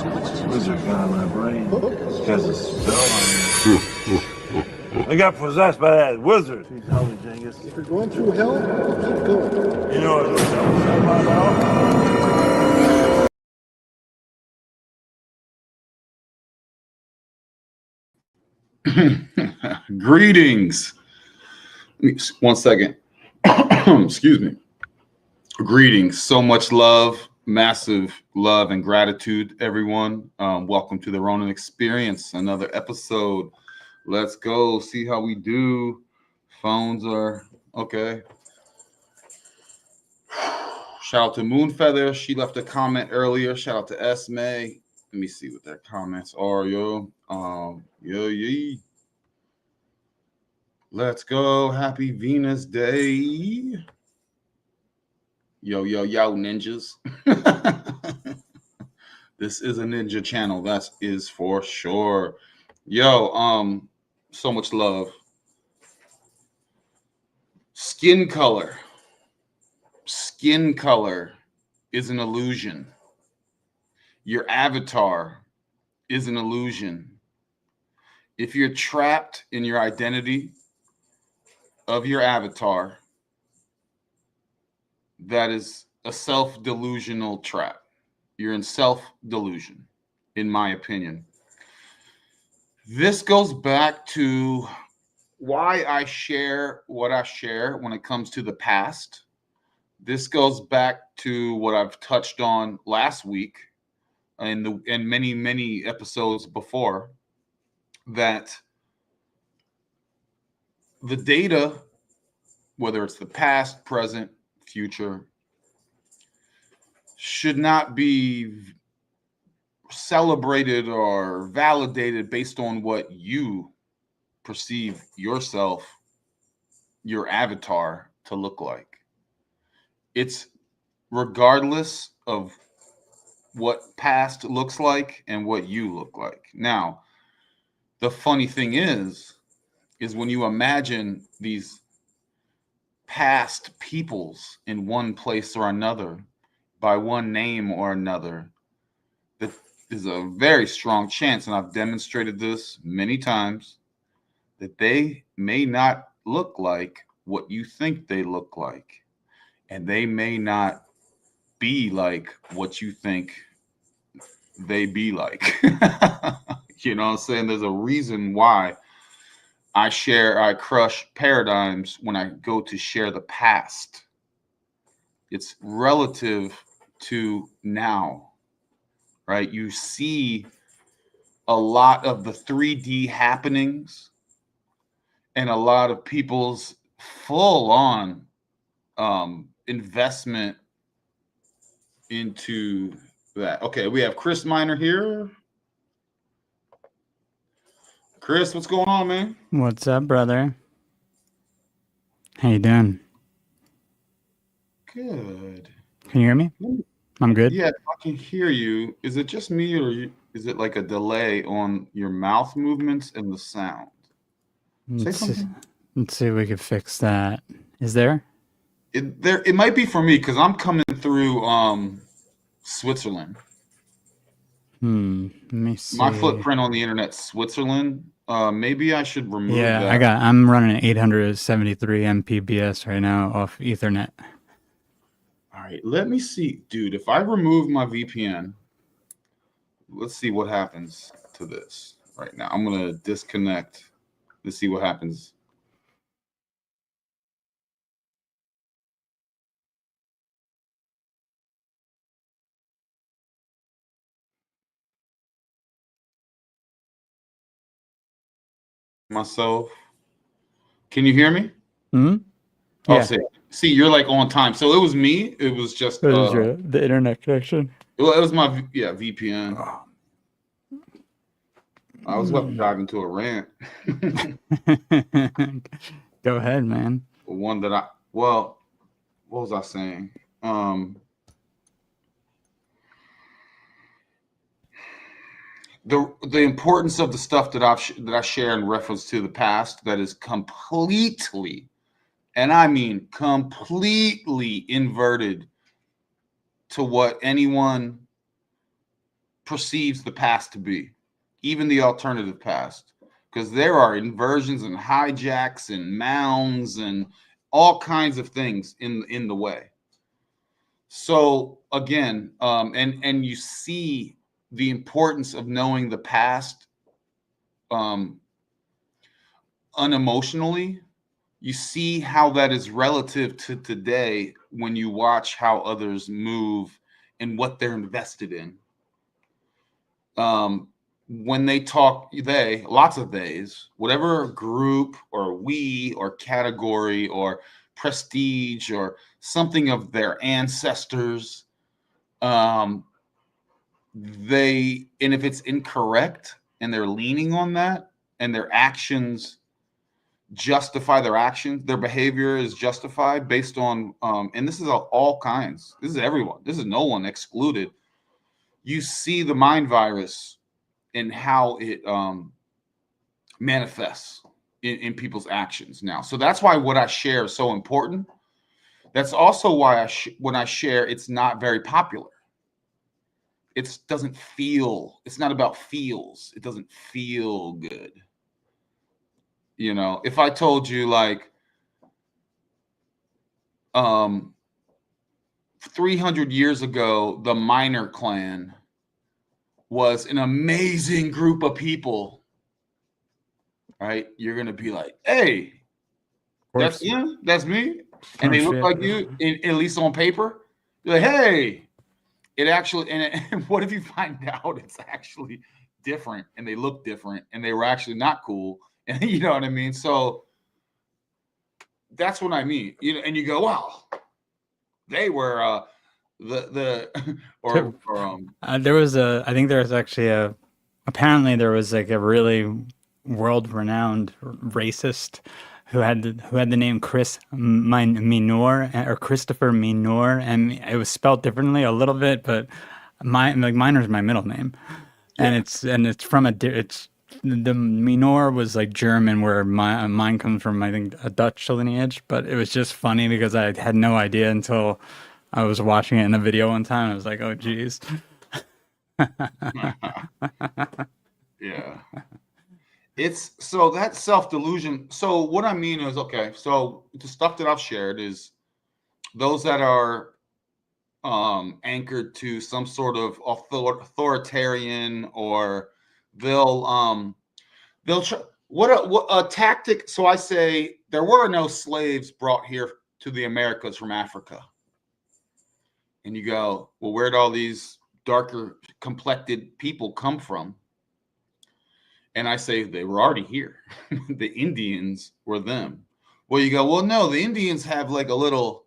Wizard got in my brain because it's spell on me. I got possessed by that wizard. Please help me, Genghis. If you're going through hell, keep going. You know what this episode about? Greetings. 1 second. Excuse me. Greetings. So much love, massive love and gratitude, everyone. Welcome to the Ronin Experience, another episode. Let's go see how we do. Phones are okay. Shout out to Moonfeather. She left a comment earlier. Shout out to Esme. Let me see what their comments are, yo. Yo. Let's go. Happy Venus Day. Yo, ninjas. This is a ninja channel. That is for sure. Yo, so much love. Skin color. Skin color is an illusion. Your avatar is an illusion. If you're trapped in your identity of your avatar, that is a self-delusional trap. You're in self-delusion, in my opinion. This goes back to why I share what I share when it comes to the past. This goes back to what I've touched on last week and many episodes before, that the data, whether it's the past, present, future, should not be celebrated or validated based on what you perceive yourself, your avatar, to look like. It's regardless of what past looks like and what you look like. Now, the funny thing is when you imagine these past peoples in one place or another, by one name or another, that is a very strong chance, and I've demonstrated this many times, that they may not look like what you think they look like, and they may not be like what you think they be like. You know what I'm saying? There's a reason why I crush paradigms when I go to share the past. It's relative to now, right? You see a lot of the 3D happenings and a lot of people's full-on investment into that. Okay, we have Chris Miner here. Chris, what's going on, man? What's up, brother? How you doing? Good. Can you hear me? I'm good. Yeah, I can hear you. Is it just me, or is it like a delay on your mouth movements and the sound? Say something. Let's see if we can fix that. Is there? It might be for me because I'm coming through Switzerland. Let me see. My footprint on the internet, Switzerland. Maybe I should remove that. I'm running 873 Mbps right now off Ethernet. All right, let me see, dude. If I remove my VPN, let's see what happens to this right now. I'm gonna disconnect. Let's see what happens. Myself. Can you hear me? Hmm? Oh, Yeah. see, you're like on time. So it was me. It was just the internet connection. Well, it was my VPN. Oh. I was about to dive into a rant. Go ahead, man. One that what was I saying? The importance of the stuff that I share in reference to the past, that is completely, and I mean completely, inverted to what anyone perceives the past to be, even the alternative past, because there are inversions and hijacks and mounds and all kinds of things in the way. So again, and you see the importance of knowing the past unemotionally. You see how that is relative to today when you watch how others move and what they're invested in. When they talk, lots of theys, whatever group or we or category or prestige or something of their ancestors, and if it's incorrect and they're leaning on that and their actions justify their actions, their behavior is justified based on, and this is all kinds. This is everyone. This is no one excluded. You see the mind virus and how it manifests in people's actions now. So that's why what I share is so important. That's also why when I share, it's not very popular. It doesn't feel, it's not about feels. It doesn't feel good. You know, if I told you like 300 years ago, the Minor Clan was an amazing group of people, right? You're going to be like, hey, that's you, that's me. And they look like you, at least on paper. You're like, hey, it actually, and what if you find out it's actually different and they look different and they were actually not cool? And you know what I mean? So that's what I mean. You know, and you go, wow, they were there was I think there was actually apparently there was like a really world-renowned racist who had the name Chris Minor or Christopher Minor, and it was spelled differently a little bit, but Minor's my middle name, and it's from the Minor was like German, where mine comes from, I think, a Dutch lineage. But it was just funny because I had no idea until I was watching it in a video one time. I was like, oh, geez. Yeah. It's so that self-delusion. So what I mean is, okay, so the stuff that I've shared is those that are anchored to some sort of authoritarian, or they'll try what a tactic. So I say there were no slaves brought here to the Americas from Africa. And you go, well, where'd all these darker complected people come from? And I say they were already here. The Indians were them. Well, you go, well, no, the Indians have like a little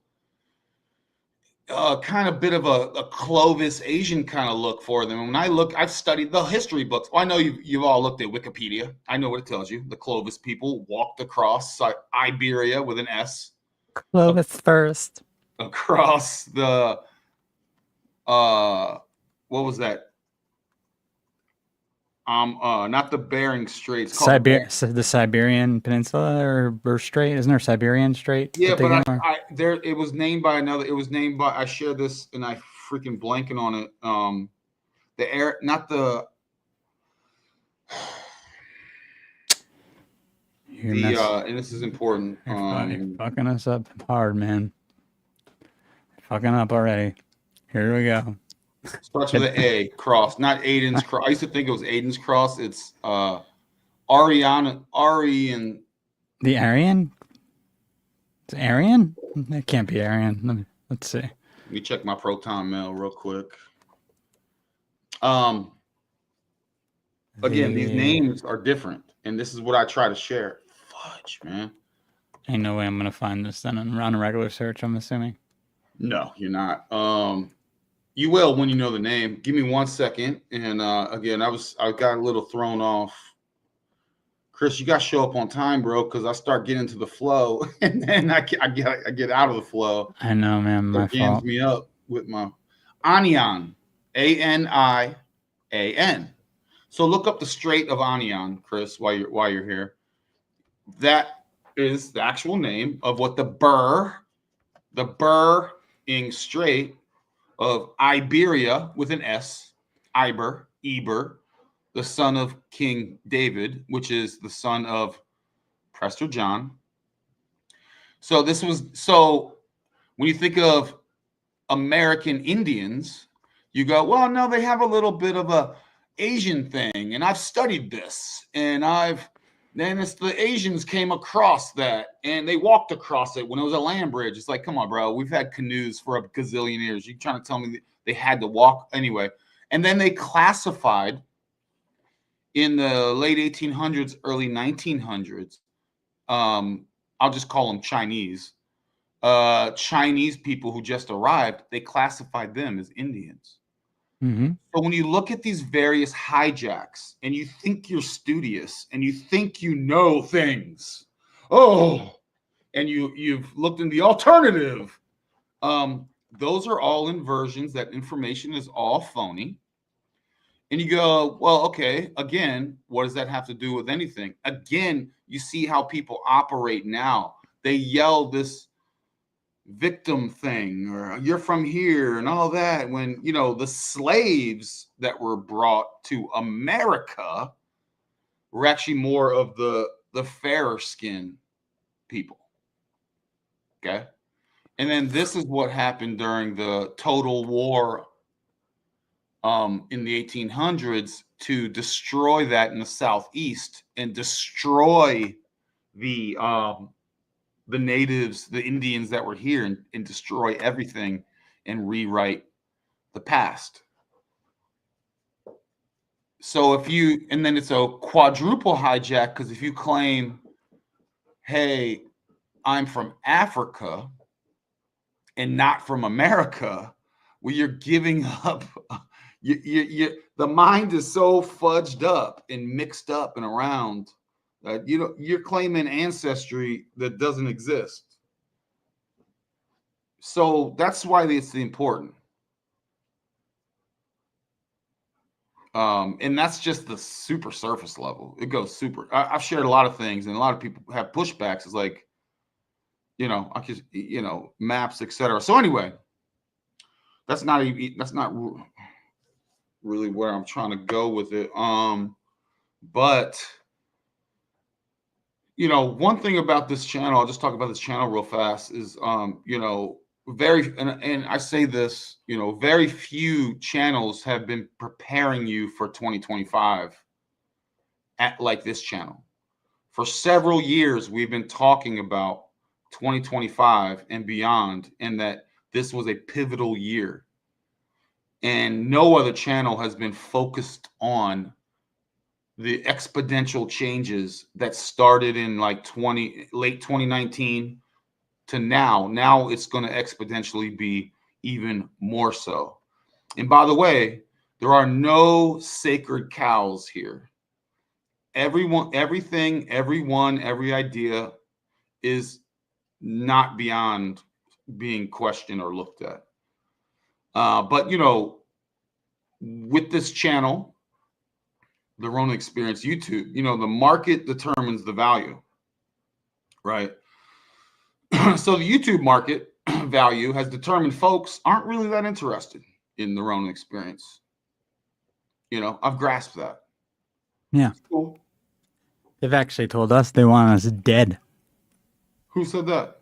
kind of bit of a Clovis Asian kind of look for them. And when I look, I've studied the history books. Well, I know you've all looked at Wikipedia. I know what it tells you. The Clovis people walked across Iberia with an S. Clovis first. Across the, what was that? Not the Bering Straits. The Siberian Peninsula or Strait, isn't there Siberian Strait? Yeah, but it was named by another. It was named by. I shared this and I freaking blanking on it. The air, not the. And this is important. You're fucking us up hard, man. Fucking up already. Here we go. Starts with an A, cross, not Aiden's cross. I used to think it was Aiden's cross. It's Aryan. The Aryan? It's Aryan? It can't be Aryan. Let's see. Let me check my Proton mail real quick. Again, these names are different, and this is what I try to share. Fudge, man. Ain't no way I'm gonna find this then on a regular search, I'm assuming. No, you're not. You will when you know the name. Give me 1 second. And again, I got a little thrown off. Chris, you got to show up on time, bro, because I start getting into the flow, and then I get out of the flow. I know, man. My fault. It jams me up with my Anian, Anian. So look up the Strait of Anian, Chris, while you're here. That is the actual name of what the Bering Strait of Iberia with an S Eber, the son of King David, which is the son of Prester John. So when you think of American Indians, you go, well, no, they have a little bit of a Asian thing, and I've studied this, and then it's the Asians came across that, and they walked across it when it was a land bridge. It's like, come on, bro, we've had canoes for a gazillion years. You trying to tell me they had to walk anyway? And then they classified in the late 1800s, early 1900s. I'll just call them Chinese. Chinese people who just arrived, they classified them as Indians. Mm-hmm. So when you look at these various hijacks and you think you're studious and you think you know things, and you've looked in the alternative, those are all inversions. That information is all phony. And you go, well, okay, again, what does that have to do with anything? Again, you see how people operate now. They yell this victim thing, or you're from here and all that, when, you know, the slaves that were brought to America were actually more of the fairer skin people. Okay. And then this is what happened during the total war in the 1800s to destroy that in the Southeast and destroy the natives, the Indians that were here, and destroy everything and rewrite the past. So and then it's a quadruple hijack, because if you claim, hey, I'm from Africa and not from America, well, you're giving up. The mind is so fudged up and mixed up and around. You're claiming ancestry that doesn't exist. So that's why it's important. And that's just the super surface level. It goes super. I've shared a lot of things, and a lot of people have pushbacks. It's like, I just, maps, etc. So anyway, that's not really where I'm trying to go with it. But one thing about this channel, I'll just talk about this channel real fast, is and I say this, very few channels have been preparing you for 2025 at like this channel. For several years, we've been talking about 2025 and beyond, and that this was a pivotal year. And no other channel has been focused on the exponential changes that started in like late 2019 to now. Now it's going to exponentially be even more so. And by the way, there are no sacred cows here. Everything, everyone, every idea is not beyond being questioned or looked at. But with this channel, the Ronin Experience YouTube, the market determines the value, right? So the YouTube market value has determined folks aren't really that interested in the Ronin Experience. I've grasped that. Yeah. Cool. They've actually told us they want us dead. Who said that?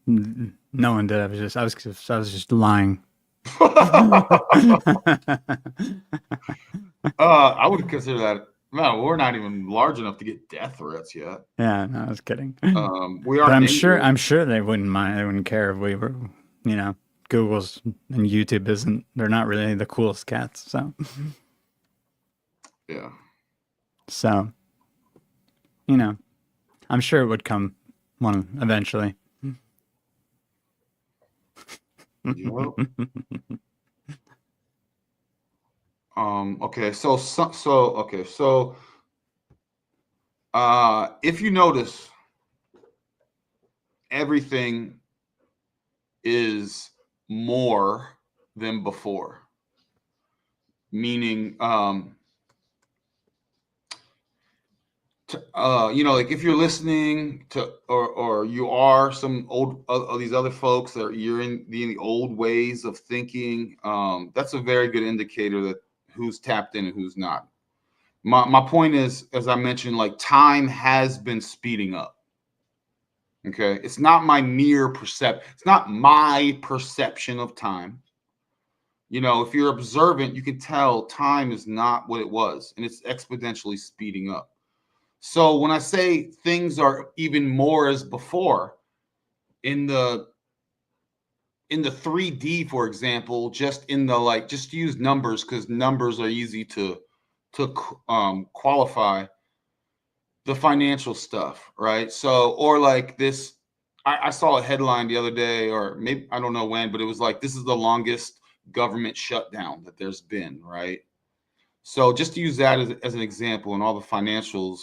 No one did. I was just lying. I would consider that. No, we're not even large enough to get death threats yet. Yeah, no, I was kidding. We are. But I'm sure they wouldn't mind. They wouldn't care if we were, Google's and YouTube isn't. They're not really the coolest cats. So. Yeah. So. I'm sure it would come one eventually. Yep. Okay. So if you notice, everything is more than before. Meaning, You know, like if you're listening to, or you are some old of these other folks that you're in the old ways of thinking, that's a very good indicator that who's tapped in and who's not. My point is, as I mentioned, like time has been speeding up. Okay, it's not my mere perception. It's not my perception of time. You know, if you're observant, you can tell time is not what it was, and it's exponentially speeding up. So when I say things are even more as before, in the 3D, for example, just in the like, just use numbers because numbers are easy to qualify the financial stuff, right? So, or like this, I saw a headline the other day, or maybe I don't know when, but it was like, this is the longest government shutdown that there's been, right? So just to use that as an example, and all the financials.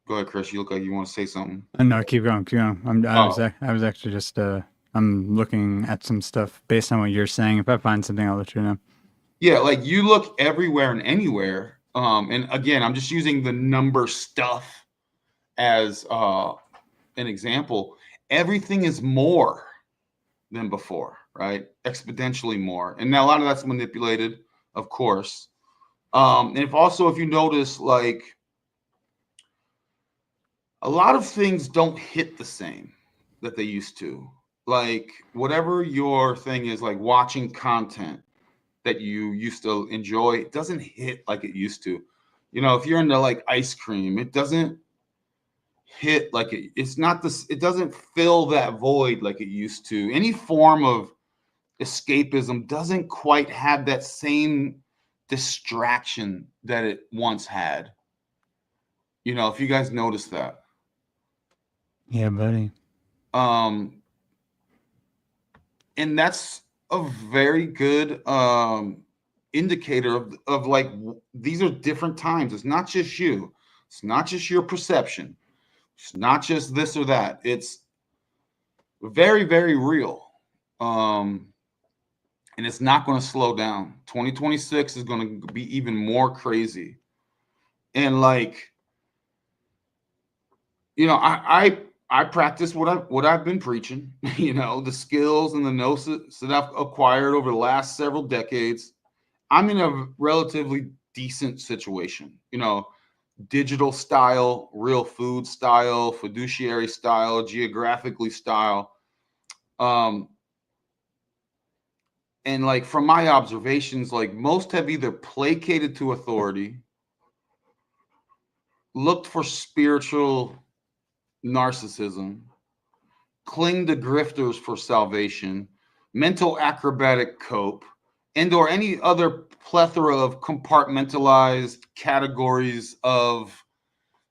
Go ahead, Chris. You look like you want to say something. No, keep going, keep going. I was actually just I'm looking at some stuff based on what you're saying. If I find something, I'll let you know. Yeah, like you look everywhere and anywhere. And again, I'm just using the number stuff as an example. Everything is more than before, right? Exponentially more. And now a lot of that's manipulated, of course. And if you notice, like a lot of things don't hit the same that they used to. Like whatever your thing is, like watching content that you used to enjoy, it doesn't hit like it used to. You know, if you're into like ice cream, it doesn't hit like it's not this, it doesn't fill that void like it used to. Any form of escapism doesn't quite have that same distraction that it once had. You know, if you guys notice that. Yeah, buddy. And that's a very good indicator of like, these are different times. It's not just you. It's not just your perception. It's not just this or that. It's very, very real. And it's not going to slow down. 2026 is going to be even more crazy. And like, you know, I practice what I've been preaching, you know, the skills and the gnosis that I've acquired over the last several decades. I'm in a relatively decent situation, you know, digital style, real food style, fiduciary style, geographically style. And like from my observations, like most have either placated to authority, looked for spiritual narcissism, cling to grifters for salvation, mental acrobatic cope, and or any other plethora of compartmentalized categories of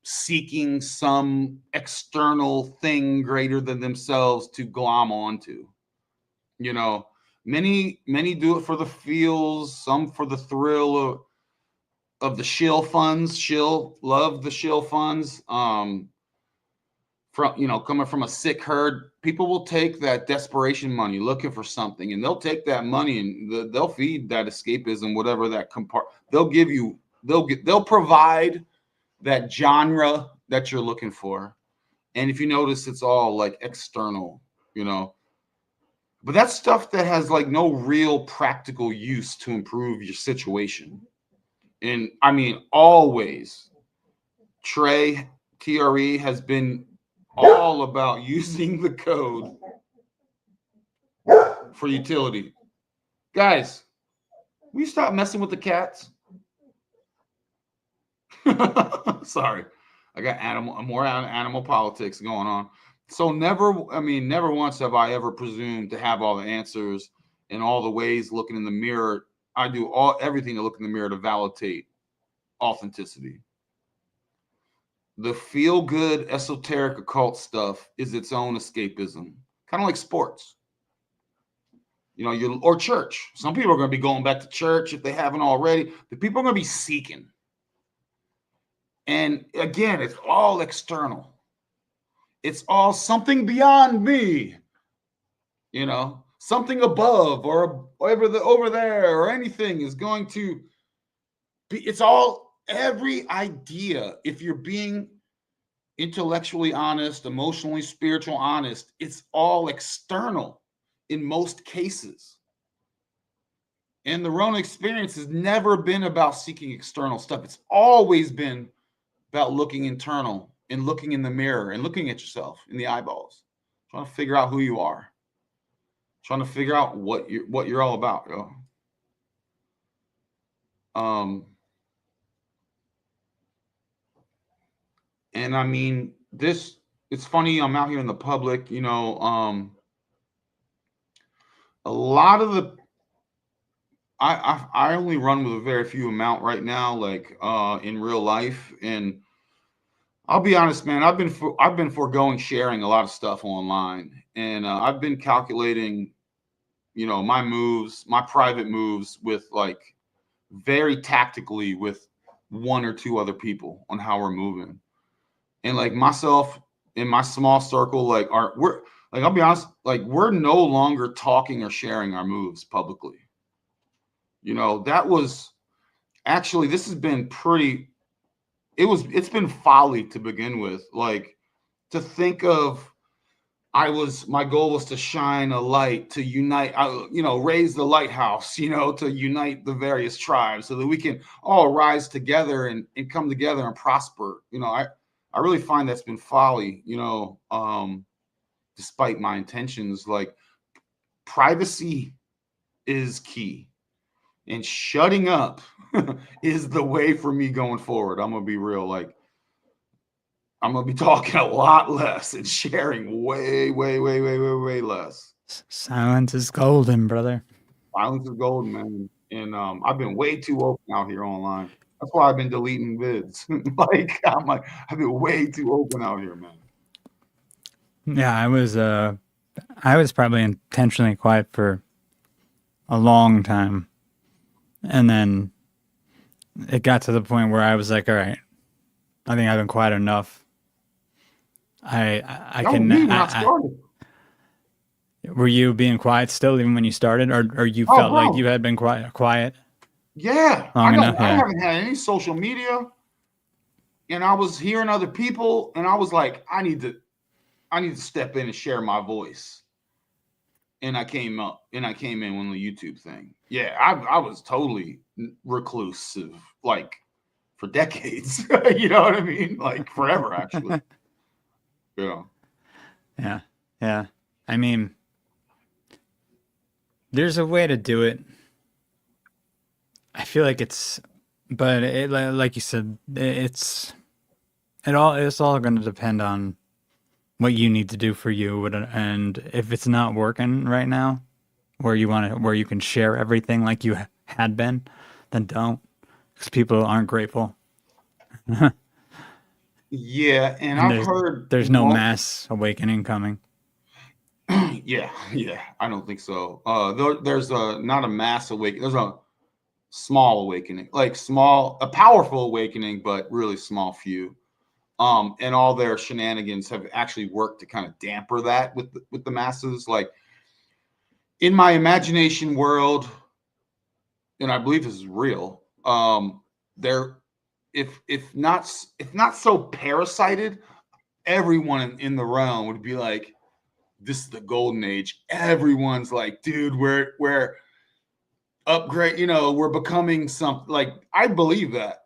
seeking some external thing greater than themselves to glom onto. You know, many do it for the feels, some for the thrill of the shill funds. Love the shill funds. From, you know, coming from a sick herd, people will take that desperation money looking for something, and they'll take that money and they'll feed that escapism, whatever that they'll provide that genre that you're looking for. And if you notice, it's all like external, you know, but that's stuff that has like no real practical use to improve your situation. And I mean, always TRE has been all about using the code for utility. Guys, will you stop messing with the cats? Sorry, I got more animal politics going on. So never once have I ever presumed to have all the answers in all the ways looking in the mirror. I do everything to look in the mirror to validate authenticity. The feel-good, esoteric, occult stuff is its own escapism, kind of like sports. You know, or church. Some people are going to be going back to church if they haven't already. The people are going to be seeking. And again, it's all external. It's all something beyond me. You know, something above or over there or anything is going to be. It's all every idea, if you're being intellectually honest, emotionally, spiritual honest, it's all external in most cases. And the Ronin experience has never been about seeking external stuff. It's always been about looking internal and looking in the mirror and looking at yourself in the eyeballs, trying to figure out who you are, trying to figure out what you're all about, yo. And I mean, it's funny, I'm out here in the public, you know, a lot of the I only run with a very few amount right now, like in real life. And I'll be honest, man, I've been foregoing sharing a lot of stuff online, and I've been calculating, you know, my moves, my private moves, with like very tactically with one or two other people on how we're moving. And like myself in my small circle, like we're like, I'll be honest, like we're no longer talking or sharing our moves publicly. You know, that was actually, this has been pretty, it's been folly to begin with. Like, to think of, my goal was to shine a light, to unite, you know, raise the lighthouse, you know, to unite the various tribes so that we can all rise together and come together and prosper. You know, I really find that's been folly, you know, despite my intentions. Like, privacy is key, and shutting up is the way for me going forward. I'm going to be real. Like, I'm going to be talking a lot less and sharing way less. Silence is golden, brother. Silence is golden, man. And I've been way too open out here online. That's why I've been deleting vids. I've been way too open out here, man. Yeah, I was probably intentionally quiet for a long time. And then it got to the point where I was like, all right, I think I've been quiet enough. Were you being quiet still even when you started, or you felt like you had been quiet? Yeah. I haven't had any social media, and I was hearing other people, and I was like, I need to step in and share my voice. And I came in on the YouTube thing. Yeah, I was totally reclusive, like, for decades. You know what I mean? Like, forever, actually. Yeah. I mean, there's a way to do it. I feel like but like you said, it's all going to depend on what you need to do for you, and if it's not working right now, where you can share everything like you had been, then don't, because people aren't grateful. Yeah, and I've heard there's no mass awakening coming. Yeah, I don't think so. There's not a mass awakening. There's a small awakening, like a powerful awakening, but really small few. And all their shenanigans have actually worked to kind of damper that with the masses. Like, in my imagination world, and I believe this is real, if not so parasited, everyone in the realm would be like, this is the golden age. Everyone's like, dude, we're upgrade, you know, we're becoming something. Like, I believe that.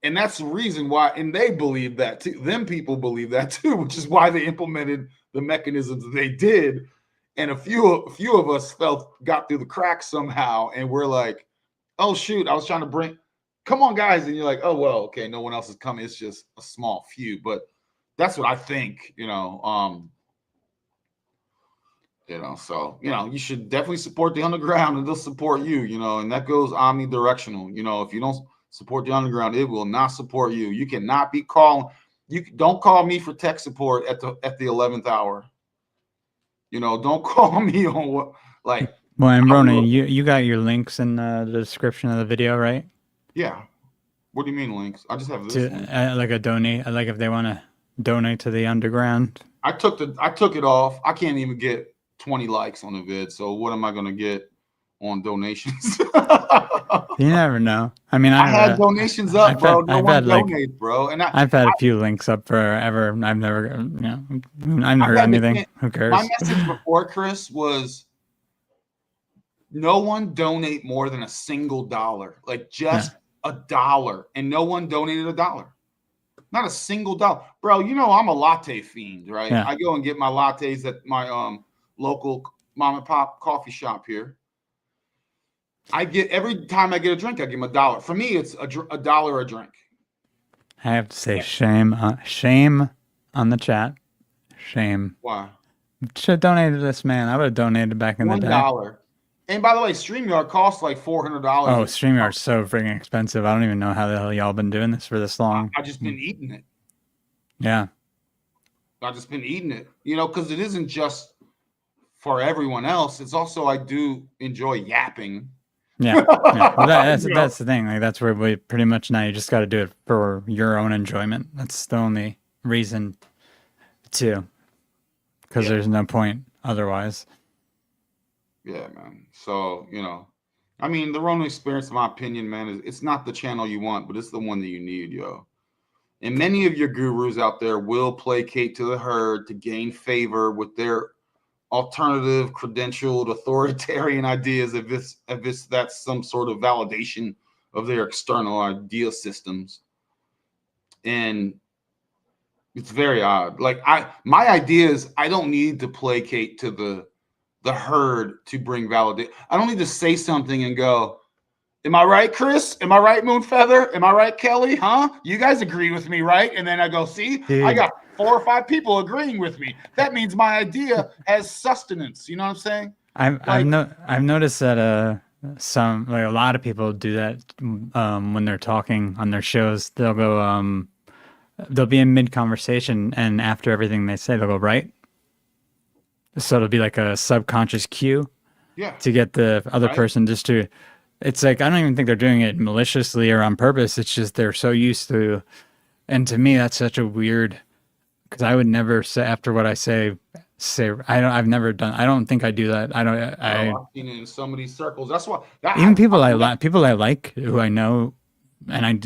And that's the reason why, and they believe that too. Them people believe that too, which is why they implemented the mechanisms that they did. And a few of us got through the cracks somehow, and we're like, oh shoot, I was trying to come on, guys. And you're like, oh well, okay, no one else is coming. It's just a small few. But that's what I think, you know. So, you know, you should definitely support the underground, and they'll support you, you know, and that goes omnidirectional. You know, if you don't support the underground, it will not support you. You cannot be calling. Don't call me for tech support at the 11th hour. You know, don't call me on what, like. Well, and Ronin, you got your links in the description of the video, right? Yeah. What do you mean links? I just have this one. Like a donate, like if they want to donate to the underground. I took it off. I can't even get 20 likes on the vid. So what am I going to get? on donations. You never know. I mean, I had donations up, bro. No one donated, bro. And I've had a few links up forever. I've never, I've never heard anything. Who cares? My message before, Chris, was no one donate more than a single dollar, like just $1, and no one donated $1. Not a single dollar, bro. You know I'm a latte fiend, right? Yeah. I go and get my lattes at my local mom and pop coffee shop here. I get every time I get a drink, I give them $1. For me, it's $1 a drink. I have to say, shame on the chat. Shame. Why? Should have donated to this man. I would have donated back in the day. $1. And by the way, StreamYard costs like $400. Oh, StreamYard's so freaking expensive. I don't even know how the hell y'all been doing this for this long. I've just been eating it. Yeah. I've just been eating it, because it isn't just for everyone else. It's also, I do enjoy yapping. Yeah. Well, that's the thing. Like, that's where we pretty much now you just got to do it for your own enjoyment. That's the only reason to, because there's no point otherwise. Yeah, man. So, I mean, the Ronin experience, in my opinion, man, it's not the channel you want, but it's the one that you need, yo. And many of your gurus out there will placate to the herd to gain favor with their alternative, credentialed, authoritarian ideas if that's some sort of validation of their external idea systems. And it's very odd. Like my ideas, I don't need to placate to the herd to bring validation. I don't need to say something and go, am I right, Chris? Am I right, Moonfeather? Am I right, Kelly? Huh? You guys agree with me, right? And then I go, see, dude, I got 4 or 5 people agreeing with me. That means my idea has sustenance. You know what I'm saying? I've noticed that a lot of people do that when they're talking on their shows. They'll go they'll be in mid conversation, and after everything they say, they'll go right. So it'll be like a subconscious cue, to get the other person just to. It's like I don't even think they're doing it maliciously or on purpose. It's just they're so used to, and to me that's such a weird. Because I would never say after what I say. I've never done. I don't think I do that. I've seen it in so many circles. That's why. Even people I like who I know, and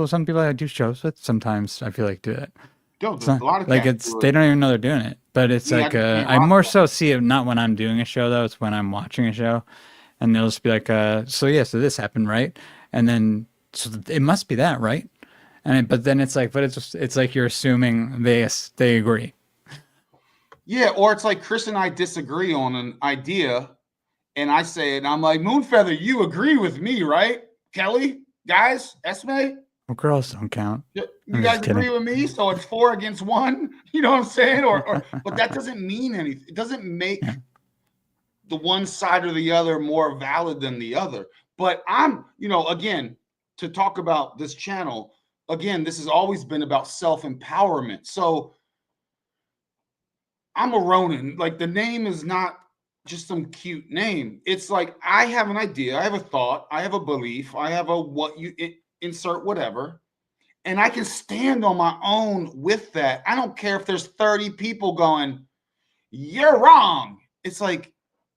some people I do shows with. Sometimes I feel like do it. There's a lot of like they don't even know they're doing it. But it's I more so see it not when I'm doing a show though. It's when I'm watching a show, and they'll just be like, so this happened, right? And then so it must be that, right? But then it's like you're assuming they agree. Yeah, or it's like Chris and I disagree on an idea, and I say it, and I'm like, Moonfeather, you agree with me, right? Kelly, guys, Esme? Well, girls don't count. You guys agree with me? So it's 4 against 1. You know what I'm saying? But that doesn't mean anything. It doesn't make the one side or the other more valid than the other. But I'm, again, to talk about this channel, again, this has always been about self-empowerment. So I'm a Ronin. Like, the name is not just some cute name. It's like I have an idea, I have a thought, I have a belief, I have insert whatever, and I can stand on my own with that. I don't care if there's 30 people going, you're wrong. It's like,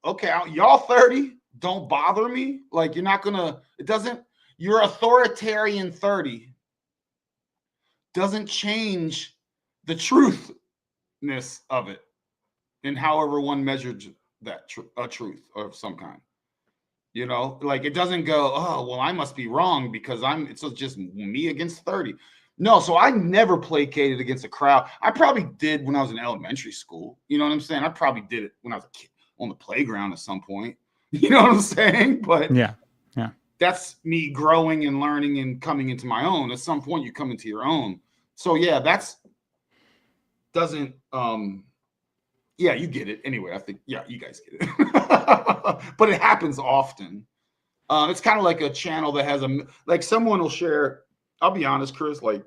okay, y'all 30, don't bother me. Like, your authoritarian 30 doesn't change the truthness of it, and however one measured that a truth of some kind. Like, it doesn't go, oh, well, I must be wrong because it's just me against 30. No, so I never placated against a crowd. I probably did when I was in elementary school. You know what I'm saying? I probably did it when I was a kid on the playground at some point. You know what I'm saying? But yeah. That's me growing and learning and coming into my own. At some point, you come into your own. So yeah, you get it. Anyway, I think, you guys get it. But it happens often. It's kind of like a channel that has someone will share. I'll be honest, Chris, and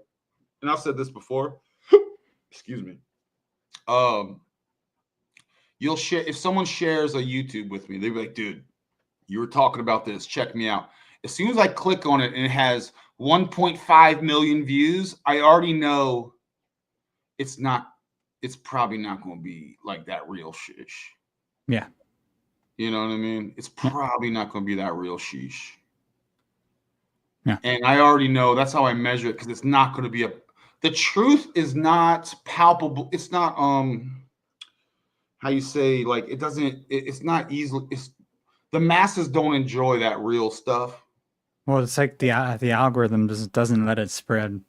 I've said this before, excuse me. You'll share, if someone shares a YouTube with me, they'll be like, dude, you were talking about this, check me out. As soon as I click on it and it has 1.5 million views, I already know it's probably not going to be like that real shish. Yeah. You know what I mean? It's probably not going to be that real sheesh. Yeah. And I already know that's how I measure it, because it's not going to be the truth is not palpable. It's not, how you say, like, it's not easily, the masses don't enjoy that real stuff. Well, it's like the algorithm doesn't let it spread.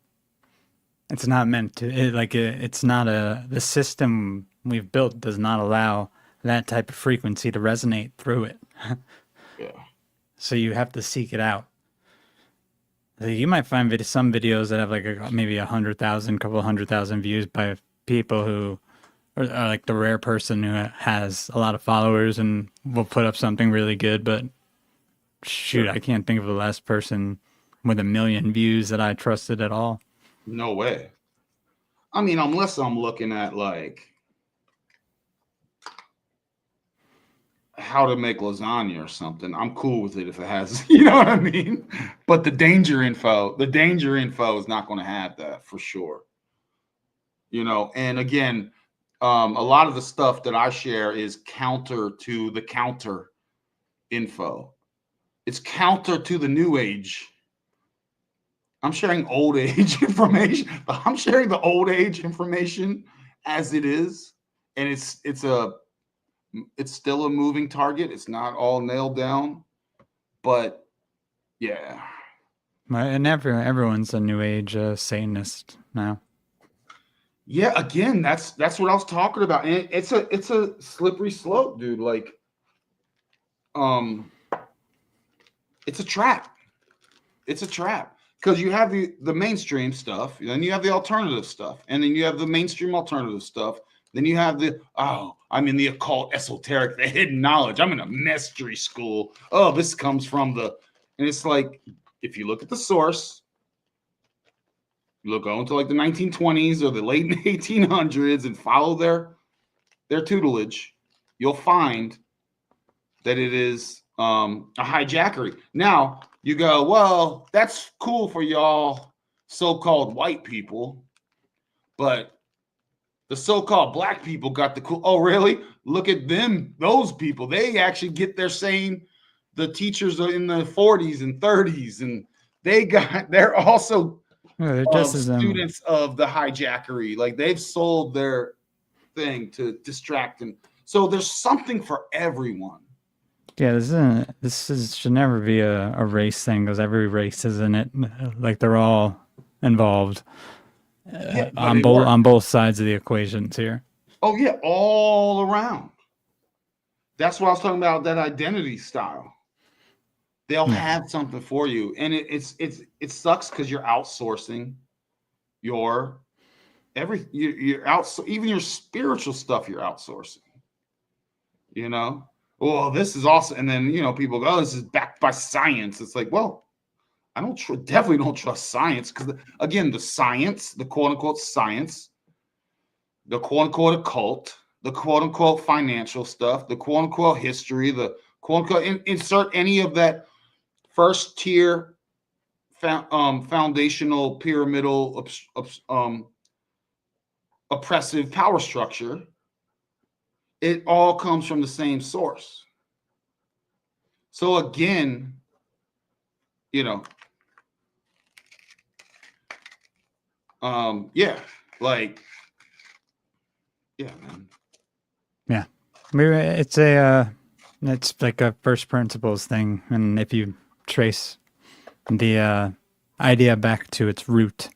It's not meant to. It's not the system we've built does not allow that type of frequency to resonate through it. Yeah. So you have to seek it out. So you might find some videos that have like maybe 100,000, couple 100,000 views by people who are like the rare person who has a lot of followers and will put up something really good. But shoot, I can't think of the last person with 1 million views that I trusted at all. No way. I mean, unless I'm looking at like how to make lasagna or something, I'm cool with it if it has, you know what I mean? But the danger info is not going to have that for sure. You know, and again, a lot of the stuff that I share is counter to the counter info. It's counter to the new age. I'm sharing old age information. I'm sharing the old age information as it is, and it's still a moving target. It's not all nailed down, but yeah. And everyone's a new age Satanist now. Yeah, again, that's what I was talking about, and it's a slippery slope, dude. Like, it's a trap. It's a trap. Because you have the mainstream stuff, then you have the alternative stuff, and then you have the mainstream alternative stuff. Then you have I'm in the occult, esoteric, the hidden knowledge. I'm in a mystery school. Oh, this comes from and it's like, if you look at the source, you look into like the 1920s or the late 1800s and follow their tutelage, you'll find that it is a hijackery. Now, you go, well, that's cool for y'all so-called white people, but the so-called black people got the cool. Oh, really? Look at them. Those people, they actually get their same, the teachers are in the 40s and 30s, and they're also students of the hijackery. Like, they've sold their thing to distract them. So there's something for everyone. Yeah, this should never be a race thing, because every race is in it. Like, they're all involved on both sides of the equations here. Oh yeah, all around. That's what I was talking about. That identity style. They'll have something for you, and it sucks because you're outsourcing your you're even your spiritual stuff. You're outsourcing. You know. Well, this is awesome. And then, people go, oh, this is backed by science. It's like, well, I definitely don't trust science, because, again, the science, the quote-unquote science, the quote-unquote occult, the quote-unquote financial stuff, the quote-unquote history, the quote-unquote insert any of that first-tier foundational pyramidal oppressive power structure. It all comes from the same source. So again, man. Yeah, Maybe it's like a first principles thing, and if you trace the idea back to its root,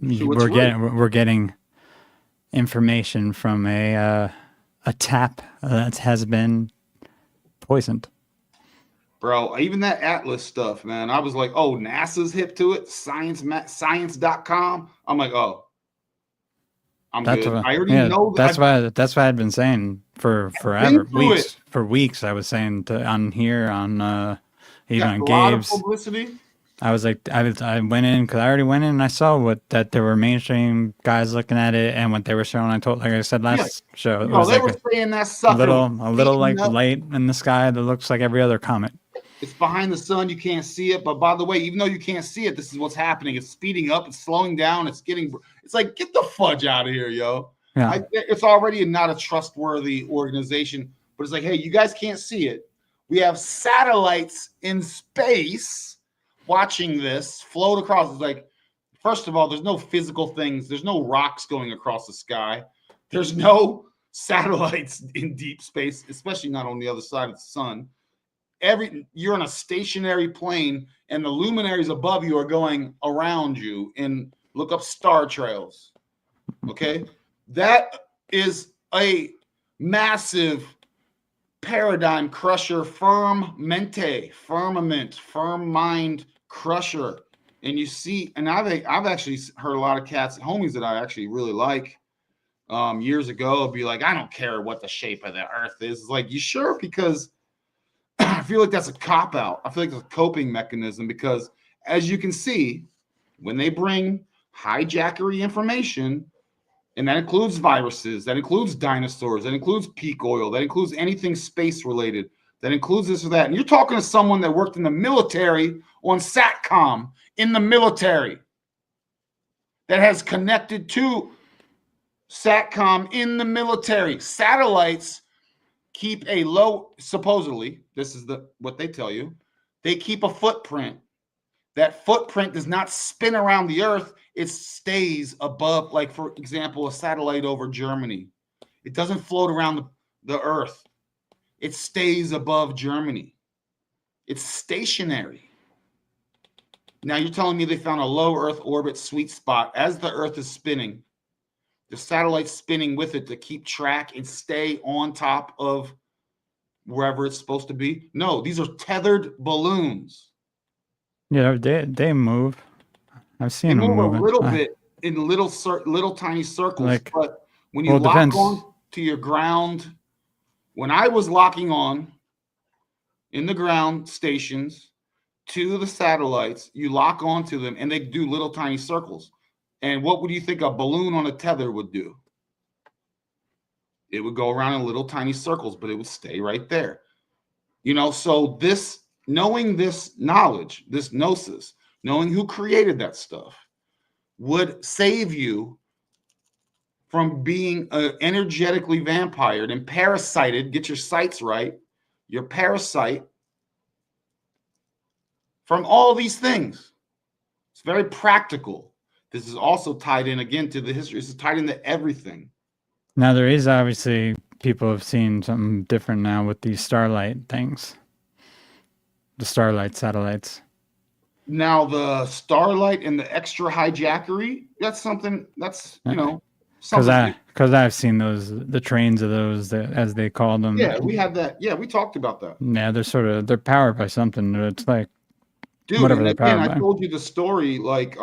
we're getting information from a tap that has been poisoned. Bro, even that Atlas stuff, man. I was like, oh, NASA's hip to it. Science.com. I'm like, oh, I'm good. I already know that. That's why I've been saying for forever. For weeks, I was saying on even on Gabe's. Publicity. I was like, I went in because I already went in and I saw that there were mainstream guys looking at it, and what they were showing. Like I said last show, it was they were saying that sucker a little like light in the sky that looks like every other comet. It's behind the sun. You can't see it. But by the way, even though you can't see it, this is what's happening. It's speeding up. It's slowing down. It's like, get the fudge out of here, yo. Yeah. It's already not a trustworthy organization. but it's like, hey, you guys can't see it. We have satellites in space watching this float across. It's like, first of all, there's no physical things. There's no rocks going across the sky. There's no satellites in deep space, especially not on the other side of the sun. You're on a stationary plane, and the luminaries above you are going around you. And look up star trails. Okay, that is a massive paradigm crusher, firmament, firm mind crusher. And you see, and I've actually heard a lot of cats, homies that I actually really like. Years ago, be like, I don't care what the shape of the earth is. It's like, you sure? Because I feel like that's a cop out. I feel like it's a coping mechanism, because as you can see, when they bring hijackery information, and that includes viruses, that includes dinosaurs, that includes peak oil, that includes anything space related, that includes this or that. And you're talking to someone that worked in the military on SATCOM in the military, that has connected to SATCOM in the military. Satellites keep a low, supposedly, this is what they tell you, they keep a footprint. That footprint does not spin around the earth. It stays above, like, for example, a satellite over Germany. It doesn't float around the earth. It stays above Germany. It's stationary. Now you're telling me they found a low Earth orbit sweet spot as the earth is spinning. The satellite's spinning with it to keep track and stay on top of wherever it's supposed to be. No, these are tethered balloons. Yeah, they move. I've They seen them move a moving. little bit in little tiny circles, Like, but when you well, lock depends. on to your ground, when I was locking on in the ground stations to the satellites, you lock onto them and they do little tiny circles. And what would you think a balloon on a tether would do? It would go around in little tiny circles, but it would stay right there. You know, so this, knowing this knowledge, this gnosis, knowing who created that stuff, would save you from being energetically vampired and parasited. Get your sights right. Your parasite from all these things. It's very practical. This is also tied in again to the history. This is tied into everything. Now there is obviously, people have seen something different now with these starlight things. The starlight satellites. Now the starlight and the extra hijackery, that's something that's, you know, something. Because I've seen those, the trains of those, as they call them. Yeah, we had that. Yeah, we talked about that. Yeah, they're powered by something. It's like, dude, whatever and they're powered again, by. I told you the story. Like,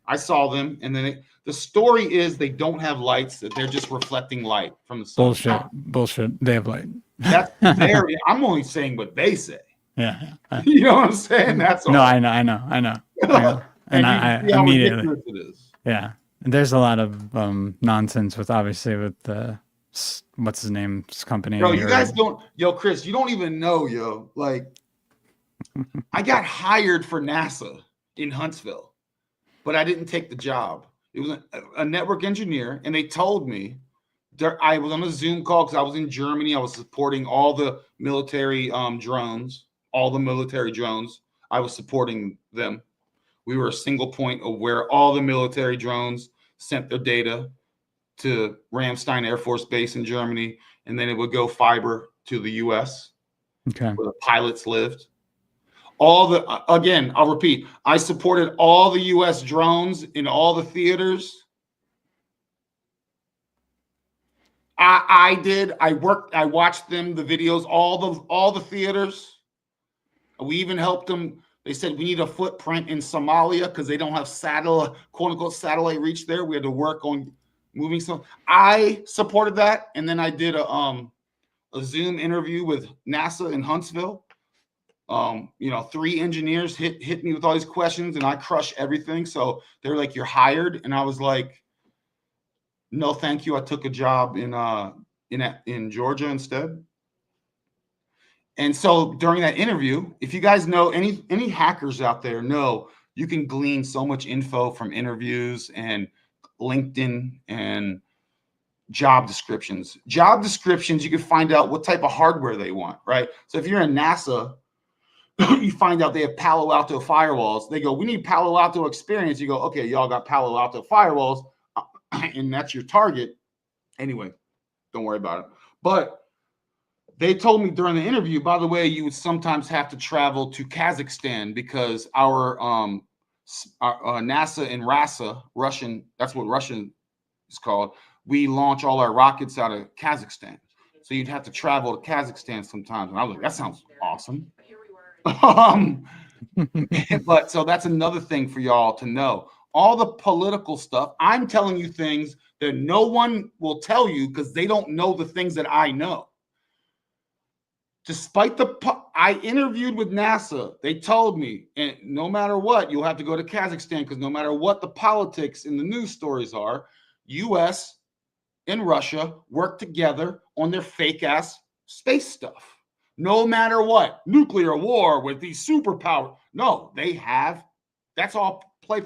I saw them, and then the story is they don't have lights; that they're just reflecting light from the sun. Bullshit. They have light. That's very. I'm only saying what they say. Yeah. You know what I'm saying? That's all. No, I know. And I immediately. It is. Yeah. And there's a lot of nonsense with, obviously, with the what's his name's company. Yo, you guys don't. Yo, Chris, you don't even know. Yo, like, I got hired for NASA in Huntsville, but I didn't take the job. It was a network engineer, and they told me I was on a Zoom call because I was in Germany. I was supporting all the military drones, I was supporting them. We were a single point of where all the military drones sent their data to Ramstein Air Force Base in Germany, and then it would go fiber to the U.S. Okay. Where the pilots lived. Again, I'll repeat, I supported all the U.S. drones in all the theaters. I did. I watched them, the videos, all the theaters. We even helped them. They said we need a footprint in Somalia because they don't have satellite, quote unquote, satellite reach there. We had to work on moving some. I supported that, and then I did a Zoom interview with NASA in Huntsville. 3 engineers hit me with all these questions, and I crushed everything. So they're like, "You're hired," and I was like, "No, thank you. I took a job in Georgia instead." And so during that interview, if you guys know any hackers out there, know you can glean so much info from interviews and LinkedIn and job descriptions. Job descriptions, you can find out what type of hardware they want, right? So if you're in NASA, you find out they have Palo Alto firewalls. They go, we need Palo Alto experience. You go, okay, y'all got Palo Alto firewalls, and that's your target. Anyway, don't worry about it. But they told me during the interview, by the way, you would sometimes have to travel to Kazakhstan because our NASA and RASA, Russian, that's what Russian is called. We launch all our rockets out of Kazakhstan. So you'd have to travel to Kazakhstan sometimes. And I was like, that sounds awesome. But so that's another thing for y'all to know. All the political stuff, I'm telling you things that no one will tell you because they don't know the things that I know. Despite I interviewed with NASA, they told me, and no matter what, you'll have to go to Kazakhstan because no matter what the politics in the news stories are, US and Russia work together on their fake ass space stuff. No matter what, nuclear war with these superpowers. No, they have. That's all play.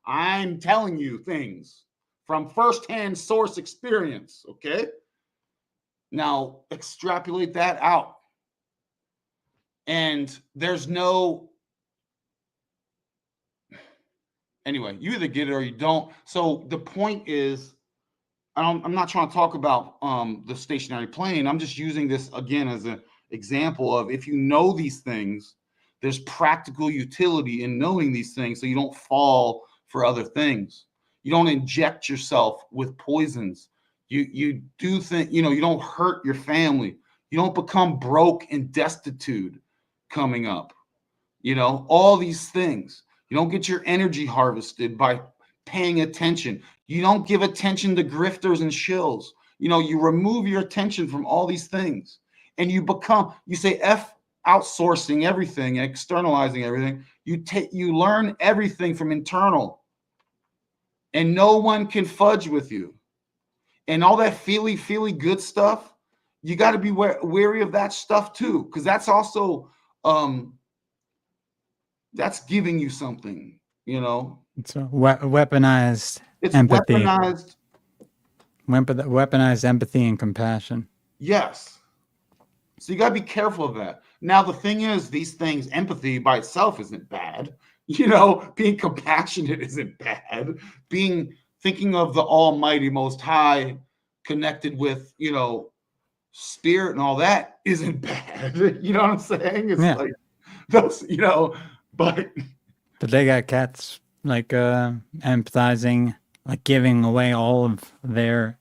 I'm telling you things from firsthand source experience. Okay. Now extrapolate that out. And there's no. Anyway, you either get it or you don't. So the point is, I'm not trying to talk about the stationary plane. I'm just using this again as an example of if you know these things, there's practical utility in knowing these things so you don't fall for other things. You don't inject yourself with poisons. You do think, you don't hurt your family. You don't become broke and destitute coming up. All these things. You don't get your energy harvested by paying attention. You don't give attention to grifters and shills. You remove your attention from all these things and you say F outsourcing everything, externalizing everything. You learn everything from internal and no one can fudge with you. And all that feely good stuff, you got to be wary of that stuff too, because that's also, that's giving you something, It's a weaponized empathy. Weaponized empathy and compassion. Yes. So you got to be careful of that. Now, the thing is, these things, empathy by itself isn't bad. Being compassionate isn't bad. Thinking of the Almighty Most High connected with, spirit and all that isn't bad. You know what I'm saying? It's like those, but they got cats like empathizing, like giving away all of their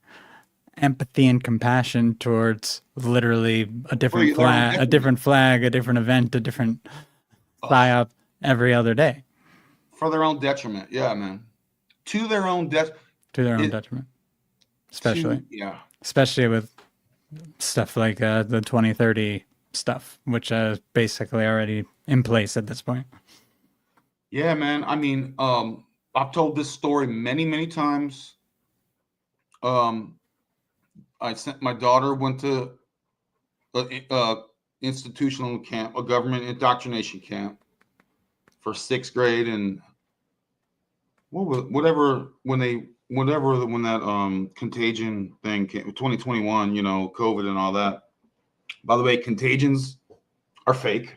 empathy and compassion towards literally a different flag, a different event, a different psyop every other day. For their own detriment. Yeah, man. To their own detriment. Especially with stuff like the 2030 stuff, which is basically already in place at this point. Yeah, man. I mean, I've told this story many, many times. My daughter went to a institutional camp, a government indoctrination camp for 6th grade, and when that contagion thing came, 2021, COVID and all that. By the way, contagions are fake.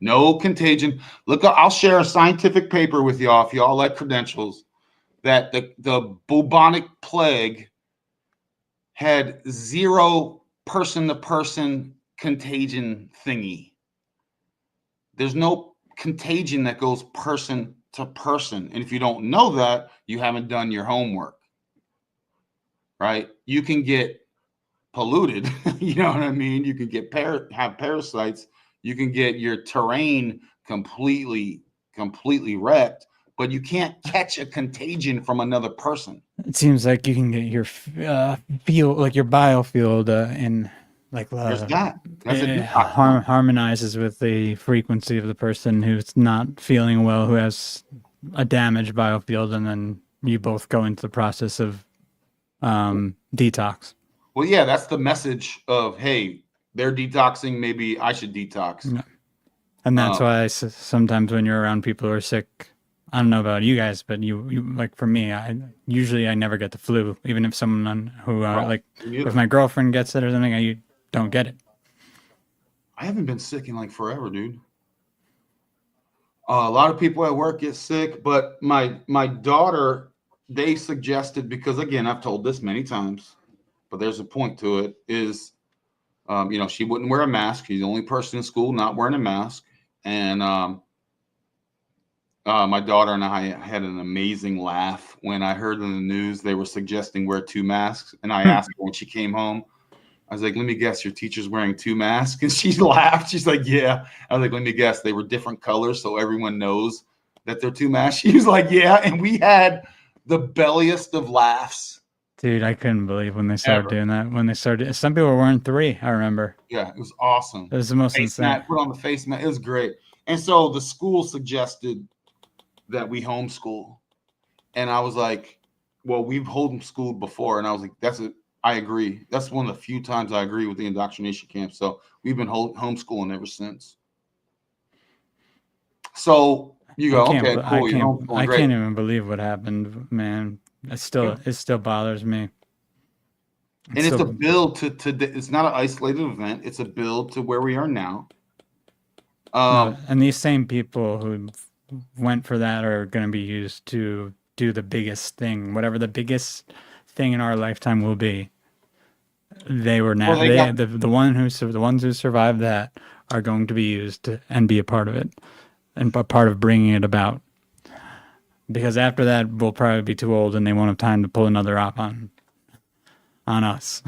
No contagion. Look, I'll share a scientific paper with y'all if y'all like credentials that the bubonic plague had 0 person-to-person contagion thingy. There's no contagion that goes person to person. And if you don't know that, you haven't done your homework, right? You can get polluted. You know what I mean? You can get have parasites. You can get your terrain completely wrecked, but you can't catch a contagion from another person. It seems like you can get your your biofield in like there's that. It harmonizes with the frequency of the person who's not feeling well, who has a damaged biofield, and then you both go into the process of detox. Well, yeah, that's the message of, hey, they're detoxing, maybe I should detox. Yeah. And that's why sometimes when you're around people who are sick, I don't know about you guys, but you like for me, I usually never get the flu, even if someone who Right. like Me either. if my girlfriend gets it or something, I don't get it. I haven't been sick in like forever, dude. A lot of people at work get sick, but my daughter, they suggested, because again, I've told this many times, but there's a point to it, is she wouldn't wear a mask. She's the only person in school not wearing a mask. And my daughter and I had an amazing laugh when I heard in the news they were suggesting wear 2 masks. And I asked her when she came home, I was like, let me guess, your teacher's wearing 2 masks? And she laughed. She's like, yeah. I was like, let me guess, they were different colors so everyone knows that they're 2 masks. She was like, yeah. And we had the belliest of laughs. Dude, I couldn't believe when they started doing that. When they started, some people were wearing 3, I remember. Yeah, it was awesome. It was the most face insane. mat, put on the face mat. It was great. And so the school suggested that we homeschool. And I was like, well, we've homeschooled before. And I was like, I agree. That's one of the few times I agree with the indoctrination camp. So we've been homeschooling ever since. So you go, okay, cool. I can't even believe what happened, man. It still bothers me. It's a build to it's not an isolated event. It's a build to where we are now. And these same people who went for that are going to be used to do the biggest thing, whatever the biggest thing in our lifetime will be. They were now the ones who survived that are going to be used and be a part of it, and a part of bringing it about. Because after that, we'll probably be too old, and they won't have time to pull another op on us.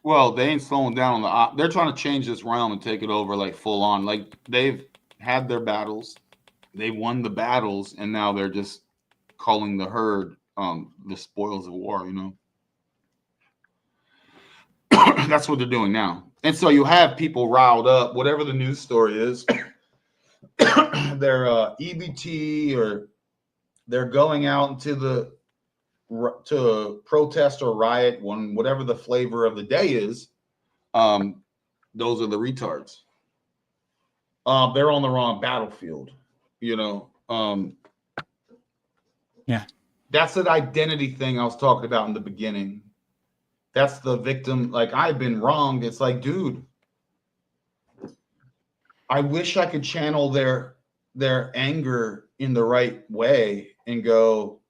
Well, they ain't slowing down on the op. They're trying to change this realm and take it over like full on. Like they've had their battles, they won the battles, and now they're just calling the herd the spoils of war. That's what they're doing now. And so you have people riled up, whatever the news story is. They're EBT, or they're going out into to protest or riot, whatever the flavor of the day is. Those are the retards. They're on the wrong battlefield, Yeah. That's an identity thing I was talking about in the beginning. That's the victim. Like, I've been wronged. It's like, dude, I wish I could channel their anger in the right way and go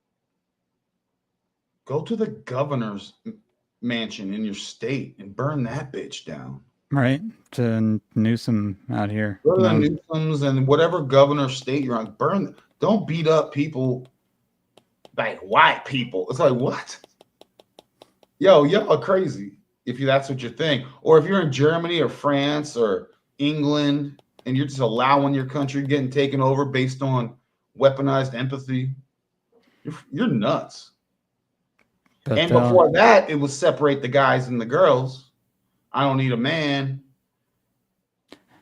to the governor's mansion in your state and burn that bitch down. Right. To Newsom out here. Go to the Newsoms and whatever governor state you're on, don't beat up people like white people. It's like, what? Yo, y'all are crazy if that's what you think. Or if you're in Germany or France or England and you're just allowing your country getting taken over based on weaponized empathy, you're nuts. But and before that, it was separate the guys and the girls. I don't need a man.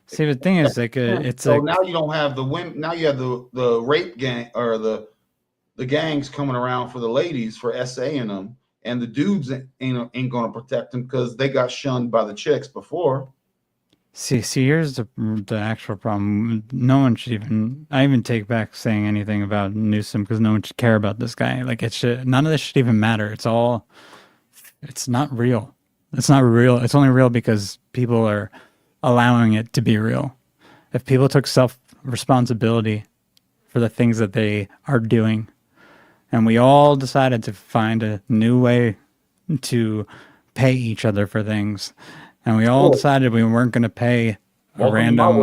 See, the thing is, like, it's so now you don't have the women. Now you have the rape gang or the gangs coming around for the ladies for SAing them, and the dudes ain't going to protect them because they got shunned by the chicks before. See, here's the actual problem. No one should I even take back saying anything about Newsom because no one should care about this guy. Like, none of this should even matter. It's not real. It's not real. It's only real because people are allowing it to be real. If people took self-responsibility for the things that they are doing, and we all decided to find a new way to pay each other for things, and we all decided we weren't going to pay a random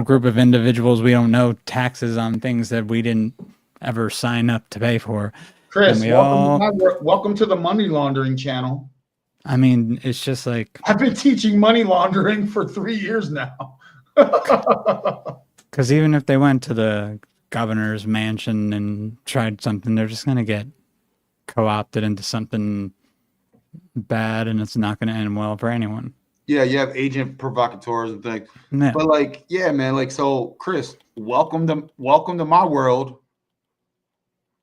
group of individuals we don't know taxes on things that we didn't ever sign up to pay for. Chris, welcome to the money laundering channel. I mean, it's just like, I've been teaching money laundering for 3 years now. Because even if they went to the governor's mansion and tried something, they're just going to get co-opted into something bad, and it's not going to end well for anyone. Yeah, you have agent provocateurs and things. Yeah. But like, yeah, man, like, so Chris, welcome to my world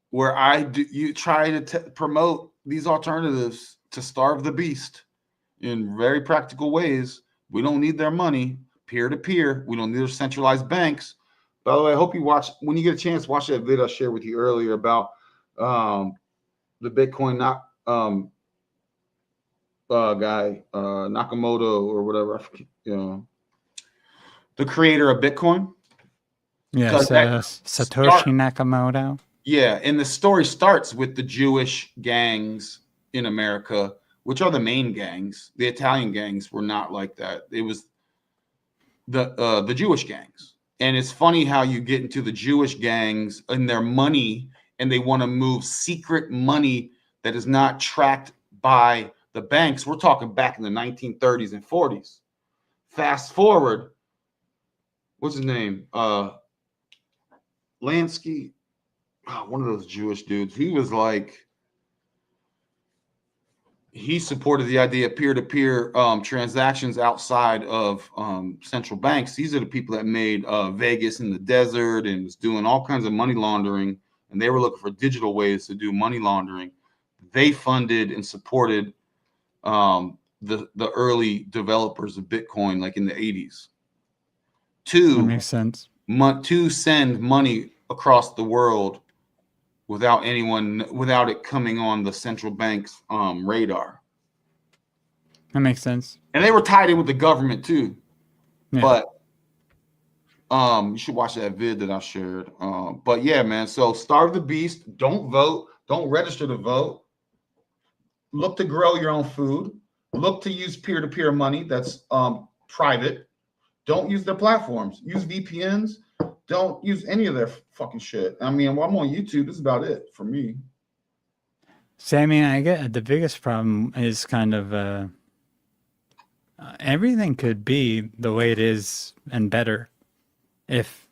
where you try to promote these alternatives to starve the beast in very practical ways. We don't need their money peer to peer. We don't need their centralized banks. By the way, I hope you watch when you get a chance. Watch that video I shared with you earlier about the Bitcoin guy Nakamoto or whatever. I forget, the creator of Bitcoin. Yes, Satoshi Nakamoto. Yeah, and the story starts with the Jewish gangs in America, which are the main gangs. The Italian gangs were not like that. It was the Jewish gangs. And it's funny how you get into the Jewish gangs and their money, and they want to move secret money that is not tracked by the banks. We're talking back in the 1930s and 40s. Fast forward, what's his name? Lansky, one of those Jewish dudes. He was like, he supported the idea of peer-to-peer transactions outside of central banks. These are the people that made Vegas in the desert and was doing all kinds of money laundering, and they were looking for digital ways to do money laundering. They funded and supported the early developers of Bitcoin, like in the 80s. That makes sense. To send money across the world without it coming on the central bank's radar. That makes sense. And they were tied in with the government too. Yeah. But you should watch that vid that I shared. But yeah, man. So starve the beast. Don't vote. Don't register to vote. Look to grow your own food. Look to use peer-to-peer money that's private. Don't use their platforms. Use VPNs. Don't use any of their fucking shit. I mean, while I'm on YouTube, this is about it for me. See, I mean, I get the biggest problem is kind of everything could be the way it is and better if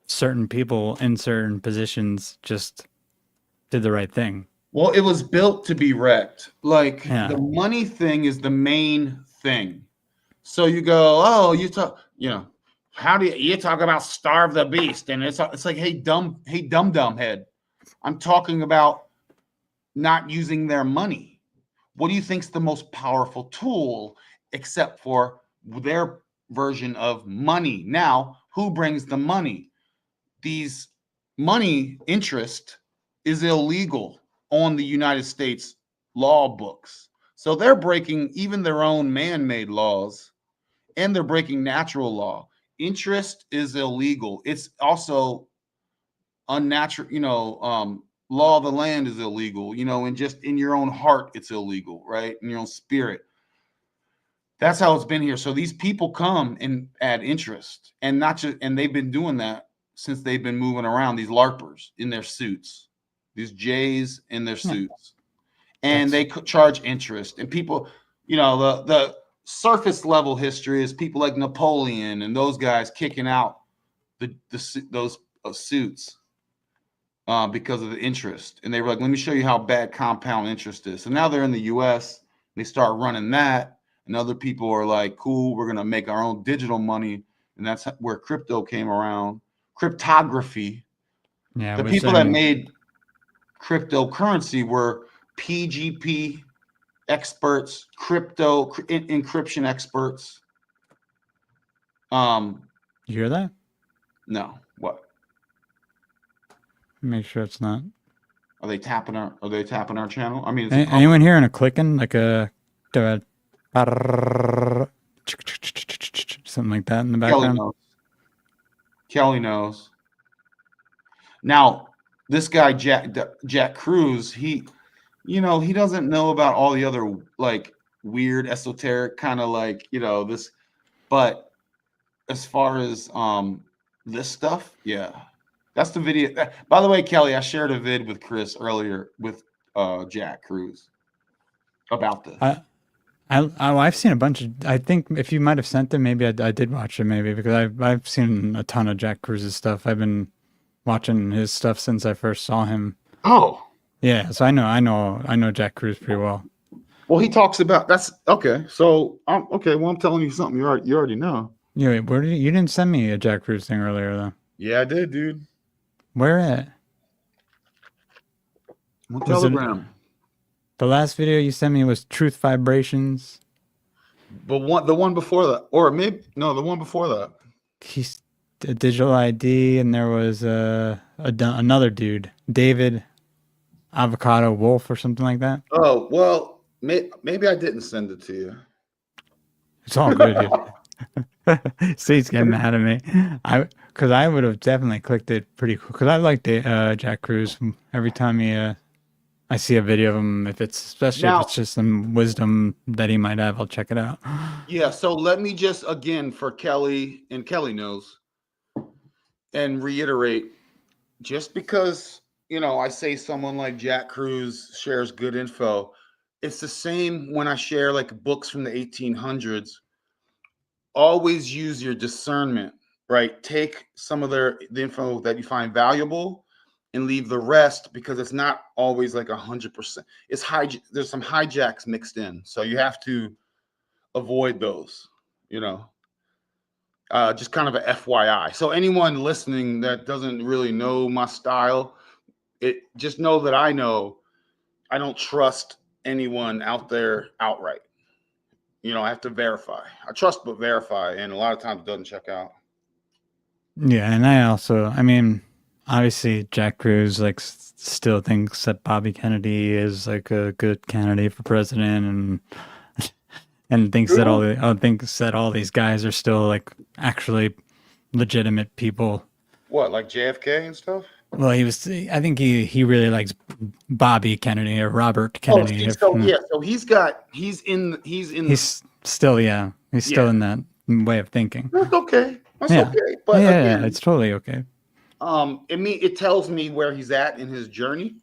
certain people in certain positions just did the right thing. Well, it was built to be wrecked. Like the money thing is the main thing. So you go, oh, you talk, how do you talk about starve the beast? And it's like, hey, dumb head. I'm talking about not using their money. What do you think's the most powerful tool except for their version of money? Now, who brings the money? These money interest is illegal on the United States law books. So they're breaking even their own man-made laws, and they're breaking natural law. Interest is illegal. It's also unnatural, law of the land is illegal, and just in your own heart, it's illegal, right? In your own spirit. That's how it's been here. So these people come and add interest, and they've been doing that since they've been moving around, these LARPers in their suits, these Jays in their suits, and they charge interest. And people, the surface level history is people like Napoleon and those guys kicking out those suits because of the interest. And they were like, let me show you how bad compound interest is. So now they're in the US, they start running that, and other people are like, cool, we're going to make our own digital money. And that's where crypto came around. Cryptography. Yeah, the people that made cryptocurrency were PGP experts, crypto encryption experts. You hear that? No. What? Make sure it's not. Are they tapping our channel? I mean, anyone hearing a clicking, like something like that in the background? Kelly knows. Now, this guy Jack Cruz, he doesn't know about all the other like weird esoteric kind of like this, but as far as this stuff, yeah, that's the video. By the way, Kelly, I shared a vid with Chris earlier with Jack Cruz about this. I've seen a bunch of. I think if you might have sent them, maybe I did watch it, maybe because I've seen a ton of Jack Cruz's stuff. I've been watching his stuff since I first saw him. Oh, yeah. So I know Jack Cruz pretty well. Well, he talks about that's okay. So okay. Well, I'm telling you something you already know. Yeah, where you didn't send me a Jack Cruz thing earlier though? Yeah, I did, dude. Where at? On Telegram. The last video you sent me was Truth Vibrations. But the one before that, or maybe no, the one before that. a digital ID, and there was another dude, David Avocado Wolf or something like that. Oh, well, maybe I didn't send it to you. It's all good, dude. Steve's getting mad at me. Because I would have definitely clicked it pretty quick. Because I like Jack Cruz. Every time I see a video of him, especially if it's just some wisdom that he might have, I'll check it out. Yeah, so let me just, again, for Kelly, and Kelly knows, and reiterate, just because, I say someone like Jack Cruz shares good info, it's the same when I share like books from the 1800s. Always use your discernment, right? Take some of the info that you find valuable and leave the rest, because it's not always like 100%. It's there's some hijacks mixed in. So you have to avoid those, just kind of a FYI. So anyone listening that doesn't really know my style, just know that I don't trust anyone out there outright. I have to verify. I trust but verify, and a lot of times it doesn't check out. Yeah, and I mean, obviously Jack Cruz still thinks that Bobby Kennedy is like a good candidate for president, and thinks that all these guys are still like actually legitimate people. What, like JFK and stuff? Well, I think he really likes Bobby Kennedy or Robert Kennedy. So he's still in that way of thinking. That's okay. Okay. But again, it's totally okay. It tells me where he's at in his journey.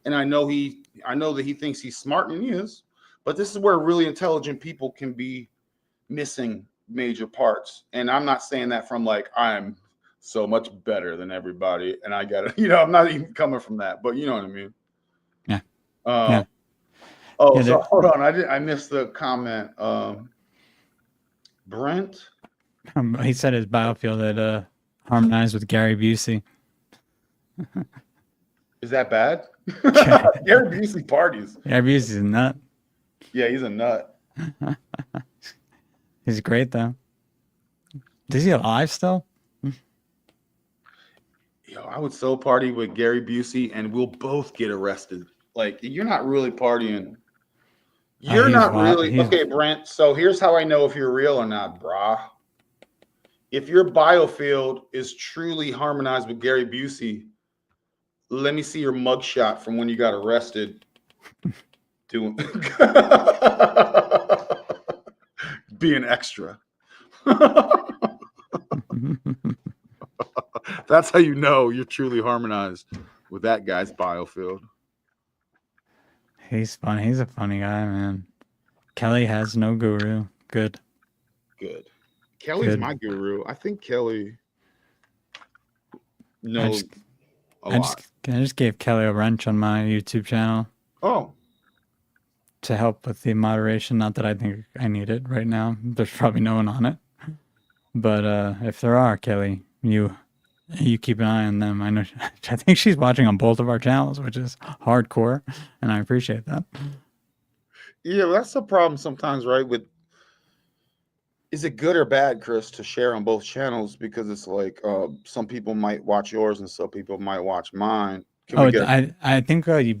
And I know that he thinks he's smart, and he is, but this is where really intelligent people can be missing major parts. And I'm not saying that from like, I'm so much better than everybody and I got it. I'm not even coming from that, but you know what I mean? Yeah. So hold on. I missed the comment. Brent? He said his biofield had harmonized with Gary Busey. Is that bad? Gary Busey parties. Gary Busey's a nut. Yeah, he's a nut. He's great though. Is he alive still? I would so party with Gary Busey and we'll both get arrested. Like, you're not really partying. You're not really. Okay, Brent. So here's how I know if you're real or not, brah. If your biofield is truly harmonized with Gary Busey, let me see your mugshot from when you got arrested. Being extra. That's how you know you're truly harmonized with that guy's biofield. He's funny. He's a funny guy, man. Kelly has no guru. Good. Kelly's my guru. I think Kelly knows a lot. I just gave Kelly a wrench on my YouTube channel. Oh. To help with the moderation. Not that I think I need it right now. There's probably no one on it. But if there are, Kelly, you keep an eye on them. I know. I think she's watching on both of our channels, which is hardcore, and I appreciate that. Yeah, that's the problem sometimes, right? Is it good or bad, Chris, to share on both channels? Because it's like some people might watch yours and some people might watch mine. I think I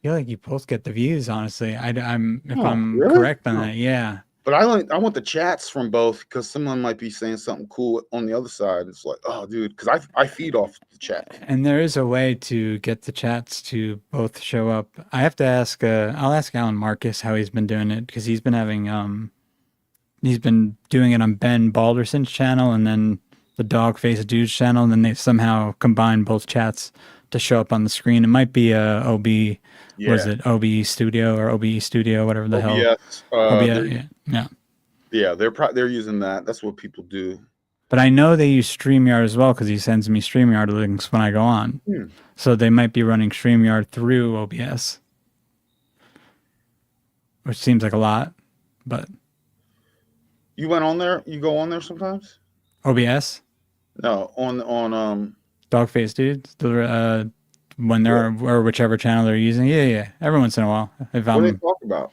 feel like you both get the views. Honestly, I'm really? Correct on that. Yeah. But I want the chats from both, because someone might be saying something cool on the other side. It's like, oh, dude, because I feed off the chat. And there is a way to get the chats to both show up. I have to ask. I'll ask Alan Marcus how he's been doing it, because he's been having he's been doing it on Ben Balderson's channel and then the Dogface Dude's channel, and then they somehow combine both chats to show up on the screen. It might be OB. Yeah. Was it OBE Studio or OBE Studio, whatever the hell? OBS, yeah. They're using that. That's what people do. But I know they use StreamYard as well, because he sends me StreamYard links when I go on. So they might be running StreamYard through OBS, which seems like a lot. But you went on there. You go on there sometimes. OBS. No, on Dogface Dudes. When they're or whichever channel they're using. Yeah. Every once in a while. What do they talk about?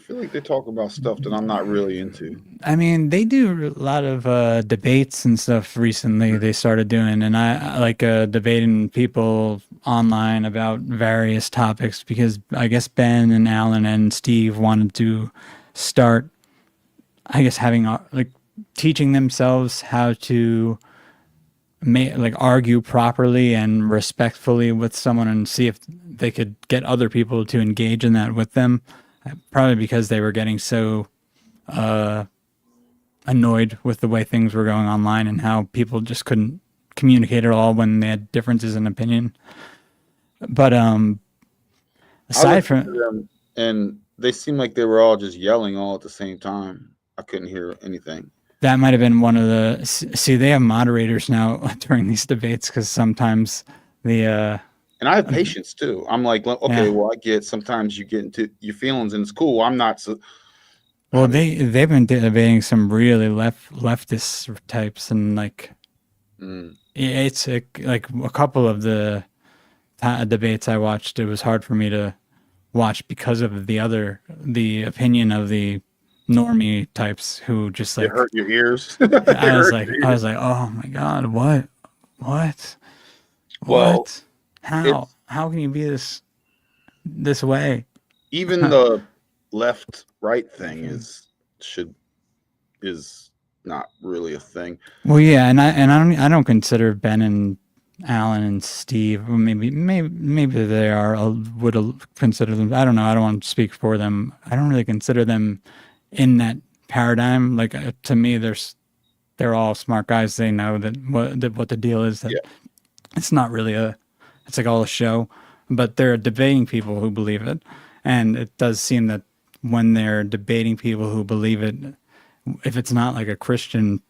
feel like they talk about stuff that I'm not really into. I mean, they do a lot of debates and stuff recently. They started doing, and I like debating people online about various topics because I guess Ben and Alan and Steve wanted to start, I guess, having like teaching themselves how to like argue properly and respectfully with someone and see if they could get other people to engage in that with them. Probably because they were getting so annoyed with the way things were going online and how people just couldn't communicate at all when they had differences in opinion. But aside from them, and they seemed like they were all just yelling all at the same time. I couldn't hear anything. That might have been one of the. See, they have moderators now during these debates because sometimes the. And I have patience too. I'm like, okay, well, I get sometimes you get into your feelings and it's cool. I'm not so. Well, they've been debating some really leftist types and like. It's like a couple of the debates I watched. It was hard for me to watch because of the opinion of the normie types who just like it hurt your ears. I was like, oh my God, what? Well, how can you be this way? Even the left right thing is not really a thing. Well, yeah, and I don't consider Ben and Alan and Steve. Maybe they would consider them. I don't know. I don't want to speak for them. I don't really consider them in that paradigm. Like to me, they're all smart guys. They know that what the deal is. That it's not really it's like all a show, but they're debating people who believe it, and it does seem that when they're debating people who believe it, if it's not like a Christian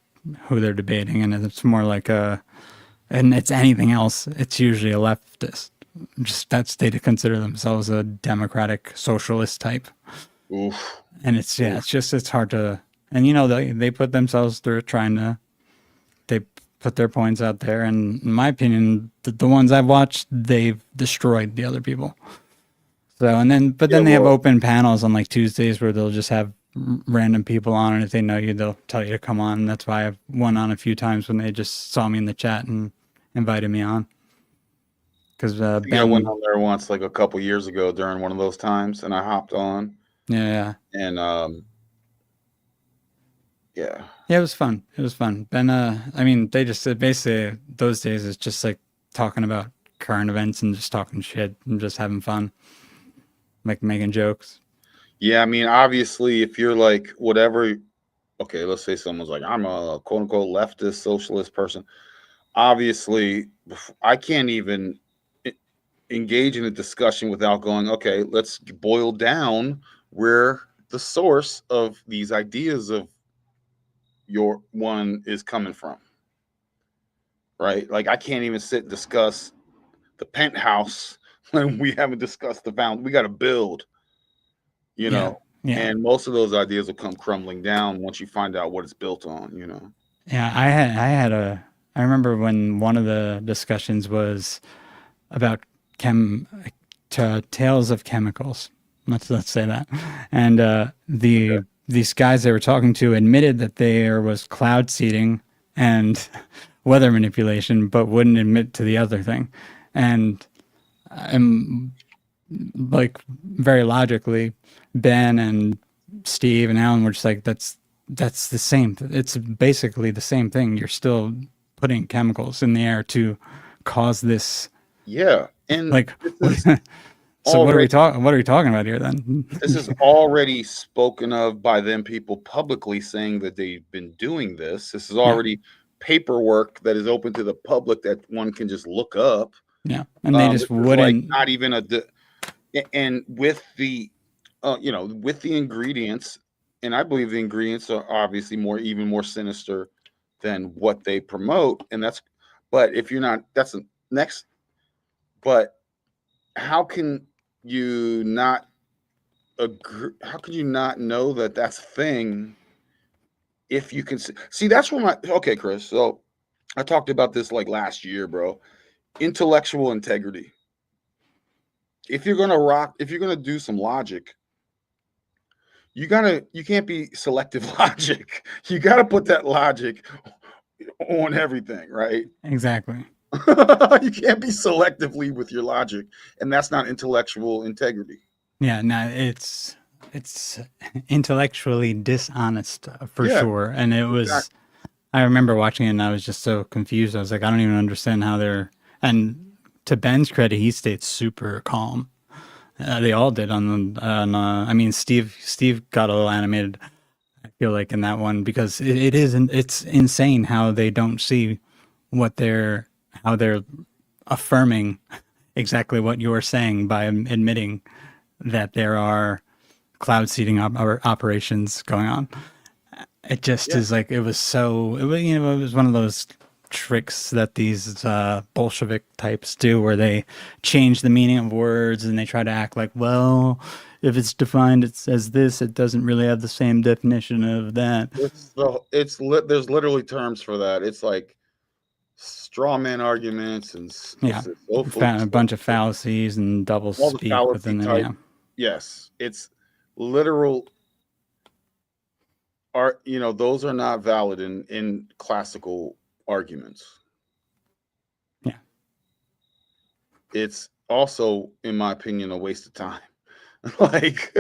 who they're debating, and it's more like and it's anything else, it's usually a leftist. Just that's they consider themselves a democratic socialist type. Oof. And it's hard to, and they put themselves through they put their points out there, and in my opinion, the ones I've watched, they've destroyed the other people. So, then they have open panels on like Tuesdays where they'll just have random people on, and if they know you, they'll tell you to come on. And that's why I've went on a few times when they just saw me in the chat and invited me on. Because I went on there once, like a couple years ago during one of those times, and I hopped on. Yeah. And yeah, it was fun. Ben, I mean, they just basically those days it's just like talking about current events and just talking shit and just having fun, like making jokes. Yeah, I mean, obviously, if you're like whatever, okay, let's say someone's like, I'm a quote unquote leftist socialist person. Obviously, I can't even engage in a discussion without going, okay, let's boil down where the source of these ideas of your one is coming from. Right? Like I can't even sit and discuss the penthouse when we haven't discussed the found. We got to build, know. Yeah. And most of those ideas will come crumbling down once you find out what it's built on, Yeah, I remember when one of the discussions was about tales of chemicals. Let's say that. And these guys they were talking to admitted that there was cloud seeding and weather manipulation, but wouldn't admit to the other thing. And like very logically, Ben and Steve and Alan were just like, that's the same. It's basically the same thing. You're still putting chemicals in the air to cause this. Yeah. And like, so what are we talking about here then? This is already spoken of by them people publicly saying that they've been doing this. This is already paperwork that is open to the public that one can just look up. Yeah. And they just wouldn't. Like not even and with the, with the ingredients, and I believe the ingredients are obviously even more sinister than what they promote. And but if you're not, that's the next, but how can you not agree? How could you not know that that's a thing? If you can see, that's where okay, Chris. So I talked about this like last year, bro. Intellectual integrity. If you're going to do some logic, you can't be selective logic. You gotta put that logic on everything, right? Exactly. You can't be selectively with your logic, and that's not intellectual integrity. Yeah, no, it's intellectually dishonest for Yeah, sure. And it was, I remember watching it and I was just so confused. I was like, I don't even understand how they're, and to Ben's credit, he stayed super calm. They all did I mean, Steve got a little animated, I feel like, in that one, because it's insane how they don't see how they're affirming exactly what you were saying by admitting that there are cloud seeding operations going on. It just is like, it was it was one of those tricks that these Bolshevik types do where they change the meaning of words and they try to act like, well, if it's defined as this, it doesn't really have the same definition of that. There's literally terms for that. It's like straw man arguments and a bunch of fallacies and double all the speak fallacy within them. type. Yeah. Yes, it's literal. Those are not valid in classical arguments. Yeah. It's also, in my opinion, a waste of time. like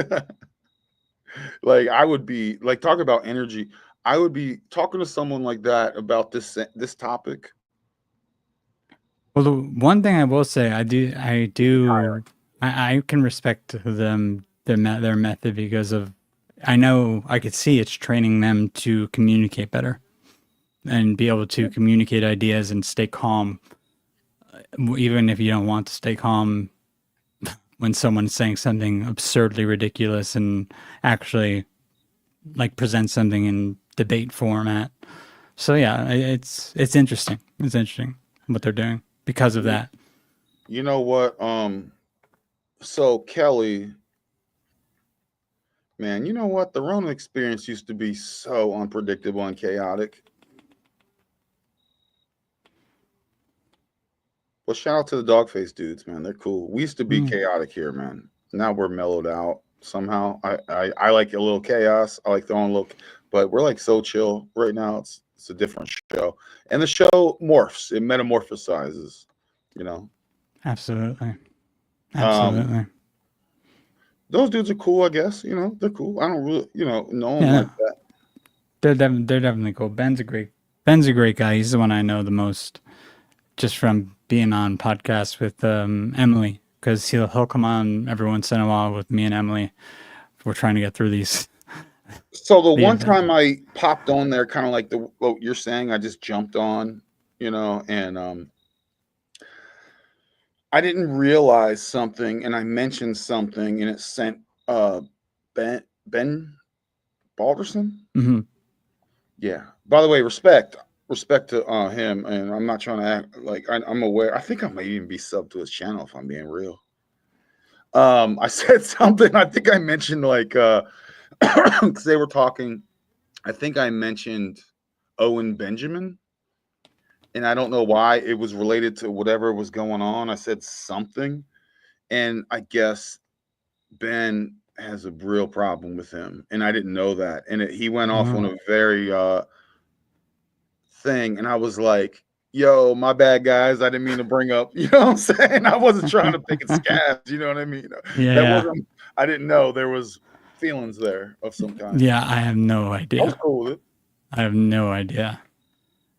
I would be like, talk about energy. I would be talking to someone like that about this topic. Well, the one thing I will say, I can respect them, their method, because of, I know I could see it's training them to communicate better and be able to communicate ideas and stay calm, even if you don't want to stay calm when someone's saying something absurdly ridiculous and actually like present something in debate format. So yeah, it's interesting. It's interesting what they're doing because of that. You know what? So Kelly, man, you know what? The Ronin experience used to be so unpredictable and chaotic. Well, shout out to the Dogface dudes, man. They're cool. We used to be chaotic here, man. Now we're mellowed out somehow. I like a little chaos. I like throwing a little, but we're like so chill right now. It's a different show, and the show morphs. It metamorphosizes. Absolutely. Those dudes are cool, I guess. They're cool. I don't really, know them like that. They're definitely cool. Ben's a great guy. He's the one I know the most, just from being on podcasts with Emily, because he'll come on every once in a while with me and Emily. We're trying to get through these. So the one time I popped on there, kind of like what you're saying, I just jumped on, and I didn't realize something, and I mentioned something, and it sent Ben Balderson. Mm-hmm. Yeah. By the way, respect to him, and I'm not trying to act like I'm aware. I think I might even be subbed to his channel if I'm being real. I said something. I think I mentioned because they were talking. I think I mentioned Owen Benjamin. And I don't know why it was related to whatever was going on. I said something, and I guess Ben has a real problem with him, and I didn't know that. And he went off on a very thing, and I was like, "Yo, my bad, guys. I didn't mean to bring up." You know what I'm saying? I wasn't trying to pick at scabs. You know what I mean? Yeah. I didn't know there was feelings there of some kind. Yeah, I have no idea. I was cool with it. I have no idea.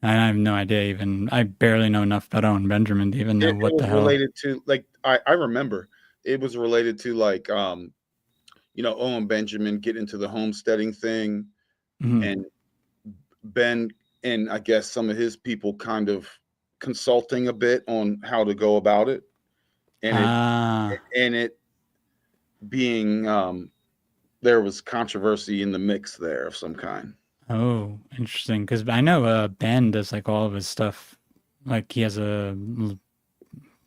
I have no idea even. I barely know enough about Owen Benjamin to even know what the hell. It was related to, like, I remember it was related to, like, Owen Benjamin get into the homesteading thing, and Ben and I guess some of his people kind of consulting a bit on how to go about it, and it being there was controversy in the mix there of some kind. Oh, interesting. Because I know Ben does like all of his stuff. Like he has I'm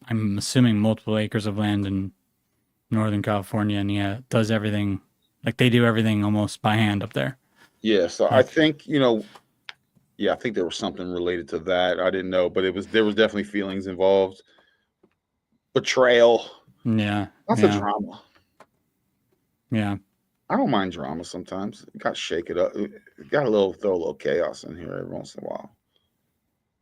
assuming multiple acres of land in Northern California, and he does everything. Like they do everything almost by hand up there. Yeah, so I think I think there was something related to that. I didn't know, but there was definitely feelings involved. Betrayal. Yeah, lots of drama. Yeah. I don't mind drama sometimes. You got to shake it up. Got throw a little chaos in here every once in a while.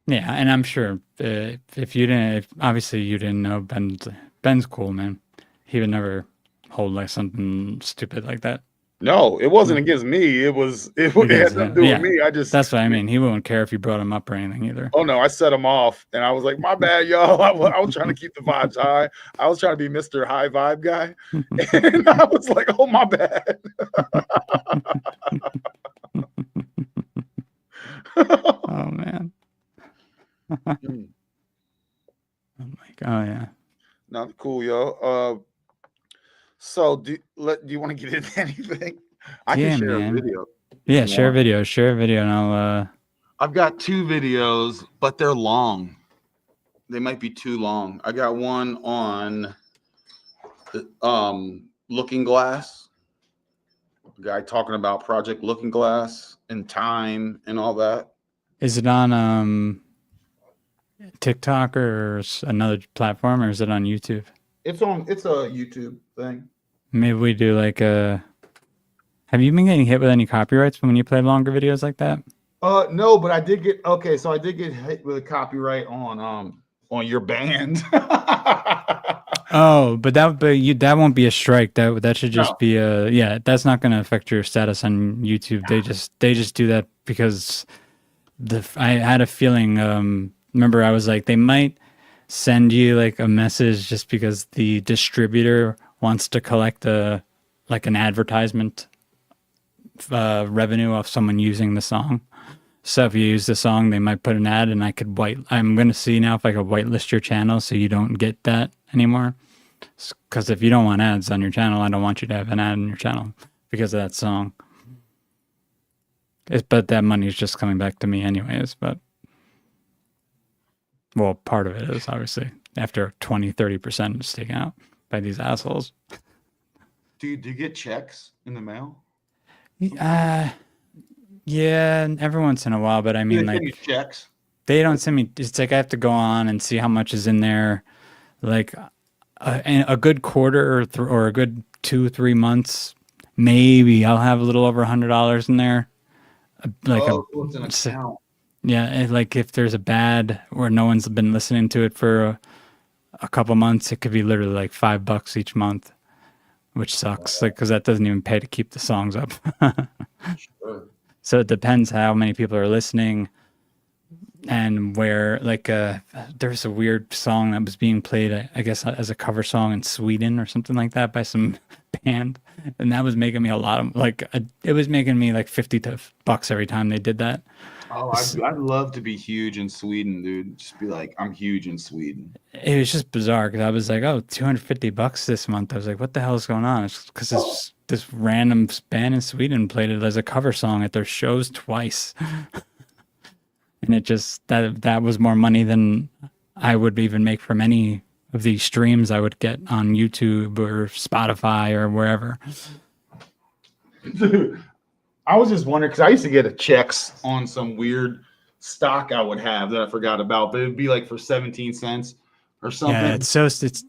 Yeah, and I'm sure if you didn't, if obviously you didn't know Ben's cool, man. He would never hold like something stupid like that. No, it wasn't No. against me. It had Because nothing to do with me. that's what I mean. He wouldn't care if you brought him up or anything either. Oh no, I set him off, and I was like, "My bad, yo." I was trying to keep the vibes high. I was trying to be Mr. High Vibe guy, and I was like, "Oh my bad." Oh man. Oh my god, yeah. Not cool, yo. So do you want to get into anything? I Yeah, can share man. a video. Yeah, share a video, and I'll I've got 2 videos, but they're long. They might be too long. I got one on the Looking Glass. A guy talking about Project Looking Glass and time and all that. Is it on TikTok or another platform, or is it on YouTube? It's a YouTube thing. Maybe we do like a. Have you been getting hit with any copyrights when you play longer videos like that? No, but I did get hit with a copyright on your band. Oh, but that won't be a strike. That should just be a that's not going to affect your status on YouTube. They just do that because I had a feeling. Remember, I was like, they might send you like a message just because the distributor wants to collect an advertisement revenue off someone using the song. So if you use the song, they might put an ad, and I'm going to see now if I could whitelist your channel so you don't get that anymore. Because if you don't want ads on your channel, I don't want you to have an ad on your channel because of that song. But that money is just coming back to me anyways. But, well, part of it is obviously after 20-30% is taken out by these assholes. Do you get checks in the mail? Yeah, every once in a while, but I mean, like, checks. They don't send me. It's like I have to go on and see how much is in there. Like a good quarter or a good 2-3 months, maybe I'll have a little over $100 in there. It's an account. Yeah, like if there's a bad or no one's been listening to it for a couple months, it could be literally like $5 each month, which sucks. Like because that doesn't even pay to keep the songs up. Sure. So it depends how many people are listening and where, like, there's a weird song that was being played, I guess, as a cover song in Sweden or something like that by some band. And that was making me a lot of, like, it was making me like $50 every time they did that. Oh, I'd love to be huge in Sweden, dude. Just be like, I'm huge in Sweden. It was just bizarre because I was like, oh, $250 this month. I was like, what the hell is going on? It's because this random band in Sweden played it as a cover song at their shows twice. And it just, that was more money than I would even make from any of these streams I would get on YouTube or Spotify or wherever. Dude, I was just wondering, because I used to get checks on some weird stock I would have that I forgot about, but it'd be like for 17 cents or something. Yeah, it's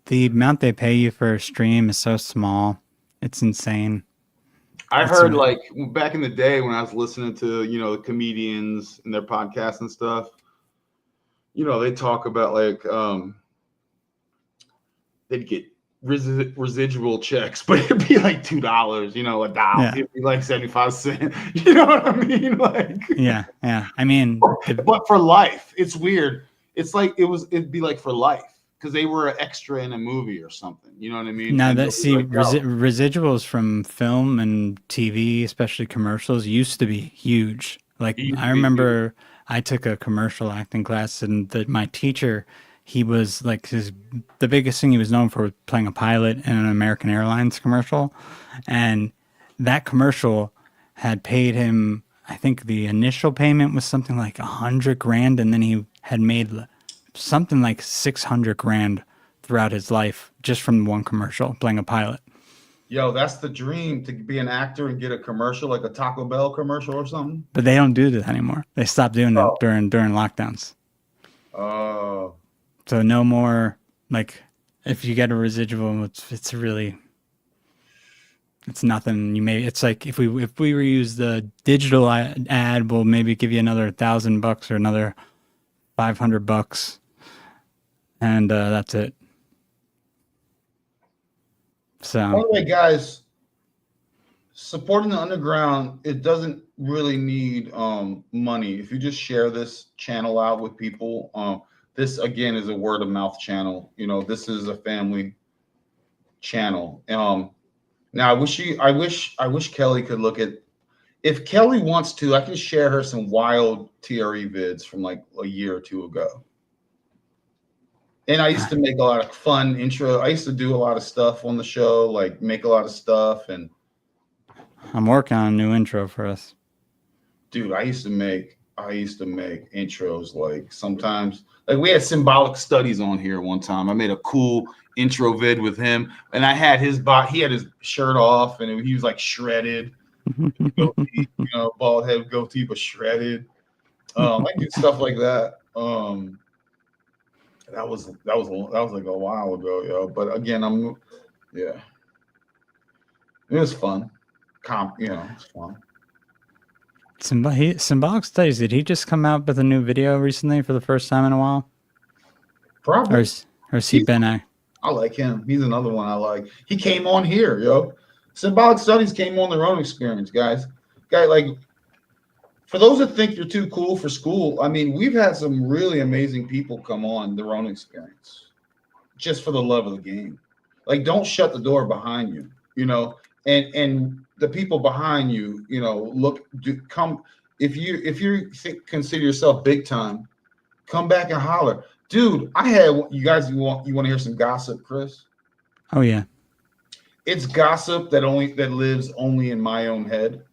the amount they pay you for a stream is so small. It's insane. I heard like back in the day when I was listening to, the comedians and their podcasts and stuff, they talk about like, they'd get residual checks, but it'd be like $2, $1. Yeah. It'd be like 75 cents. You know what I mean? Like, yeah. I mean, but for life, it's weird. It's like it'd be like for life because they were an extra in a movie or something. You know what I mean? Now residuals from film and TV, especially commercials, used to be huge. Like I remember I took a commercial acting class, and my teacher, he was like the biggest thing he was known for was playing a pilot in an American Airlines commercial. And that commercial had paid him, I think the initial payment was something like $100,000. And then he had made something like $600,000 throughout his life just from one commercial playing a pilot. Yo, that's the dream, to be an actor and get a commercial, like a Taco Bell commercial or something. But they don't do that anymore. They stopped doing that during lockdowns. Oh. So no more, like, if you get a residual, it's really... it's nothing. It's like if we reuse the digital ad, we'll maybe give you another $1,000 or another $500, and that's it. By So the way, guys, supporting the underground, it doesn't really need money. If you just share this channel out with people, this again is a word of mouth channel. You know, this is a family channel. Now I wish Kelly could look at. If Kelly wants to, I can share her some wild TRE vids from like a year or two ago. And I used to make a lot of fun intro. I used to do a lot of stuff on the show, like make a lot of stuff. And I'm working on a new intro for us. dude, I used to make intros like sometimes like we had symbolic studies on here one time. I made a cool intro vid with him, and I had he had his shirt off, and he was like shredded, goatee, you know, bald head, goatee, but shredded. I do stuff like that. That was like a while ago, yo. But again, it was fun. It's fun. Symbolic Studies, did he just come out with a new video recently for the first time in a while? Probably. Or has he been I like him. He's another one I like. He came on here, yo. Symbolic Studies came on the Ronin Experience, guys. Like, for those that think you're too cool for school, I mean, we've had some really amazing people come on the Ronin Experience just for the love of the game. Like, don't shut the door behind you, you know, and the people behind you, you know, come if you consider yourself big time, come back and holler. Dude, you guys, you want to hear some gossip, Chris? Oh yeah. It's gossip that lives only in my own head.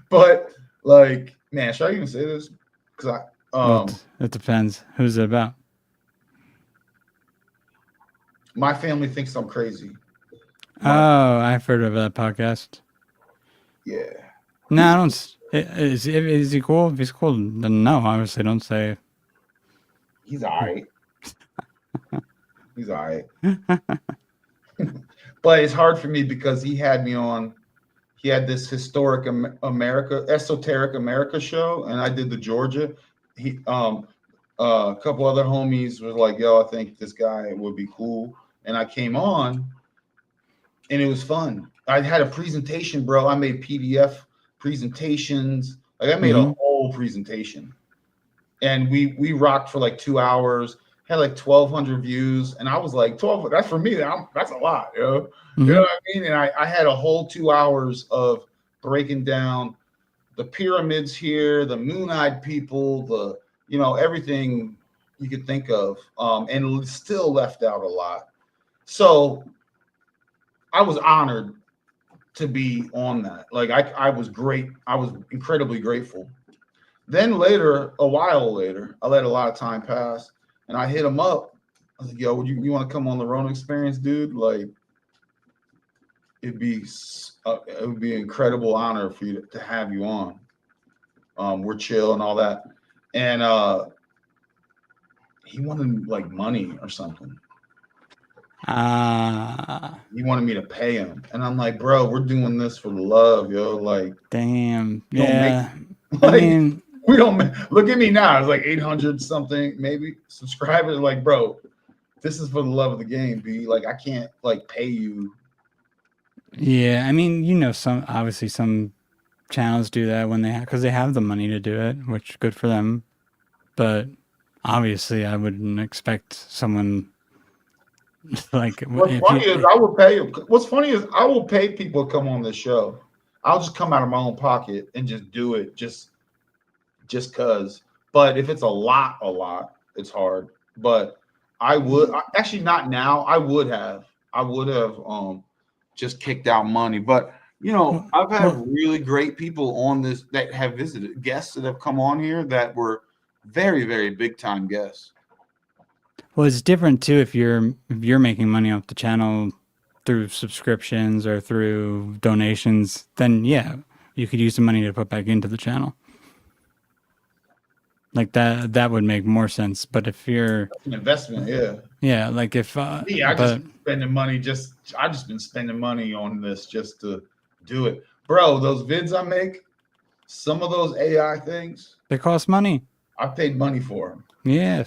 But like, man, should I even say this? Because it depends. Who's it about? My family thinks I'm crazy. Oh, I've heard of that podcast. Yeah. No, I don't. Is he cool? If he's cool, then no. Obviously, don't say. He's all right. He's all right. But it's hard for me because he had me on. He had this historic esoteric America show, and I did the Georgia. A couple other homies was like, "Yo, I think this guy would be cool," and I came on, and it was fun. I had a presentation, bro. I made PDF presentations. Like I made a whole presentation, and we rocked for like 2 hours. Had like 1,200 views, and I was like, 12. That's for me. That's a lot, yo. You know what I mean? And I had a whole 2 hours of breaking down the pyramids here, the moon-eyed people, everything you could think of, and still left out a lot. So I was honored to be on that. Like I was great. I was incredibly grateful. Then a while later, I let a lot of time pass, and I hit him up. I was like, "Yo, you want to come on the Ronin Experience, dude? Like, it would be an incredible honor for you to have you on. We're chill and all that." And he wanted like money or something. He wanted me to pay him, and I'm like, "Bro, we're doing this for the love, yo." Like, damn, yeah. I mean, we don't look at me now. It's like 800 something maybe subscribers. Like, bro, this is for the love of the game, B. Like, I can't like pay you. Yeah, I mean, obviously some channels do that because they have the money to do it, which good for them. But obviously, I wouldn't expect someone like. What's funny is I will pay. What's funny is I will pay people to come on this show. I'll just come out of my own pocket and just do it, just cause. But if it's a lot, it's hard. But I would actually not now. I would have just kicked out money. But I've had really great people on this that have visited, guests that have come on here that were very, very big time guests. Well, it's different too if you're making money off the channel through subscriptions or through donations. Then yeah, you could use the money to put back into the channel. Like that would make more sense. But if you're, That's an investment, yeah. yeah, like if, Yeah, but spending money I just been spending money on this just to do it. Bro, those vids I make, some of those AI things, they cost money. I paid money for Yeah,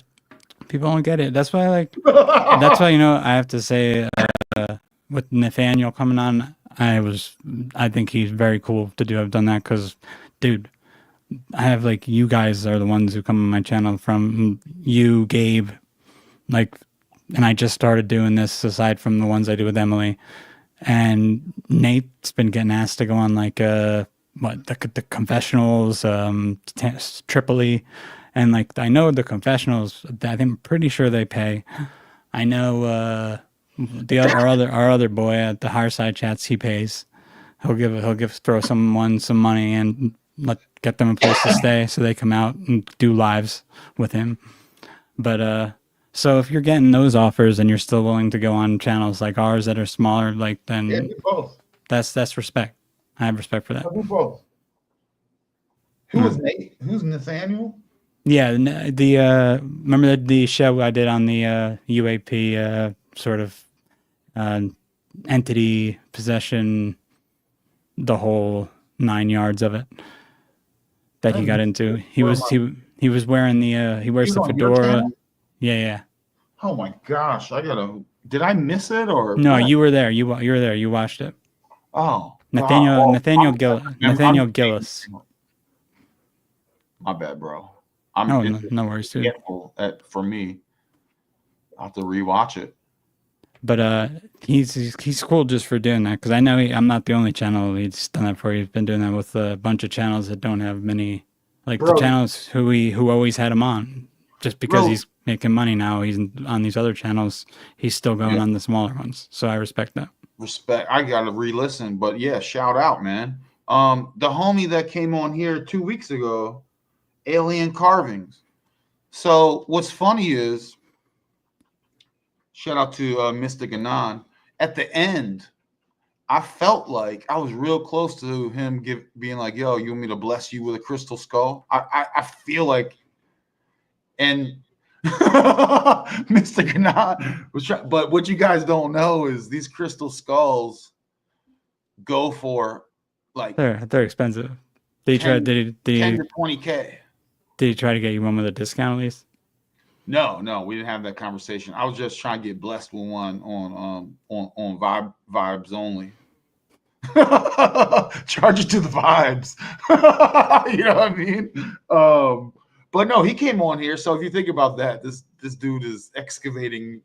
people don't get it. That's why, like, them. that's why, I have to say, with Nathaniel coming on, I think he's very cool to have done that because, dude, I have like, you guys are the ones who come on my channel from you, Gabe, like, and I just started doing this aside from the ones I do with Emily, and Nate's been getting asked to go on like, the confessionals, Tripoli, and like, I know the confessionals, I'm pretty sure they pay. I know, our other boy at the higher side chats, he pays. Throw someone some money and get them a place to stay so they come out and do lives with him. But so if you're getting those offers and you're still willing to go on channels like ours that are smaller, like, then Yeah, do both. that's respect. I have respect for that. I do both. Who is Nate? Who's Nathaniel? Yeah, remember the show I did on the UAP sort of entity possession, the whole 9 yards of it that he got into. He was wearing he wears the fedora. Yeah. Oh my gosh, did I miss it or no? You were there. You were there. You watched it. Oh, Nathaniel Gillis. My bad, bro. No worries, dude. For me, I'll have to rewatch it. But he's cool just for doing that, because I know I'm not the only channel he's done that for. He's been doing that with a bunch of channels that don't have many, like the channels who always had him on. Just because he's making money now, he's on these other channels. He's still going on the smaller ones, so I respect that. I gotta re-listen, but yeah, shout out, man. The homie that came on here 2 weeks ago, Alien Carvings. So what's funny is, shout out to Mystic Anon. At the end, I felt like I was real close to him being like, "Yo, you want me to bless you with a crystal skull?" I feel like, and Mystic Anon was trying, but what you guys don't know is these crystal skulls go for like they're expensive. Did he 10 to 20K. Did he try to get you one with a discount at least? No, we didn't have that conversation. I was just trying to get blessed with one on vibes only. Charge it to the vibes. You know what I mean? But no, he came on here. So if you think about that, this dude is excavating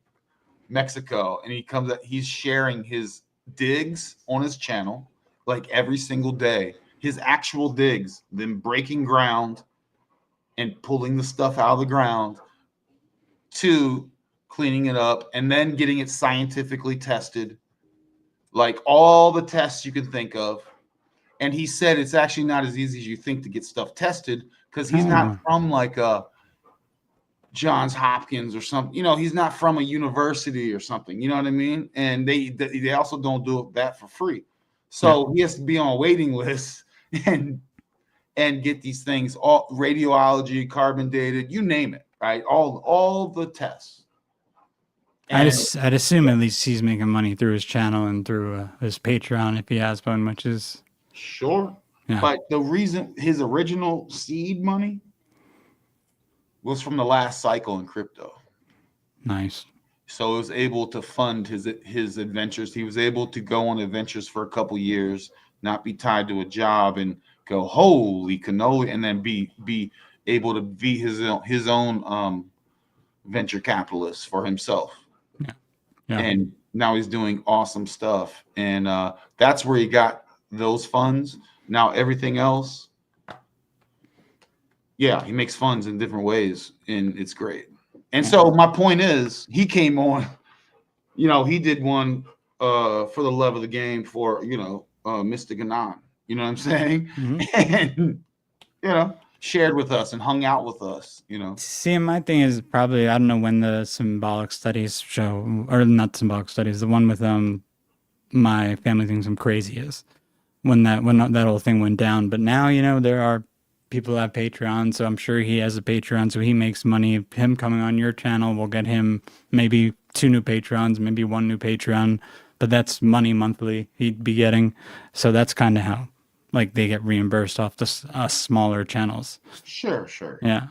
Mexico, and he's sharing his digs on his channel like every single day. His actual digs, them breaking ground and pulling the stuff out of the ground, to cleaning it up and then getting it scientifically tested, like all the tests you can think of. And he said it's actually not as easy as you think to get stuff tested, because he's not from like a Johns Hopkins or something. He's not from a university or something. You know what I mean? And they also don't do that for free. So he has to be on a waiting list and get these things, all radiology, carbon dated, you name it, right? All the tests. And I'd assume at least he's making money through his channel and through his Patreon, if he has one, which is sure. Yeah. But the reason his original seed money was from the last cycle in crypto. Nice. So it was able to fund his adventures. He was able to go on adventures for a couple years, not be tied to a job, and go, holy cannoli, and then be able to be his own venture capitalist for himself. Yeah. And now he's doing awesome stuff. And that's where he got those funds. Now everything else, he makes funds in different ways, and it's great. And so my point is, he came on, he did one for the love of the game for, Mystic Anon. You know what I'm saying? Mm-hmm. And, shared with us and hung out with us, See, my thing is probably, I don't know when the symbolic studies show, or not symbolic studies, the one with my family thinks I'm crazy is when that whole thing went down. But now, there are people have Patreon, so I'm sure he has a Patreon, so he makes money. Him coming on your channel will get him maybe 2 new Patreons, maybe 1 new Patreon, but that's money monthly he'd be getting. So that's kind of how, like, they get reimbursed off the smaller channels. Sure. Yeah.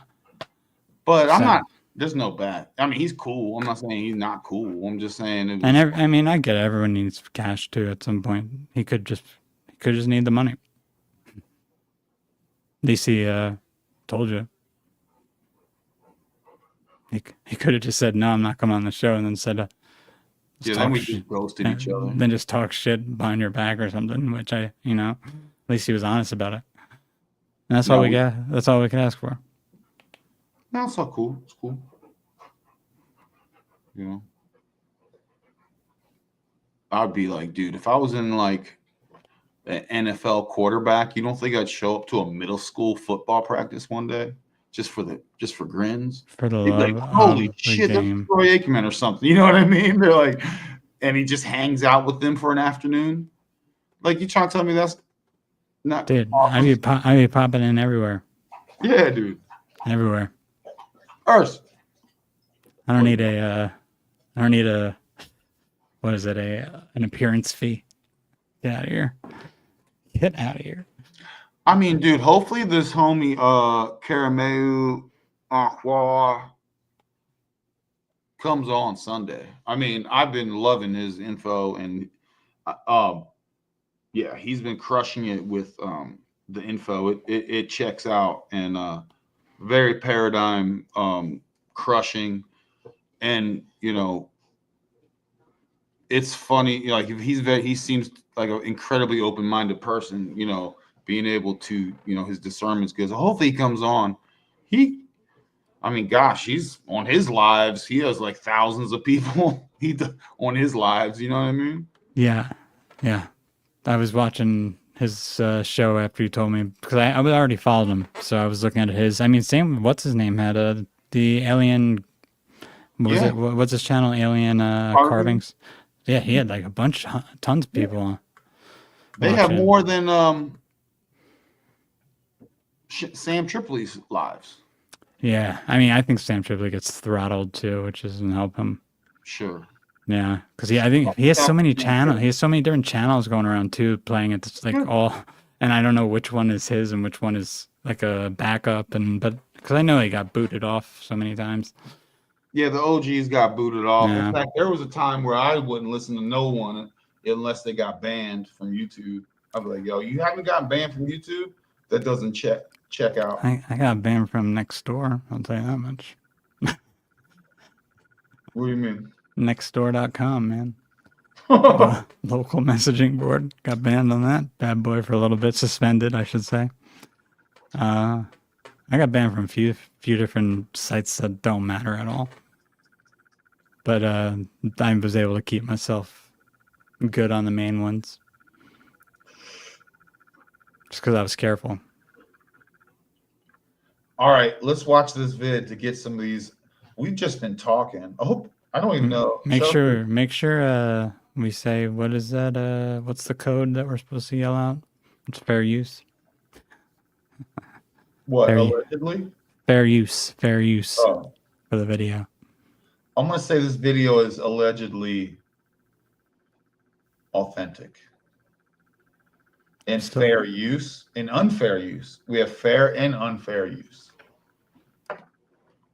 But I'm So- not. There's no bad. I mean, he's cool. I'm not saying he's not cool. I'm just saying. It was, And I mean, I get it. Everyone needs cash too at some point. He could just need the money. At least he told you. He could have just said, no, I'm not coming on the show, and then said, then we just ghosted each other. Then just talk shit behind your back or something, which at least he was honest about it. And that's all we got. That's all we can ask for. No, it's all cool. It's cool. I'd be like, dude, if I was in like an NFL quarterback, you don't think I'd show up to a middle school football practice one day just for grins? For the They'd be love like, holy of shit, the that's game. Troy Aikman or something. You know what I mean? They're like, and he just hangs out with them for an afternoon. Like, you trying to tell me that's not Dude, awesome? I'd be popping in everywhere. Yeah, dude. Everywhere. First, I don't need a what is it, an appearance fee. Get out of here. Get out of here. I mean, dude, hopefully this homie Carameu Aqua comes on Sunday. I mean, I've been loving his info, and yeah, he's been crushing it with the info. It checks out, and very paradigm crushing. And it's funny, like, if he seems like an incredibly open-minded person, being able to, his discernment's good. So hopefully he comes on. I mean, gosh, he's on his lives. He has like thousands of people on his lives. You know what I mean? Yeah. I was watching his show after you told me, because I already followed him, so I was looking at his. I mean, same. What's his name had the alien. What was it? What's his channel? Alien carvings. Yeah, he had like tons of people on. They have more than Sam Tripoli's lives. Yeah, I mean, I think Sam Tripoli gets throttled too, which doesn't help him. Sure. Yeah, because I think he has so many channels. He has so many different channels going around too, playing it like all. And I don't know which one is his and which one is like a backup. But because I know he got booted off so many times. Yeah, the OGs got booted off. Yeah. In fact, there was a time where I wouldn't listen to no one unless they got banned from YouTube. I'd be like, yo, you haven't gotten banned from YouTube? That doesn't check out. I got banned from Nextdoor. I'll tell you that much. What do you mean? Nextdoor.com, man. The local messaging board. Got banned on that bad boy for a little bit. Suspended, I should say. I got banned from a few different sites that don't matter at all. But I was able to keep myself good on the main ones. Just because I was careful. All right, let's watch this vid to get some of these. We've just been talking. I don't even know. Make sure we say, what is that? What's the code that we're supposed to yell out? It's fair use. What, allegedly? Fair use Oh. for the video. I'm going to say this video is allegedly authentic. And fair use and unfair use. We have fair and unfair use.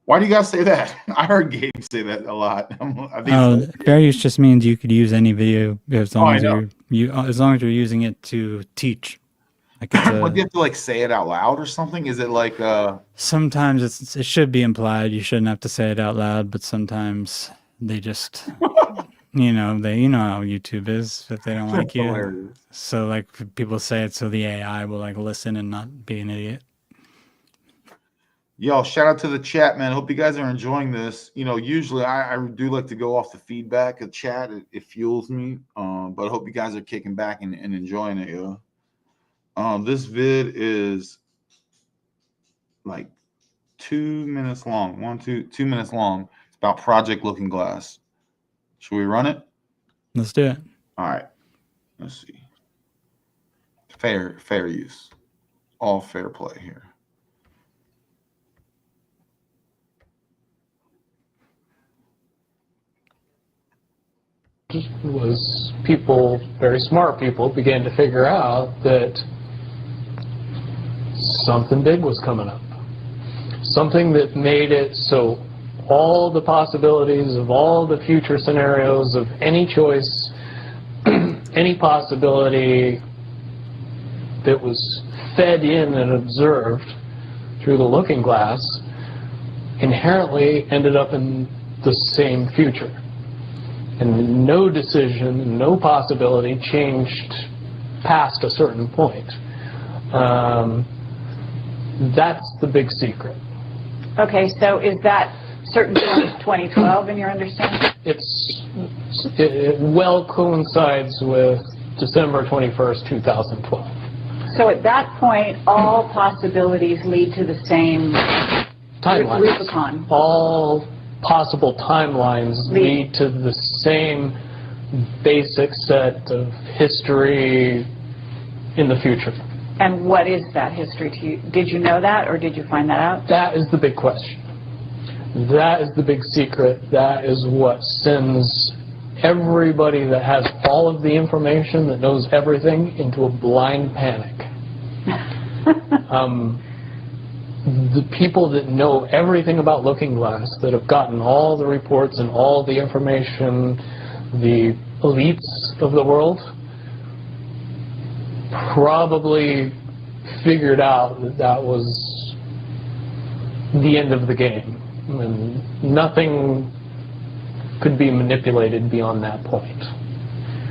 Why do you guys say that? I heard Gabe say that a lot. I think fair use just means you could use any video as long as you're using it to teach. Like Would you have to like say it out loud or something? Is it like sometimes it should be implied. You shouldn't have to say it out loud, but sometimes they just you know how YouTube is if they don't like you. Hilarious. So like people say it so the AI will like listen and not be an idiot. Yo, shout out to the chat, man. Hope you guys are enjoying this. Usually I do like to go off the feedback of chat. It fuels me. But I hope you guys are kicking back and enjoying it, yo. This vid is like 2 minutes long. 2 minutes long. It's about Project Looking Glass. Should we run it? Let's do it. All right. Let's see. Fair use. All fair play here. was people, very smart people, began to figure out that something big was coming up. Something that made it so all the possibilities of all the future scenarios of any choice, any possibility that was fed in and observed through the looking glass inherently ended up in the same future. And no decision, no possibility changed past a certain point. That's the big secret. Okay, so is that certain 2012 in your understanding? It well coincides with December 21st, 2012. So at that point, all possibilities lead to the same Timelines. Rubicon. All possible timelines lead to the same basic set of history in the future. And what is that history to you? Did you know that, or did you find that out? That is the big question. That is the big secret. That is what sends everybody that has all of the information, that knows everything, into a blind panic. The people that know everything about Looking Glass, that have gotten all the reports and all the information, the elites of the world, probably figured out that that was the end of the game. And nothing could be manipulated beyond that point.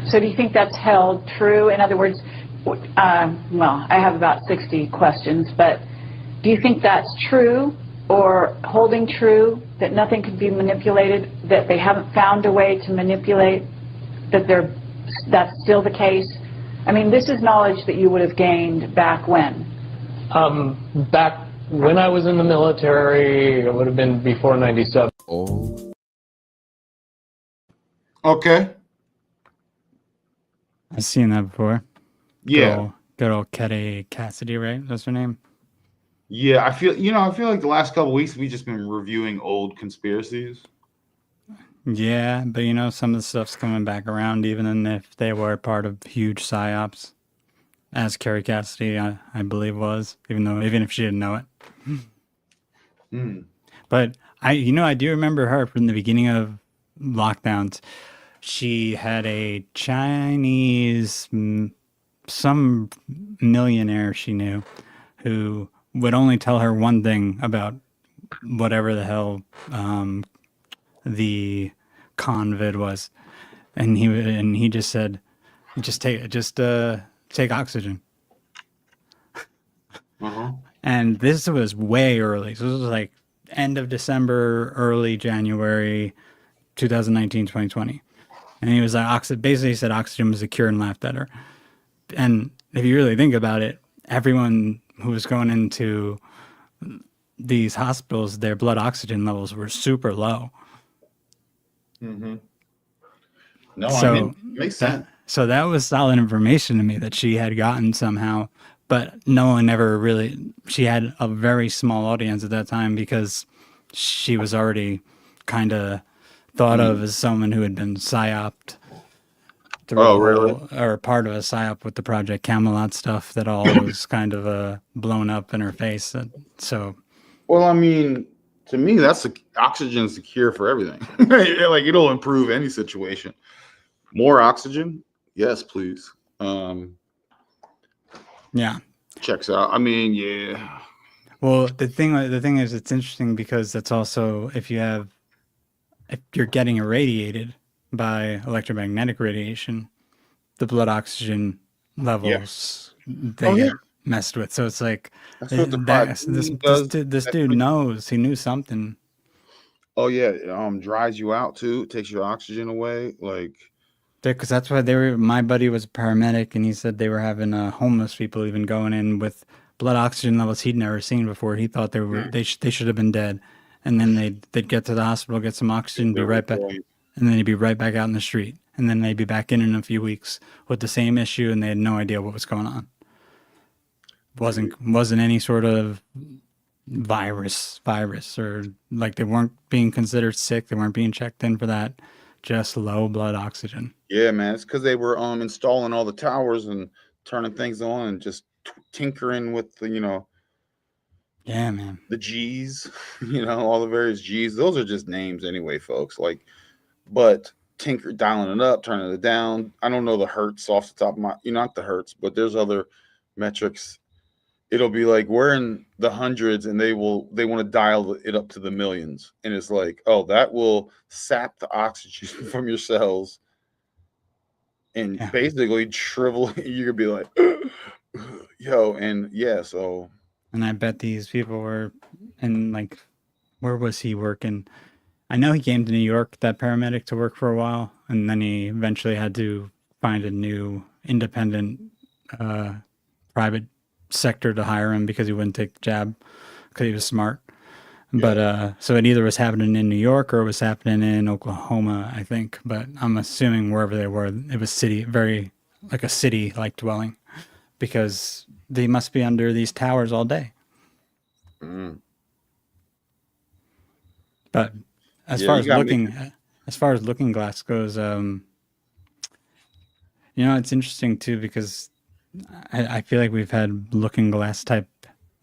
So do you think that's held true? In other words, well, I have about 60 questions, but do you think that's true or holding true, that nothing could be manipulated, that they haven't found a way to manipulate, that's still the case? I mean, this is knowledge that you would have gained back when? Back when I was in the military, it would have been before 97. Oh. Okay. I've seen that before. Yeah. Good old Ketty Cassidy, right? That's her name. Yeah, I feel like the last couple of weeks we've just been reviewing old conspiracies. Yeah, but some of the stuff's coming back around, even if they were part of huge psyops, as Carrie Cassidy, I believe, was, even if she didn't know it. But I do remember her from the beginning of lockdowns. She had a Chinese, some millionaire she knew, who would only tell her one thing about whatever the hell the convid was, and he just said, take oxygen. And this was way early. So this was like end of December, early January 2019, 2020. And he was like, basically said oxygen was a cure and laughed at her. And if you really think about it, everyone who was going into these hospitals, their blood oxygen levels were super low. No, So I mean, makes sense. So that was solid information to me that she had gotten somehow, but no one ever really, she had a very small audience at that time because she was already kind of thought of as someone who had been psyoped. Really? Or part of a psyop with the Project Camelot stuff that all was kind of blown up in her face. So, well, I mean, to me, oxygen's the cure for everything. Like, it'll improve any situation. More oxygen, yes, please. Yeah, checks out. I mean, yeah. Well, the thing is, it's interesting because that's also if you're getting irradiated by electromagnetic radiation, the blood oxygen levels get messed with. So it's like that's what this dude knows. He knew something. Oh yeah, dries you out too. Takes your oxygen away, like. Because that's why my buddy was a paramedic, and he said they were having homeless people even going in with blood oxygen levels he'd never seen before. He thought they should have been dead, and then they'd get to the hospital, get some oxygen, be right back, and then they'd be right back out in the street, and then they'd be back in a few weeks with the same issue, and they had no idea what was going on. Wasn't any sort of virus, or like they weren't being considered sick. They weren't being checked in for that. just low blood oxygen. Yeah, man. It's because they were installing all the towers and turning things on and just tinkering with the, Yeah, man. the G's, all the various G's. Those are just names anyway, folks. Like, but dialing it up, turning it down. I don't know the hertz off the top of my, not the hertz, but there's other metrics. It'll be like we're in the hundreds and they want to dial it up to the millions. And it's like, oh, that will sap the oxygen from your cells and basically shrivel. You're gonna be like, yo, and yeah, so. And I bet these people were in, like, where was he working? I know he came to New York, that paramedic, to work for a while, and then he eventually had to find a new independent private sector to hire him because he wouldn't take the jab because he was smart. But so it either was happening in New York or it was happening in Oklahoma, I think. But I'm assuming wherever they were, it was very like a city-like dwelling, because they must be under these towers all day. But as far as looking glass goes, it's interesting too, because I feel like we've had looking glass type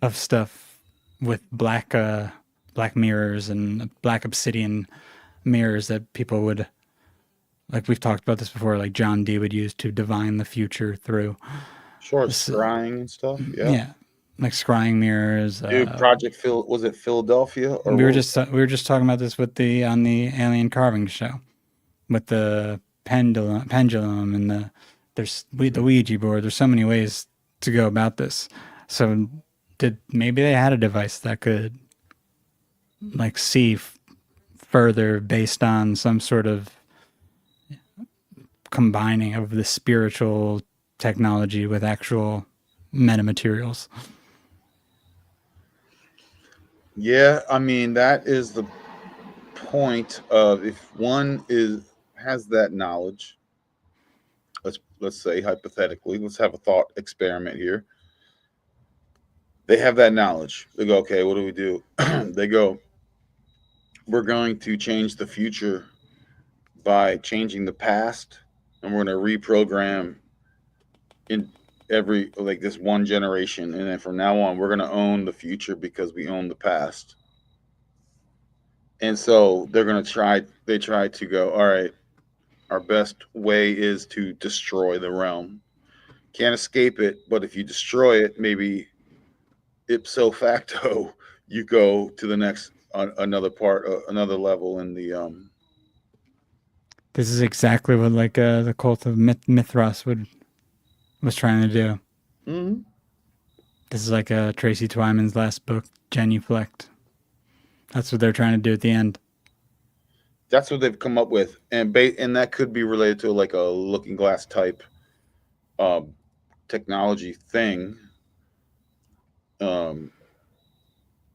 of stuff with black mirrors and black obsidian mirrors that people would, like we've talked about this before, like John Dee would use to divine the future through. Sure, scrying and stuff. Yeah. Yeah. Like scrying mirrors. Dude, was it Philadelphia? Or we were just talking about this on the alien carving show, with the pendulum and the Ouija board. There's so many ways to go about this. So maybe they had a device that could like see further based on some sort of combining of the spiritual technology with actual metamaterials. Yeah, I mean, that is the point of, if one has that knowledge, let's say hypothetically, let's have a thought experiment here. They have that knowledge. They go, okay, what do we do? They go, we're going to change the future by changing the past, and we're going to reprogram in every, like, this one generation, and then from now on we're going to own the future because we own the past. And so they try to go, all right, our best way is to destroy the realm. Can't escape it, but if you destroy it, maybe ipso facto you go to the next another level in the This is exactly what the cult of Mithras was trying to do. Mm-hmm. This is like Tracy Twyman's last book, Genuflect. That's what they're trying to do at the end. That's what they've come up with, and that could be related to like a looking glass type technology thing.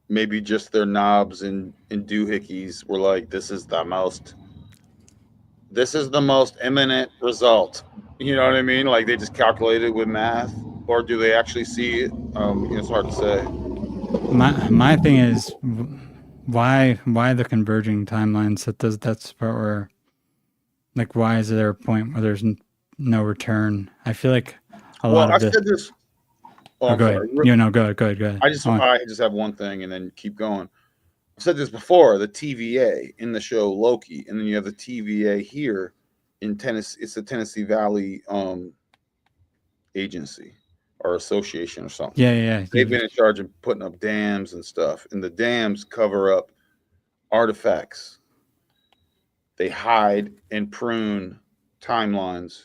Maybe just their knobs and doohickeys were like, this is the most imminent result. You know what I mean? Like they just calculated with math, or do they actually see it? It's hard to say. My thing is, why the converging timelines? That's part where, like, why is there a point where there's no return? I feel like I said this. Oh, go ahead. Go ahead. I just have one thing and then keep going. I've said this before, the TVA in the show Loki, and then you have the TVA here in Tennessee. It's the Tennessee Valley agency or association or something. Yeah. They've been in charge of putting up dams and stuff, and the dams cover up artifacts. They hide and prune timelines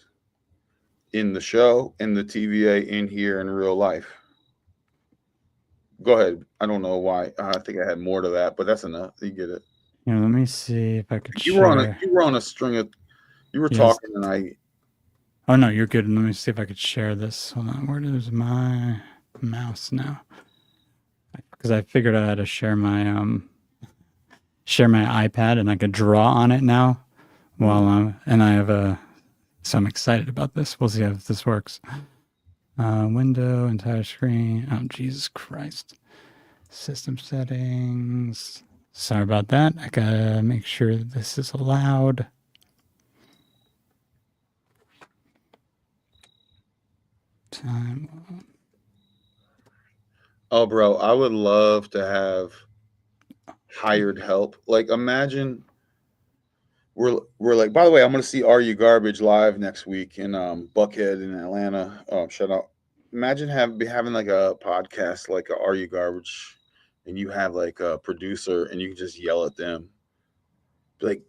in the show and the TVA in here in real life. Go ahead. I don't know why. I think I had more to that, but that's enough. You get it. Let me see if I could. You were on a string of. You were talking, and I. Oh no, you're good. Let me see if I could share this. Hold on. Where is my mouse now? Because I figured out how to share my iPad, and I could draw on it now. And I have so I'm excited about this. We'll see how this works. Window, entire screen. Oh, Jesus Christ. System settings. Sorry about that. I gotta make sure this is allowed. Oh, bro, I would love to have hired help. Like, imagine we're like. By the way, I'm gonna see Are You Garbage live next week in Buckhead in Atlanta. Shout out. Imagine having like a podcast like Are You Garbage, and you have like a producer, and you can just yell at them, like,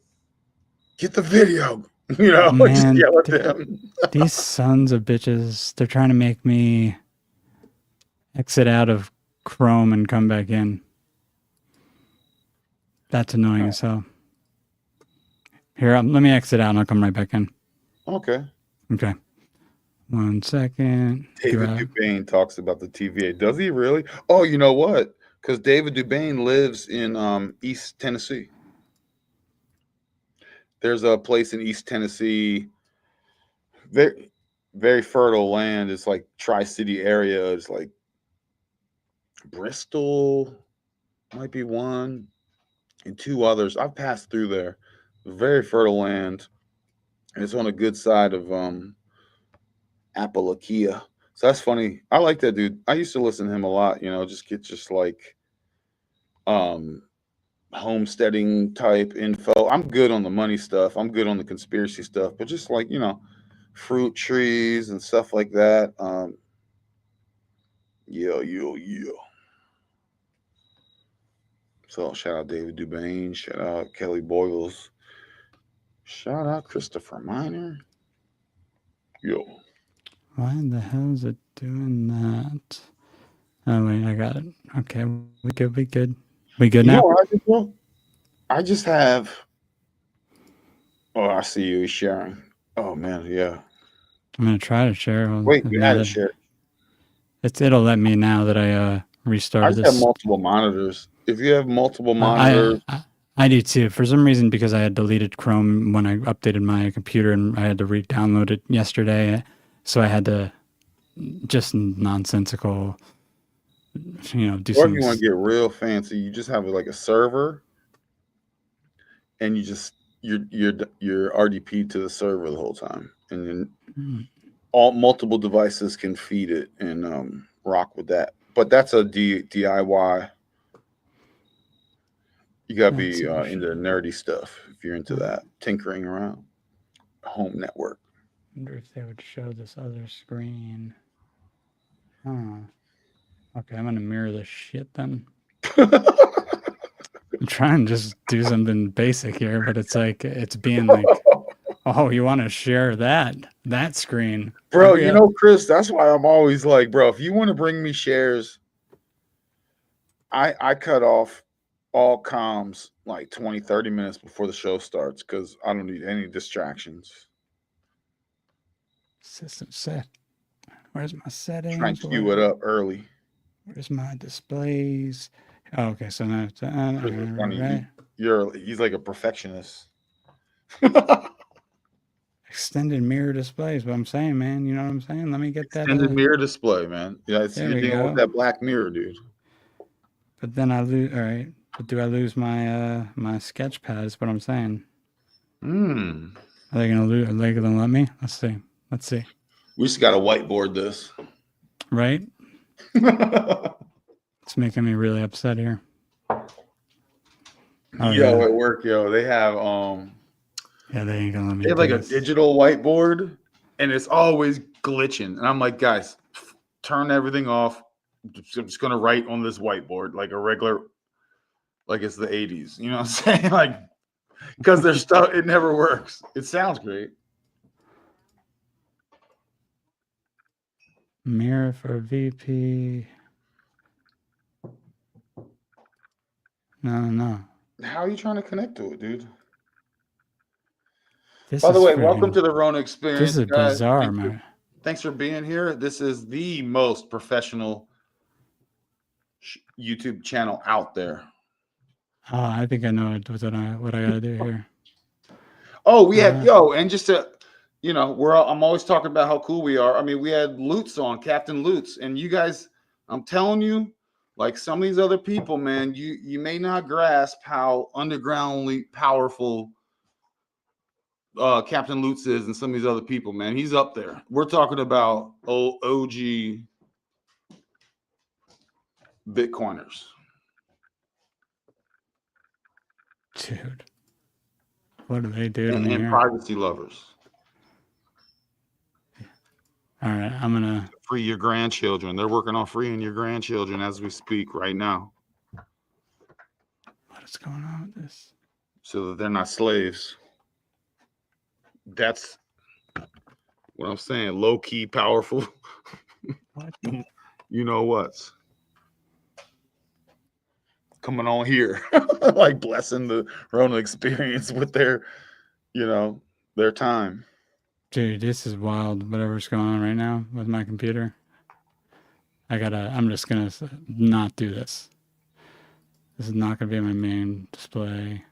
get the video, just Man, yell at them. these sons of bitches, they're trying to make me exit out of Chrome and come back in. That's annoying as hell. Here, let me exit out and I'll come right back in. Okay. Okay. 1 second. David Dubain talks about the TVA. Does he really? Oh, you know what? Because David Dubain lives in East Tennessee. There's a place in East Tennessee, very, very fertile land. It's like Tri-City area. It's like Bristol might be one, and two others. I've passed through there. Very fertile land. And it's on a good side of Appalachia. So that's funny. I like that dude. I used to listen to him a lot, just like homesteading type info. I'm good on the money stuff. I'm good on the conspiracy stuff, but just like, fruit trees and stuff like that. Yeah. So shout out David Dubain, shout out Kelly Boyles, shout out Christopher Miner. Yo. Why in the hell is it doing that? Oh wait, I got it. Okay, we good. We good now? I just have. Oh, I see you sharing. Oh man, yeah. I'm gonna try to share. Wait, you had to share. It'll let me now that I restarted I just this. have multiple monitors. If you have multiple monitors, I do too. For some reason, because I had deleted Chrome when I updated my computer and I had to re-download it yesterday, so I had to just nonsensical, do or if some. you want to get real fancy, you just have like a server, and you just your RDP to the server the whole time, and then all multiple devices can feed it and rock with that. But that's a DIY. You gotta be into nerdy stuff if you're into that, tinkering around. Home network. I wonder if they would show this other screen. Huh. Okay, I'm gonna mirror this shit then. I'm trying to just do something basic here, but it's like it's being like, oh, you want to share that screen, bro? Chris, that's why I'm always like, bro, if you want to bring me shares, I cut off all comms like 20-30 minutes before the show starts because I don't need any distractions. System set. Where's my settings? Trying to queue it up early. Where's my displays? Oh, okay, so now it's right. He's like a perfectionist. Extended mirror displays. What I'm saying, man. You know what I'm saying? Let me get that extended mirror display, man. Yeah, you're dealing with that black mirror, dude. But then I lose. All right. But do I lose my my sketch pad? Is what I'm saying. Are they gonna lose? Are they gonna let me? Let's see. We just gotta whiteboard this, right? It's making me really upset here. Oh, yo, at work, they have yeah, they ain't gonna let me. They have like a digital whiteboard, and it's always glitching. And I'm like, guys, turn everything off. I'm just gonna write on this whiteboard like a regular, like it's the 80s. You know what I'm saying? Like, because there's stuff, it never works. It sounds great. Mirror for VP. No. How are you trying to connect to it, dude? By the way, welcome to the Ronin experience. This is bizarre, man. Thanks for being here. This is the most professional YouTube channel out there. Oh, I think I know what I gotta do here. Oh, we had and just to, I'm always talking about how cool we are. I mean, we had Lutz on, Captain Lutz, and you guys, I'm telling you, like some of these other people, man, you may not grasp how undergroundly powerful Captain Lutz is and some of these other people, man. He's up there. We're talking about OG Bitcoiners. Dude, what do they do to And, me and here? privacy lovers. All right, I'm gonna. Free your grandchildren. They're working on freeing your grandchildren as we speak right now, What is going on with this? so that they're not slaves. That's what I'm saying. Low key, powerful. What? You know what's coming on here, like blessing the Rona experience with their, their time. Dude, this is wild. Whatever's going on right now with my computer. I'm just gonna not do this. This is not gonna be my main display.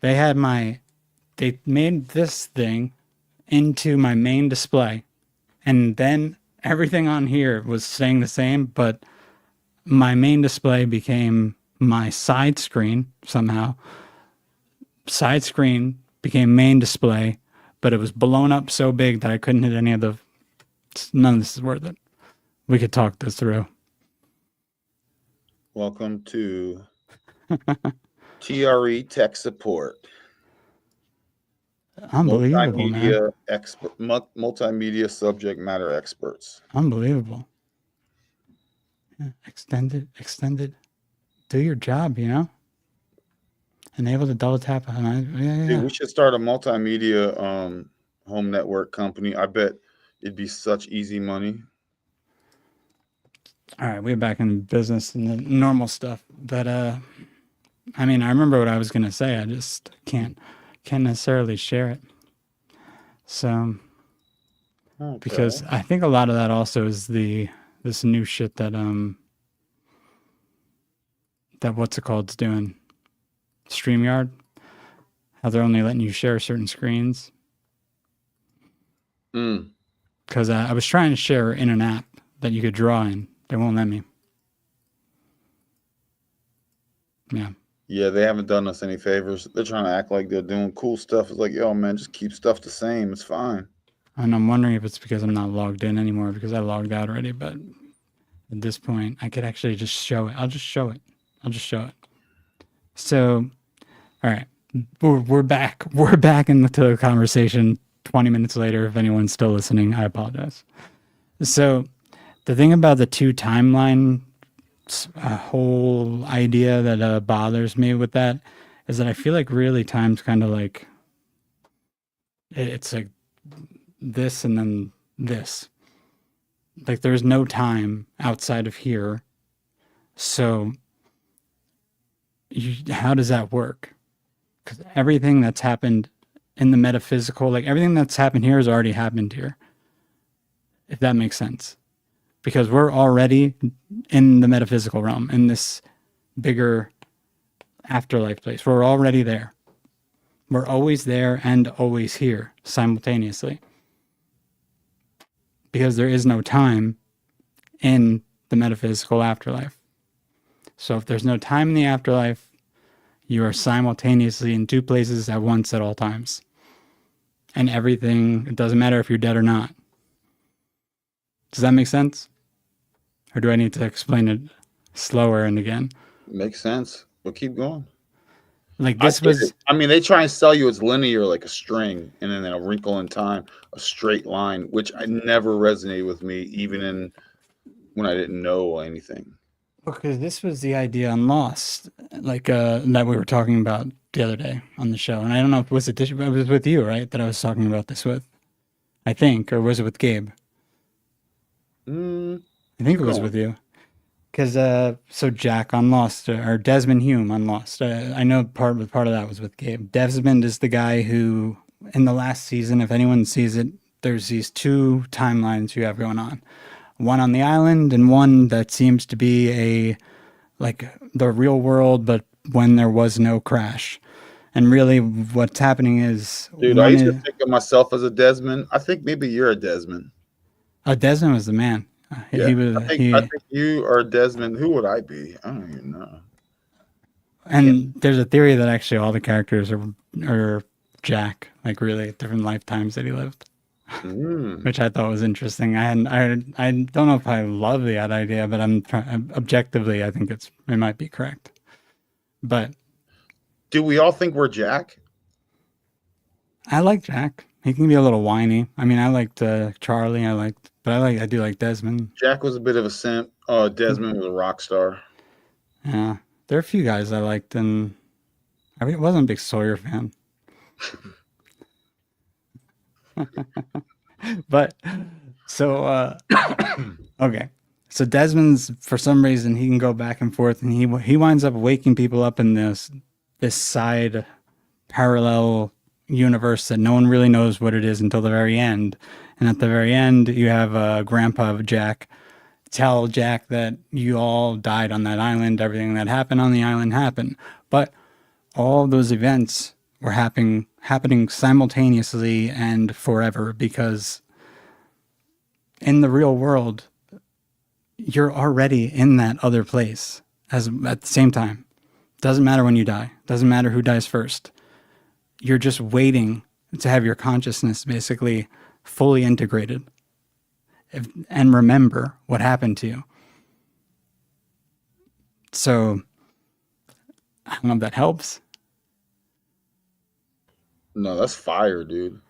They made this thing into my main display, and then everything on here was staying the same, but my main display became my side screen somehow. Side screen became main display, but it was blown up so big that I couldn't hit any of the. None of this is worth it. We could talk this through. Welcome to TRE Tech Support. Unbelievable, man. Multimedia subject matter experts. Unbelievable. Yeah, extended. Do your job, Enable the double tap. Yeah. Dude, we should start a multimedia home network company. I bet it'd be such easy money. All right, we're back in business and the normal stuff. But I remember what I was gonna say. I just can't necessarily share it. So Okay. because I think a lot of that also is this new shit that what's it called is doing. StreamYard. How they're only letting you share certain screens. Because I was trying to share in an app that you could draw in. They won't let me. Yeah. Yeah, they haven't done us any favors. They're trying to act like they're doing cool stuff. It's like, yo, man, just keep stuff the same. It's fine. And I'm wondering if it's because I'm not logged in anymore because I logged out already. But at this point, I could actually just show it. I'll just show it. So, all right, we're back. We're back into the conversation 20 minutes later. If anyone's still listening, I apologize. So the thing about the two timeline whole idea that bothers me with that is that I feel like really time's kind of like it's like this and then this. Like there's no time outside of here. So how does that work? Because everything that's happened in the metaphysical, like everything that's happened here has already happened here. If that makes sense. Because we're already in the metaphysical realm, in this bigger afterlife place. We're already there. We're always there and always here simultaneously. Because there is no time in the metaphysical afterlife. So if there's no time in the afterlife, you are simultaneously in two places at once at all times. And everything, it doesn't matter if you're dead or not. Does that make sense? Or do I need to explain it slower and again? Makes sense. But keep going. Like this was... they try and sell you as linear, like a string, and then a wrinkle in time, a straight line, which I never resonated with me, even when I didn't know anything. Because this was the idea on Lost, like that we were talking about the other day on the show. And I don't know if it was with you, right? That I was talking about this with, I think, or was it with Gabe? I think it was with you. Because so Jack on Lost, or Desmond Hume on Lost. I know part of that was with Gabe. Desmond is the guy who, in the last season, if anyone sees it, there's these two timelines you have going on. One on the island and one that seems to be like the real world, but when there was no crash. And really what's happening is... Dude, I used to think of myself as a Desmond. I think maybe you're a Desmond. Desmond was the man. Yeah, I think you are Desmond. Who would I be? I don't even know. And there's a theory that actually all the characters are Jack, like really different lifetimes that he lived. which I thought was interesting. I don't know if I love that idea, but objectively, I think it might be correct. But do we all think we're Jack? I like Jack. He can be a little whiny. I mean, I liked Charlie. I do like Desmond. Jack was a bit of a simp. Desmond was a rock star. Yeah, there are a few guys I liked, and I wasn't a big Sawyer fan. But so okay. So Desmond's, for some reason, he can go back and forth, and he winds up waking people up in this side parallel universe that no one really knows what it is until the very end. And at the very end, you have Grandpa of Jack tell Jack that you all died on that island. Everything that happened on the island happened, but all those events were happening simultaneously and forever, because in the real world, you're already in that other place at the same time. Doesn't matter when you die. Doesn't matter who dies first. You're just waiting to have your consciousness basically fully integrated and remember what happened to you. So I don't know if that helps. No, that's fire, dude.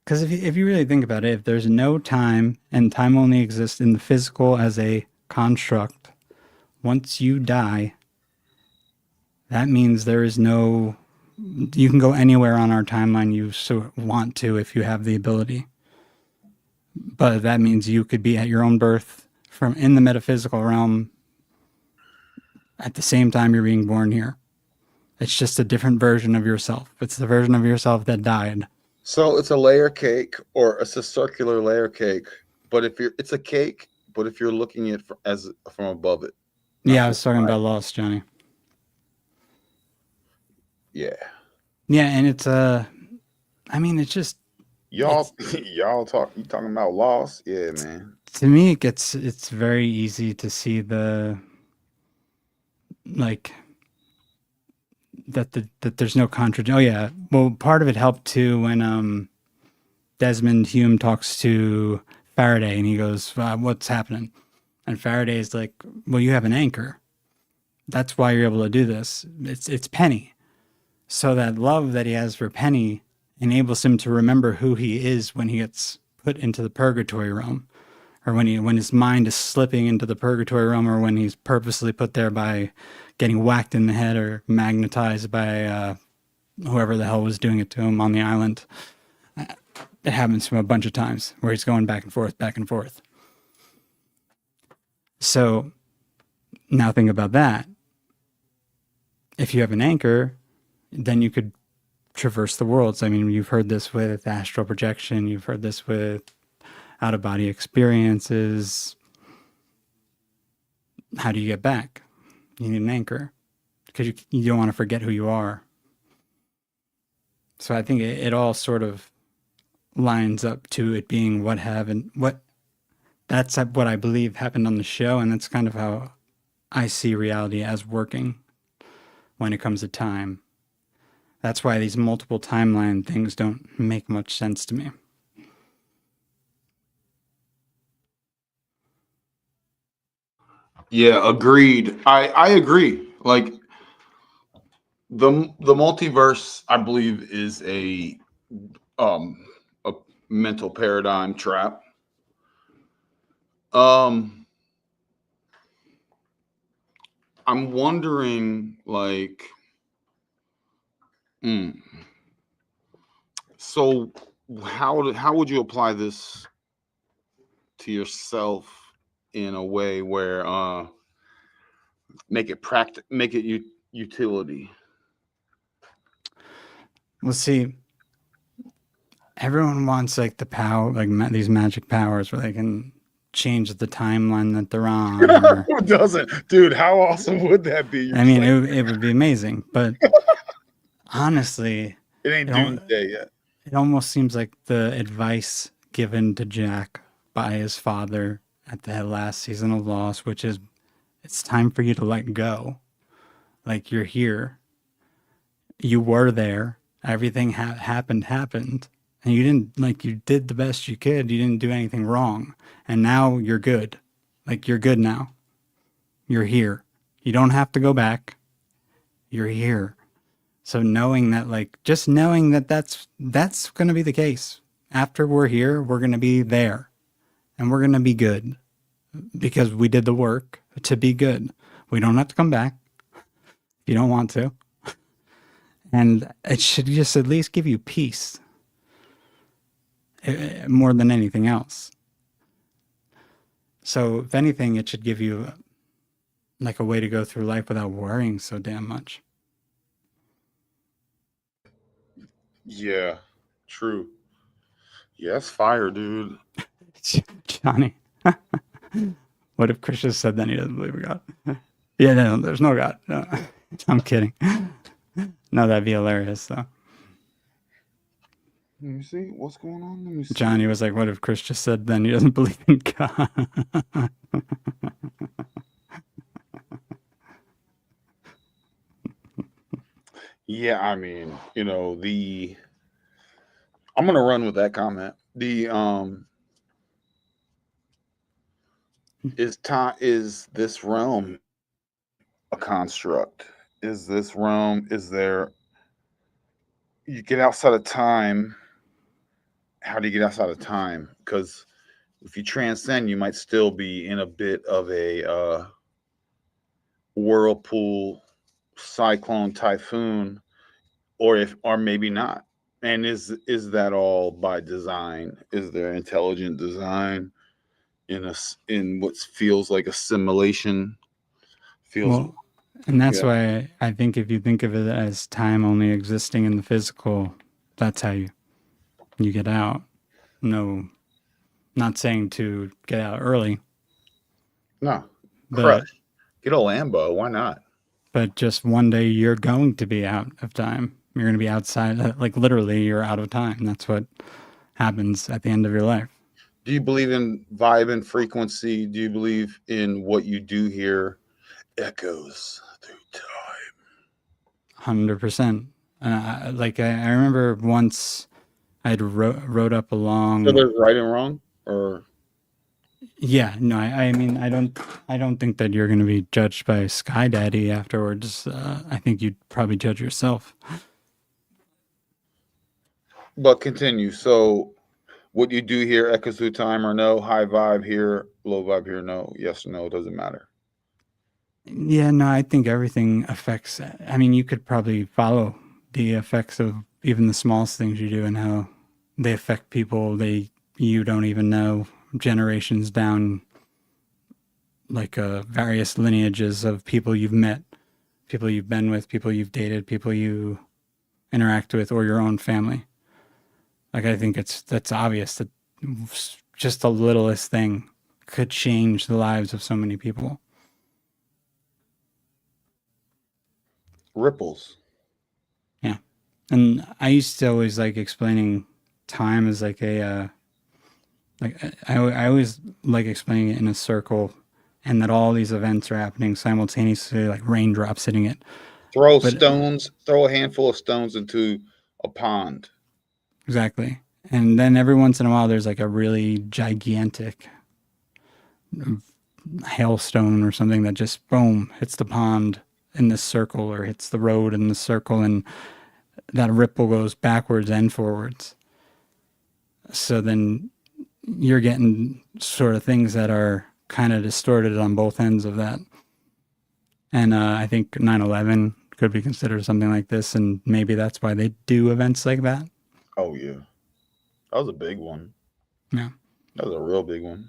Because if you really think about it, if there's no time and time only exists in the physical as a construct, once you die, that means there is no, you can go anywhere on our timeline you so want to if you have the ability. But that means you could be at your own birth from in the metaphysical realm at the same time you're being born here. It's just a different version of yourself. It's the version of yourself that died. So it's a layer cake, or it's a circular layer cake. But it's a cake, but if you're looking at it from above it. Yeah, I was talking about Lost, Johnny. Yeah. Yeah, and it's I mean, it's just y'all talking about Lost? Yeah, man. To me, it's very easy to see the like that there's no contradiction. Oh yeah, well, part of it helped too when Desmond Hume talks to Faraday and he goes, "What's happening?" And Faraday is like, "Well, you have an anchor. That's why you're able to do this. It's Penny." So that love that he has for Penny enables him to remember who he is when he gets put into the purgatory realm, or when his mind is slipping into the purgatory realm, or when he's purposely put there by getting whacked in the head or magnetized by whoever the hell was doing it to him on the island. It happens to him a bunch of times where he's going back and forth, back and forth. So now think about that. If you have an anchor, then you could traverse the worlds. I mean, you've heard this with astral projection. You've heard this with out-of-body experiences. How do you get back? You need an anchor because you don't want to forget who you are. So I think it all sort of lines up to it being that's what I believe happened on the show, and that's kind of how I see reality as working when it comes to time. That's why these multiple timeline things don't make much sense to me. Yeah, agreed. I agree. Like the multiverse, I believe, is a mental paradigm trap. I'm wondering, like, so how would you apply this to yourself in a way where make it utility? Well, see, everyone wants like the power, like these magic powers where they can change the timeline that they're on. Or, who doesn't? Dude, how awesome would that be? I mean, it would be amazing, but honestly, it ain't doomsday yet. It almost seems like the advice given to Jack by his father at the last season of Lost, which is, it's time for you to let go. Like, you're here. You were there. Everything happened. and you didn't, like, you did the best you could. You didn't do anything wrong. And now you're good. Like, you're good now. You're here. You don't have to go back. You're here. So knowing that, like, just knowing that that's going to be the case. After we're here, we're going to be there. And we're going to be good. Because we did the work to be good. We don't have to come back if you don't want to. And it should just at least give you peace more than anything else. So if anything, it should give you like a way to go through life without worrying so damn much. Yeah, true. Yeah, that's fire, dude. Johnny, what if Chris just said then he doesn't believe in God? Yeah, no, there's no God. No, I'm kidding. No, that'd be hilarious though. Let me see what's going on. Let me see. Johnny was like, what if Chris just said then he doesn't believe in God? Yeah, I mean, you know, I'm gonna run with that comment. Is this realm a construct? Is this realm, you get outside of time? How do you get outside of time? Because if you transcend, you might still be in a bit of a whirlpool, cyclone, typhoon, or maybe not. And is that all by design? Is there intelligent design in what feels like a simulation? Well, and that's why I think if you think of it as time only existing in the physical, that's how you get out. No, not saying to get out early. No, crush. Get a Lambo. Why not? But just one day you're going to be out of time. You're going to be outside, like literally you're out of time. That's what happens at the end of your life. Do you believe in vibe and frequency? Do you believe in what you do here echoes through time? 100%. Like I remember once I'd wrote up a long. So there's right and wrong, or? Yeah, no, I mean, I don't think that you're going to be judged by Sky Daddy afterwards. I think you'd probably judge yourself. But continue. So what you do here echoes through time or no? High vibe here, low vibe here, no. Yes or no, doesn't matter. Yeah, no, I think everything affects. I mean, you could probably follow the effects of even the smallest things you do and how they affect people you don't even know, generations down, like various lineages of people you've met, people you've been with, people you've dated, people you interact with, or your own family. Like, I think that's obvious that just the littlest thing could change the lives of so many people. Ripples. Yeah. And I used to always like explaining time as like I always like explaining it in a circle, and that all these events are happening simultaneously, like raindrops hitting it. Throw a handful of stones into a pond. Exactly. And then every once in a while there's like a really gigantic hailstone or something that just boom hits the pond in this circle, or hits the road in the circle, and that ripple goes backwards and forwards. So then you're getting sort of things that are kind of distorted on both ends of that. And I think 9/11 could be considered something like this, and maybe that's why they do events like that. Oh yeah, that was a big one. Yeah, that was a real big one.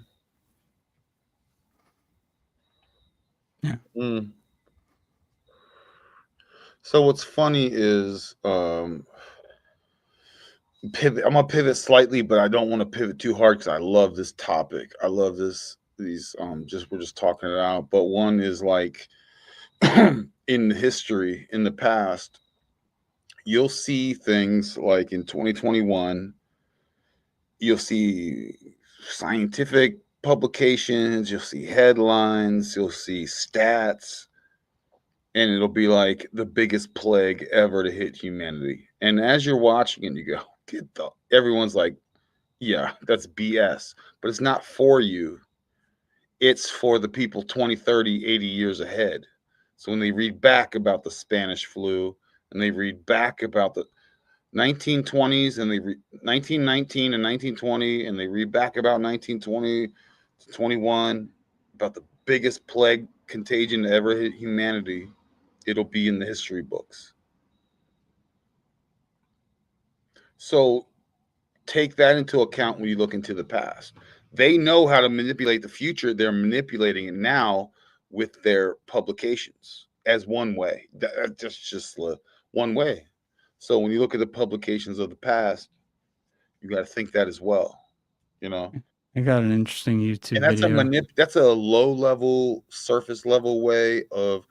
Yeah. So what's funny is pivot. I'm gonna pivot slightly, but I don't want to pivot too hard because I love this topic. I love we're just talking it out. But one is like in history, in the past, you'll see things like in 2021, you'll see scientific publications, you'll see headlines, you'll see stats, and it'll be like the biggest plague ever to hit humanity. And as you're watching it, you go, Everyone's like, yeah, that's BS. But it's not for you. It's for the people 20, 30, 80 years ahead. So when they read back about the Spanish flu and they read back about the 1920s and 1919 and 1920 and they read back about 1920 to 21 about the biggest plague contagion to ever hit humanity, it'll be in the history books. So take that into account when you look into the past. They know how to manipulate the future. They're manipulating it now with their publications as one way. That's just one way. So when you look at the publications of the past, you got to think that as well. You know, I got an interesting YouTube and that's video. That's a low level, surface level way of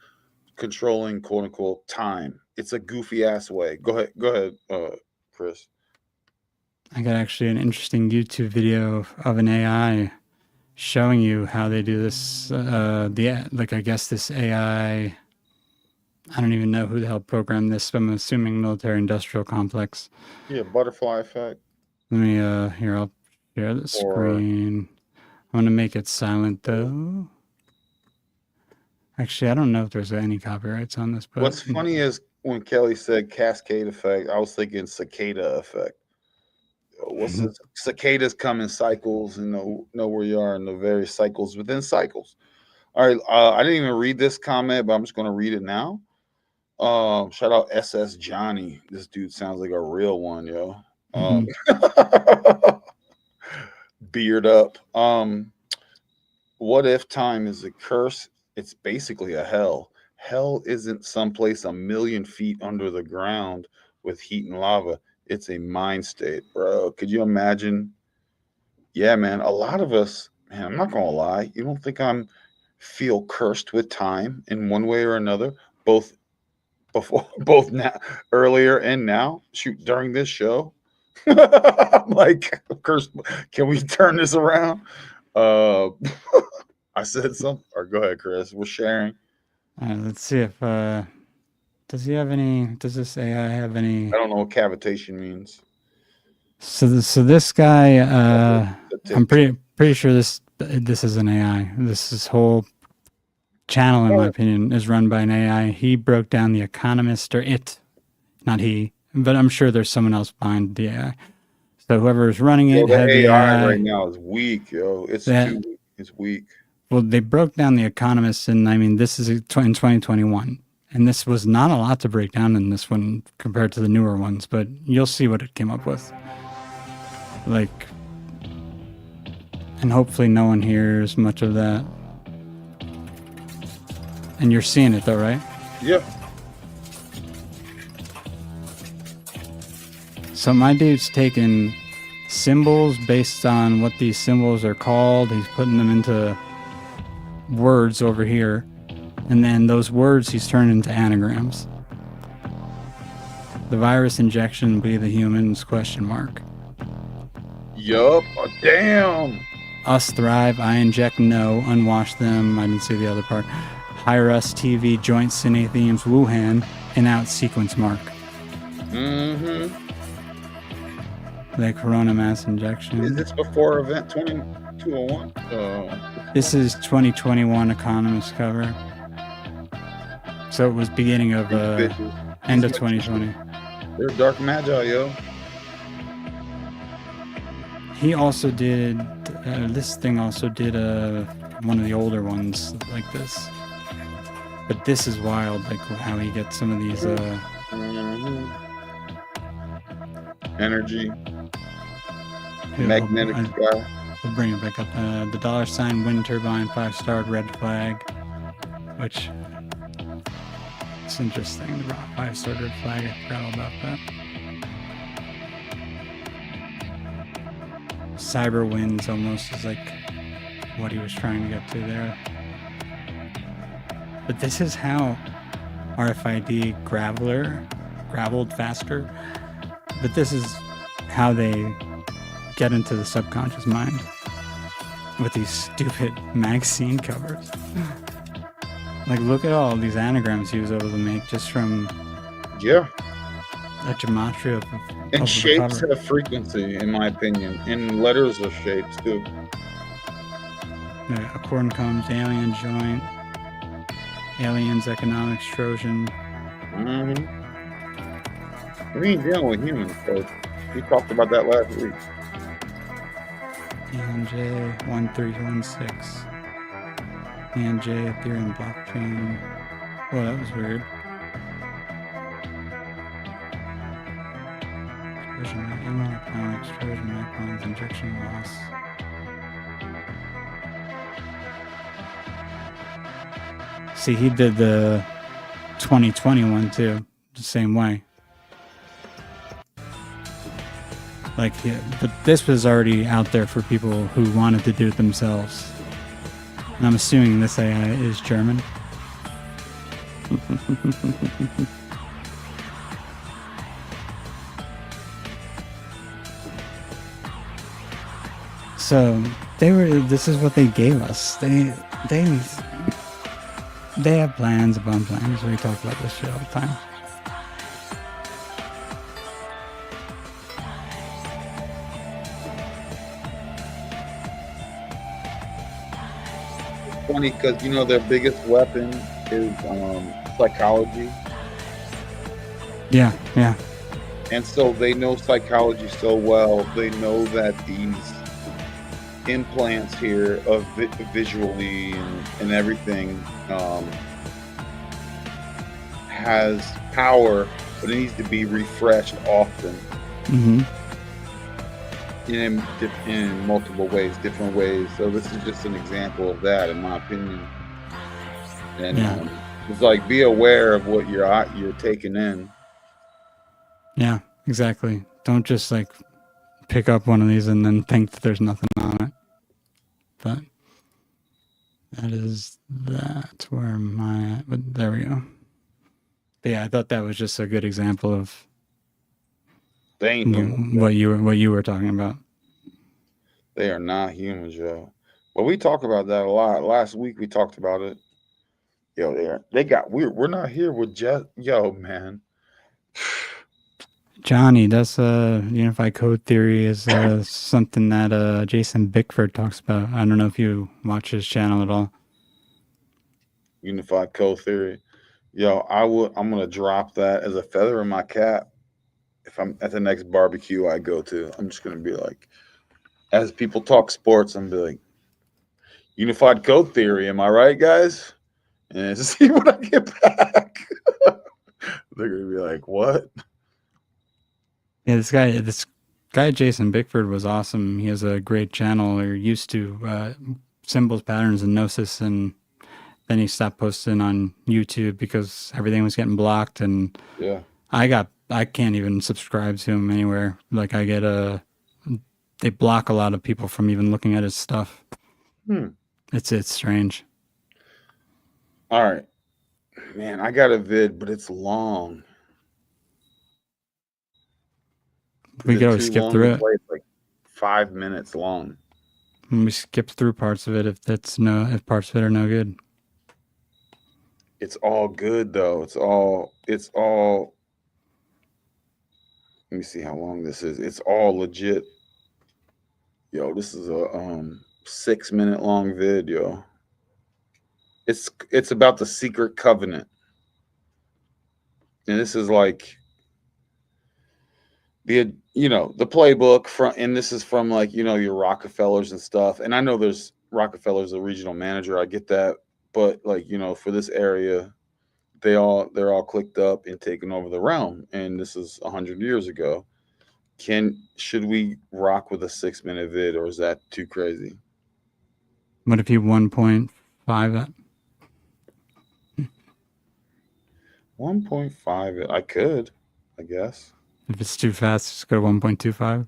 controlling quote unquote time. It's a goofy ass way. Go ahead, Chris. I got actually an interesting YouTube video of an AI showing you how they do this. I guess this AI, I don't even know who the hell programmed this, but I'm assuming military industrial complex. Yeah, butterfly effect. Let me, here, I'll share the screen. I'm going to make it silent though. Actually, I don't know if there's any copyrights on this. But what's funny is when Kelly said cascade effect, I was thinking cicada effect. What's this? Cicadas come in cycles and know where you are in the various cycles within cycles. All right, I didn't even read this comment, but I'm just going to read it now. Shout out SS Johnny. This dude sounds like a real one, yo. Beard up. What if time is a curse? It's basically a hell. Hell isn't someplace a million feet under the ground with heat and lava. It's a mind state, bro. Could you imagine? Yeah, man. A lot of us, man, I'm not gonna lie. You don't think I'm feel cursed with time in one way or another, both now, earlier and now? Shoot, during this show. I'm like, cursed. Can we turn this around? I said something. Or go ahead, Chris. We're sharing. Let's see if does this AI have any? I don't know what cavitation means. So this guy, I'm pretty sure this is an AI. This whole channel, in my opinion, is run by an AI. He broke down The Economist, or it, not he, but I'm sure there's someone else behind the AI. So whoever's running it, the had AI the AI right now is weak, yo. It's weak. Well, they broke down The Economist, and I mean, this is in 2021. And this was not a lot to break down in this one compared to the newer ones, but you'll see what it came up with. Like, and hopefully no one hears much of that. And you're seeing it though, right? Yep. So my dude's taking symbols based on what these symbols are called. He's putting them into words over here. And then those words he's turned into anagrams. The virus injection be the humans, question mark. Yup. Oh, damn. Us thrive, I inject no, unwash them. I didn't see the other part. Hire us, TV, joint cine themes, Wuhan, in out sequence mark. Mm-hmm. The corona mass injection. Is this before event 2201? This is 2021 Economist cover. So it was beginning of end of 2020. They're dark magi, yo. He also did this thing. Also did one of the older ones like this. But this is wild, like how he gets some of these. Energy. Here, Magnetic sky. We'll bring it back up. The $ wind turbine 5-star red flag, which. It's interesting, the 5-star red flag, I forgot all about that. Cyber winds almost is like what he was trying to get to there. But this is how RFID graveled faster. But this is how they get into the subconscious mind with these stupid magazine covers. Like, look at all these anagrams he was able to make just from... Yeah. a gematria of And the shapes cover. have frequency, in my opinion. And letters are shapes too. Yeah, Accord comes, Alien Joint, Aliens, Economics, Trojan. Mm-hmm. We ain't dealing with humans, folks. We talked about that last week. ENJ 1316. ENJ Ethereum blockchain. Oh, that was weird. Trojan economics, Trojan microns, injection loss. See, he did the 2021 too, the same way. Like, yeah, but this was already out there for people who wanted to do it themselves. And I'm assuming this AI is German. So this is what they gave us. They have plans upon plans. We talk about this shit all the time. Funny because their biggest weapon is psychology, Yeah. and so they know psychology so well. They know that these implants here of visually and everything has power, but it needs to be refreshed often. Mm-hmm. In multiple ways, different ways. So this is just an example of that, in my opinion. And it's like, be aware of what you're taking in. Yeah, exactly. Don't just like pick up one of these and then think that there's nothing on it. But that is that. Where am I at? But there we go. But yeah, I thought that was just a good example of They ain't human. what you were talking about. They are not humans, yo. Well, we talk about that a lot. Last week we talked about it. Yo, we're not here with yo, man. Johnny, that's unified code theory is something that Jason Bickford talks about. I don't know if you watch his channel at all. Unified code theory. Yo, I'm gonna drop that as a feather in my cap if I'm at the next barbecue I go to. I'm just gonna be like, as people talk sports, I'm gonna be like, unified code theory, am I right, guys? And see when I get back. They're gonna be like, what? Yeah, this guy Jason Bickford was awesome. He has a great channel, or used to, symbols, patterns, and gnosis, and then he stopped posting on YouTube because everything was getting blocked. And yeah, I can't even subscribe to him anywhere. Like they block a lot of people from even looking at his stuff. It's strange. All right, man, I got a vid, but it's long. We could always skip through it. It's like 5 minutes long. And we skip through parts of it if parts of it are no good. It's all good though. It's all. Let me see how long this is. It's all legit. Yo, this is a 6 minute long vid, yo. It's about the secret covenant. And this is like the playbook and this is from like, your Rockefellers and stuff. And I know there's Rockefeller's a regional manager. I get that. But like, for this area, they're all clicked up and taken over the realm. And this is 100 years ago. Should we rock with a 6 minute vid, or is that too crazy? What if you 1.5 that? 1.5 it. I could, I guess. If it's too fast, just go to 1.25.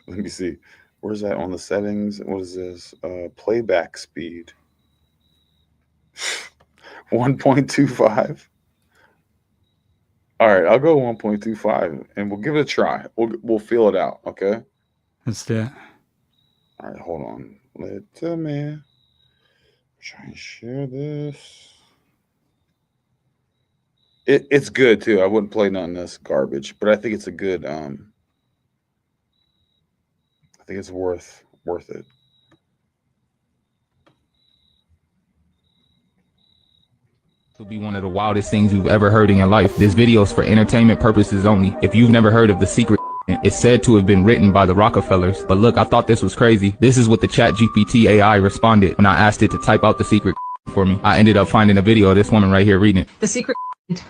Let me see. Where's that on the settings? What is this? Playback speed. 1.25. All right, I'll go 1.25 and we'll give it a try. We'll feel it out, okay? Let's do it. All right, hold on. Let me try and share this. It's good too. I wouldn't play none of this garbage, but I think it's a good. I think it's worth it. Will be one of the wildest things you've ever heard in your life. This video is for entertainment purposes only. If you've never heard of The Secret, it's said to have been written by the Rockefellers. But look, I thought this was crazy. This is what the ChatGPT AI responded when I asked it to type out the secret for me. I ended up finding a video of this woman right here reading it. The secret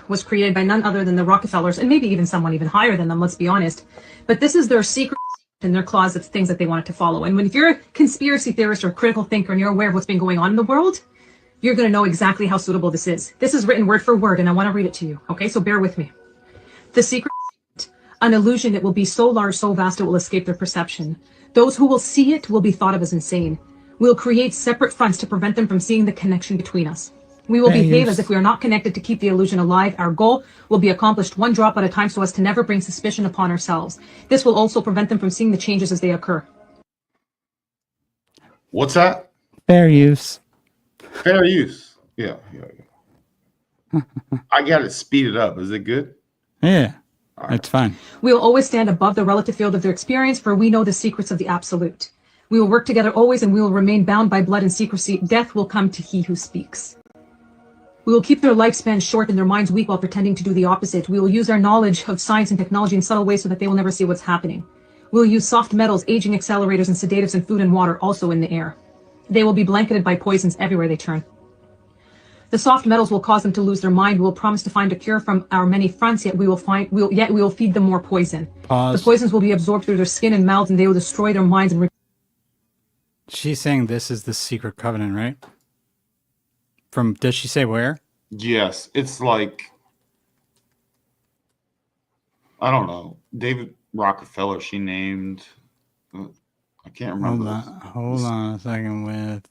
was created by none other than the Rockefellers, and maybe even someone even higher than them, let's be honest. But this is their secret in their closet, things that they wanted to follow. And if you're a conspiracy theorist or a critical thinker and you're aware of what's been going on in the world, you're going to know exactly how suitable this is. This is written word for word, and I want to read it to you. Okay, so bear with me. The secret, an illusion that will be so large, so vast, it will escape their perception. Those who will see it will be thought of as insane. We'll create separate fronts to prevent them from seeing the connection between us. We will behave as if we are not connected to keep the illusion alive. Our goal will be accomplished one drop at a time so as to never bring suspicion upon ourselves. This will also prevent them from seeing the changes as they occur. What's that? Fair use. Fair use. Yeah. I got to speed it up. Is it good? Yeah, it's fine. We will always stand above the relative field of their experience, for we know the secrets of the absolute. We will work together always, and we will remain bound by blood and secrecy. Death will come to he who speaks. We will keep their lifespan short and their minds weak while pretending to do the opposite. We will use our knowledge of science and technology in subtle ways so that they will never see what's happening. We will use soft metals, aging accelerators, and sedatives and food and water also in the air. They will be blanketed by poisons everywhere they turn. The soft metals will cause them to lose their mind. We will promise to find a cure from our many fronts, yet we will feed them more poison. Pause. The poisons will be absorbed through their skin and mouths, and they will destroy their minds and She's saying this is the secret covenant, right? Does she say where? Yes, it's like, I don't know, David Rockefeller. She named. I can't remember. Hold on a second with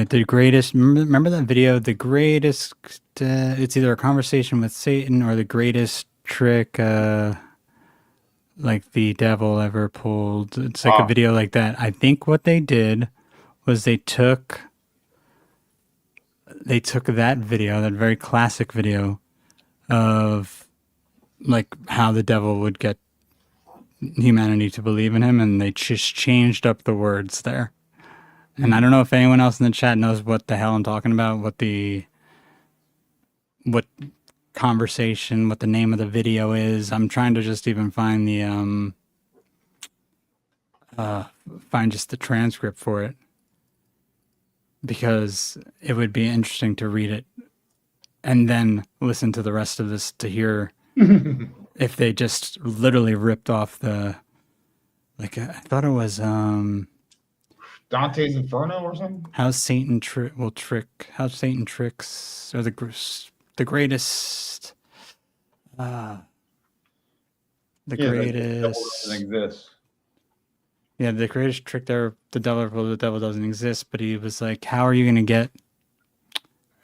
the greatest. Remember that video? The greatest. It's either a conversation with Satan or the greatest trick, like the devil ever pulled. It's like a video like that. I think what they did was they took that video, that very classic video of like how the devil would get humanity to believe in him, and they just changed up the words there. And I don't know if anyone else in the chat knows what the hell I'm talking about, what conversation, what the name of the video is. I'm trying to just even find the find just the transcript for it, because it would be interesting to read it and then listen to the rest of this to hear if they just literally ripped off the, like, I thought it was Dante's Inferno or something? How Satan tricks, or the greatest, the greatest. The devil doesn't exist. Yeah, the greatest trick there, the devil doesn't exist. But he was like, "How are you going to get?"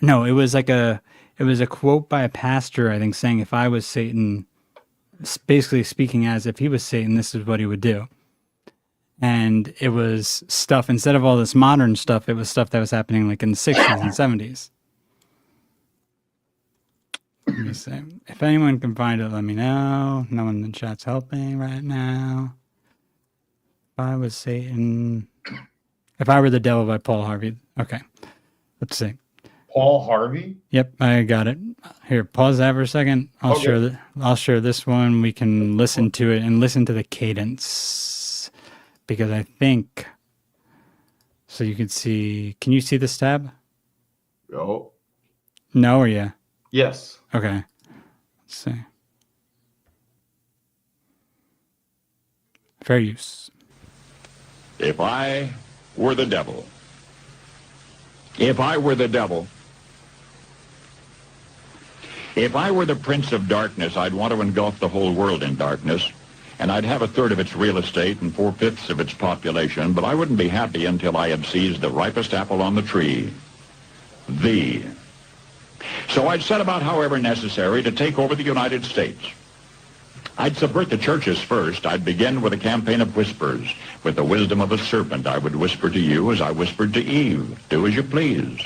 No, it was a quote by a pastor, I think, saying, "If I was Satan," basically speaking as if he was Satan, this is what he would do. And it was stuff, instead of all this modern stuff, it was stuff that was happening like in the 60s and 70s. Let me see. If anyone can find it, let me know. No one in the chat's helping right now. If I was Satan, if I were the devil by Paul Harvey. Okay, let's see. Paul Harvey? Yep, I got it. Here, pause that for a second. I'll share this one. We can listen to it and listen to the cadence, because I think so. You can see. Can you see this tab? No. No, or yeah? Yes. Okay. Let's see. Fair use. If I were the devil, if I were the devil, if I were the prince of darkness, I'd want to engulf the whole world in darkness, and I'd have a third of its real estate and 4/5 of its population, but I wouldn't be happy until I had seized the ripest apple on the tree, thee. So I'd set about, however necessary, to take over the United States. I'd subvert the churches first. I'd begin with a campaign of whispers. With the wisdom of a serpent, I would whisper to you as I whispered to Eve, do as you please.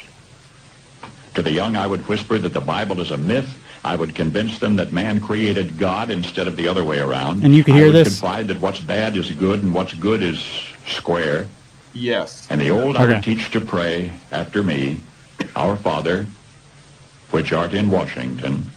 To the young, I would whisper that the Bible is a myth. I would convince them that man created God instead of the other way around. And you could hear I would this? confide that what's bad is good and what's good is square. Yes. And the old I would teach to pray after me, Our Father, which art in Washington.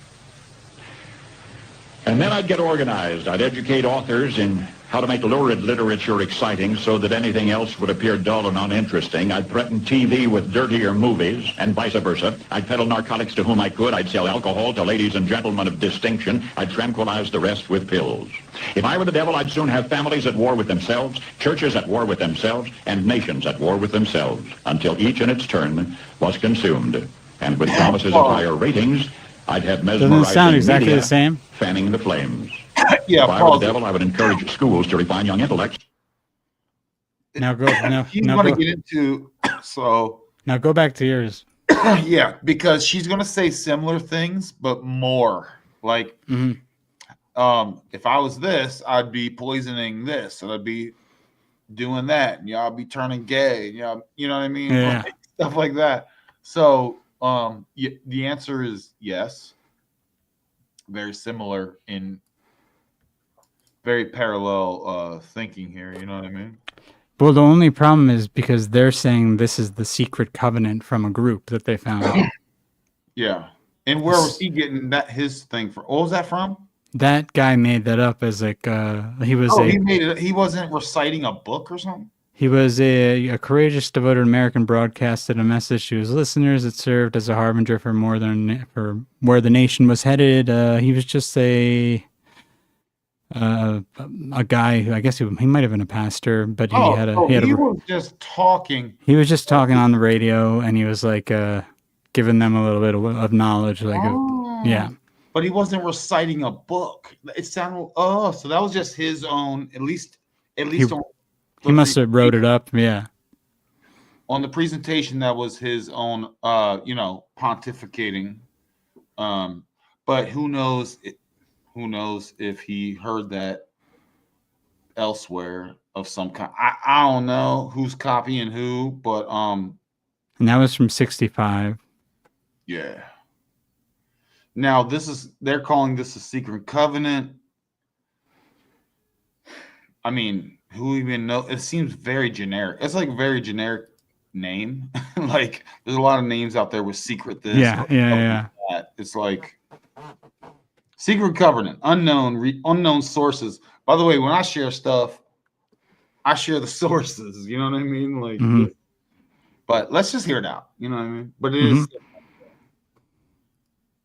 And then I'd get organized. I'd educate authors in how to make lurid literature exciting so that anything else would appear dull and uninteresting. I'd threaten TV with dirtier movies and vice versa. I'd peddle narcotics to whom I could. I'd sell alcohol to ladies and gentlemen of distinction. I'd tranquilize the rest with pills. If I were the devil, I'd soon have families at war with themselves, churches at war with themselves, and nations at war with themselves, until each in its turn was consumed. And with promises of higher ratings, I'd have mesmerizing Doesn't it sound exactly media the same? fanning the flames. Yeah, if I were the devil, I would encourage schools to refine young intellects. Now go. Now, He's now going go. to get into Now go back to yours. yeah, because she's going to say similar things, but more like, if I was this, I'd be poisoning this, and I'd be doing that, and y'all be turning gay, you know what I mean? Yeah. Like, stuff like that. So, the answer is yes. Very similar in very parallel thinking here. You know what I mean? Well, the only problem is because they're saying this is the secret covenant from a group that they found. Yeah. And where was he getting his thing from? What was that from? That guy made that up as like he was he made it. He wasn't reciting a book or something. He was a courageous, devoted American broadcasted a message to his listeners. It served as a harbinger for where the nation was headed. He was just a guy who I guess he might have been a pastor, but he was just talking. He was just talking on the radio, and he was like giving them a little bit of knowledge, yeah. But he wasn't reciting a book. It sounded so that was just his own. At least he must have wrote it up, yeah. On the presentation, that was his own, pontificating. But who knows? Who knows if he heard that elsewhere of some kind? I don't know who's copying who, but And that was from 65. Yeah. Now they're calling this a secret covenant. I mean, who even know? It seems very generic. It's like a very generic name. Like there's a lot of names out there with secret this. Yeah. That. It's like secret covenant, unknown sources. By the way, when I share stuff, I share the sources. You know what I mean? Like, but let's just hear it out. You know what I mean? But it is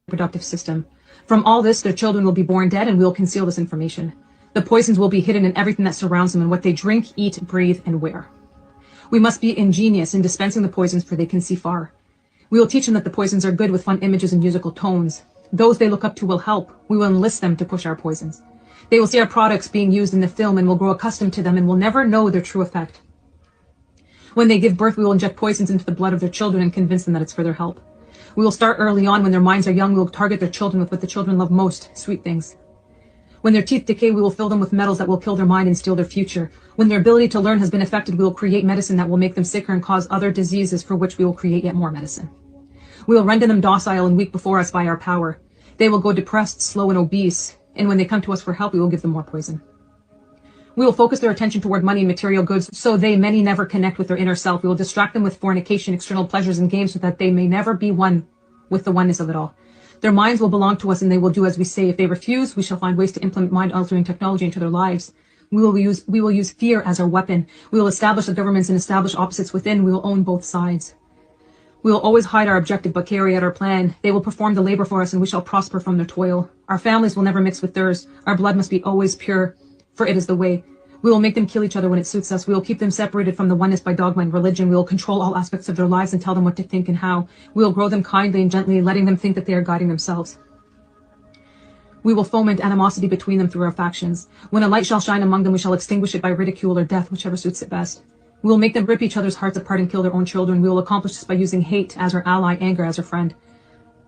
reproductive system. From all this, their children will be born dead, and we will conceal this information. The poisons will be hidden in everything that surrounds them and what they drink, eat, breathe, and wear. We must be ingenious in dispensing the poisons, for they can see far. We will teach them that the poisons are good with fun images and musical tones. Those they look up to will help. We will enlist them to push our poisons. They will see our products being used in the film and will grow accustomed to them and will never know their true effect. When they give birth, we will inject poisons into the blood of their children and convince them that it's for their help. We will start early on. When their minds are young, we will target their children with what the children love most, sweet things. When their teeth decay, we will fill them with metals that will kill their mind and steal their future. When their ability to learn has been affected, we will create medicine that will make them sicker and cause other diseases, for which we will create yet more medicine. We will render them docile and weak before us by our power. They will go depressed, slow, and obese, and when they come to us for help, we will give them more poison. We will focus their attention toward money and material goods, so many never connect with their inner self. We will distract them with fornication, external pleasures, and games, so that they may never be one with the oneness of it all. Their minds will belong to us, and they will do as we say. If they refuse, we shall find ways to implement mind-altering technology into their lives. We will use fear as our weapon. We will establish the governments and establish opposites within. We will own both sides. We will always hide our objective, but carry out our plan. They will perform the labor for us, and we shall prosper from their toil. Our families will never mix with theirs. Our blood must be always pure, for it is the way. We will make them kill each other when it suits us. We will keep them separated from the oneness by dogma and religion. We will control all aspects of their lives and tell them what to think and how. We will grow them kindly and gently, letting them think that they are guiding themselves. We will foment animosity between them through our factions. When a light shall shine among them, we shall extinguish it by ridicule or death, whichever suits it best. We will make them rip each other's hearts apart and kill their own children. We will accomplish this by using hate as our ally, anger as our friend.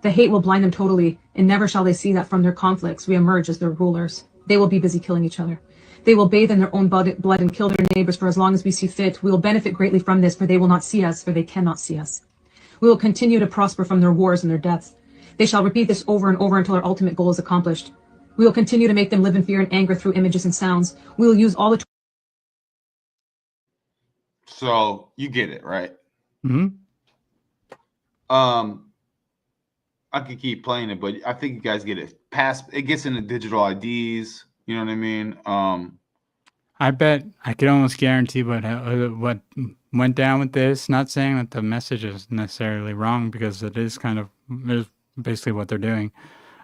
The hate will blind them totally, and never shall they see that from their conflicts we emerge as their rulers. They will be busy killing each other. They will bathe in their own blood and kill their neighbors for as long as we see fit. We will benefit greatly from this, for they will not see us, for they cannot see us. We will continue to prosper from their wars and their deaths. They shall repeat this over and over until our ultimate goal is accomplished. We will continue to make them live in fear and anger through images and sounds. We will use all the... So you get it, right? Hmm. I could keep playing it, but I think you guys get it. It gets into digital IDs. You know what I mean? I bet I could almost guarantee what went down with this. Not saying that the message is necessarily wrong, because it is basically what they're doing.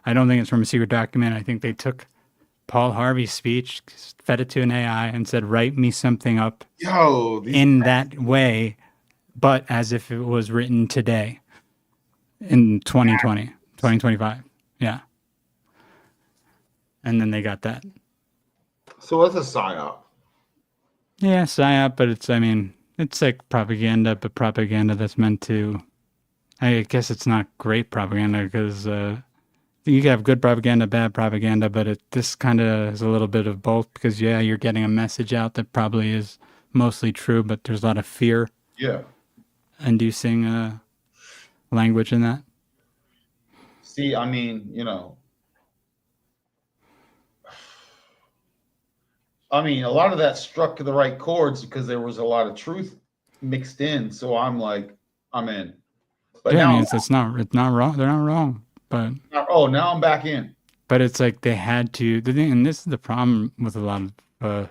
I don't think it's from a secret document. I think they took Paul Harvey's speech, fed it to an AI, and said, "Write me something up in that way," but as if it was written today in 2020, 2025. Yeah. And then they got that. So it's a psyop. Yeah, psyop, but it's like propaganda, but propaganda that's meant to... I guess it's not great propaganda, because you can have good propaganda, bad propaganda, but this kind of is a little bit of both, because, yeah, you're getting a message out that probably is mostly true, but there's a lot of fear. Yeah. Inducing language in that. See, a lot of that struck the right chords because there was a lot of truth mixed in. So I'm like, I'm in. But yeah, now it's not wrong. They're not wrong. But now I'm back in. But it's like they had to. The thing, and this is the problem with a lot of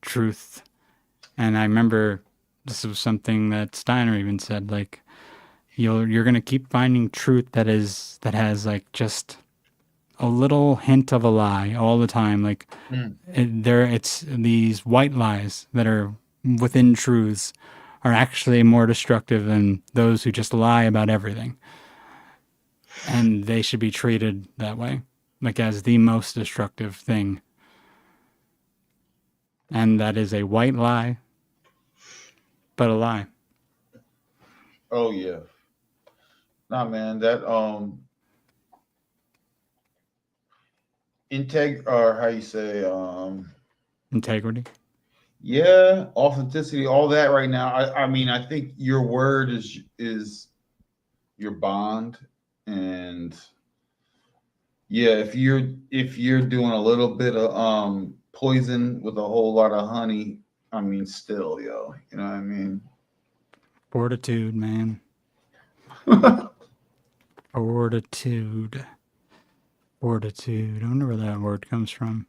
truth. And I remember this was something that Steiner even said. Like, you're gonna keep finding truth that has like just a little hint of a lie all the time. Like it's these white lies that are within truths are actually more destructive than those who just lie about everything. And they should be treated that way, like as the most destructive thing. And that is a white lie, but a lie. Oh yeah. Nah, man, that or how you say integrity. Yeah, authenticity, all that right now. I think your word is your bond. And yeah, if you're doing a little bit of poison with a whole lot of honey, still, yo, you know what I mean? Fortitude, man. Fortitude. I wonder where that word comes from.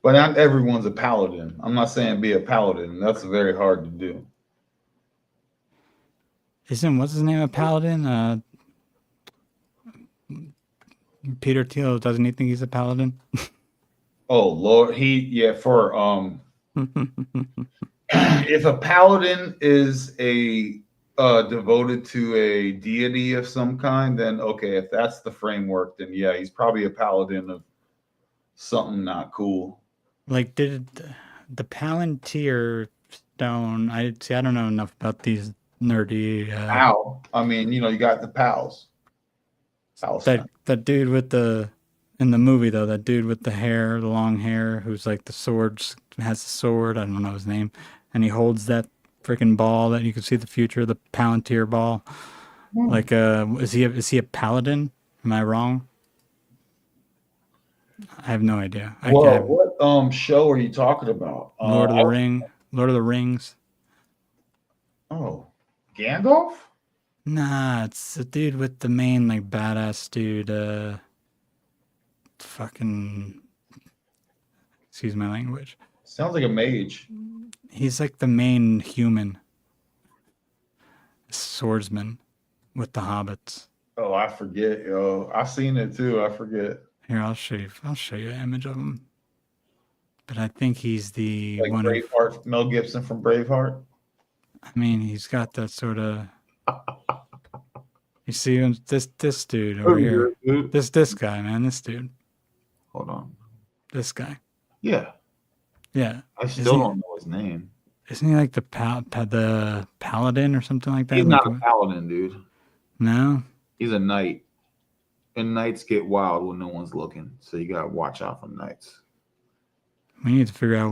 But not everyone's a paladin. I'm not saying be a paladin. That's very hard to do. What's his name, a paladin? Peter Thiel, doesn't he think he's a paladin? Oh Lord, for if a paladin is devoted to a deity of some kind, then okay, if that's the framework, then yeah, he's probably a paladin of something not cool. Like, did the Palantir stone? I don't know enough about these nerdy. You got the pals. That dude with in the movie though, that dude with the long hair, who's like has the sword. I don't know his name, and he holds that freaking ball that you can see the future, the Palantir ball. Like, is he a paladin? Am I wrong? I have no idea. What show are you talking about? Lord of the Rings. Oh, Gandalf? Nah, it's the dude with the main like badass dude. Fucking. Excuse my language. Sounds like a mage. He's like the main human swordsman with the hobbits. Oh, I forget, yo. I've seen it too. I forget. Here, I'll show you an image of him. But I think he's the like one Braveheart, Mel Gibson from Braveheart. He's got that sort of. You see him, this dude over here. Dude. This guy, man. This dude. Hold on. This guy. Yeah. Yeah. I still don't know his name. Isn't he like the paladin or something like that? He's not a paladin, dude. No. He's a knight. And knights get wild when no one's looking. So you gotta watch out for knights. We need to figure out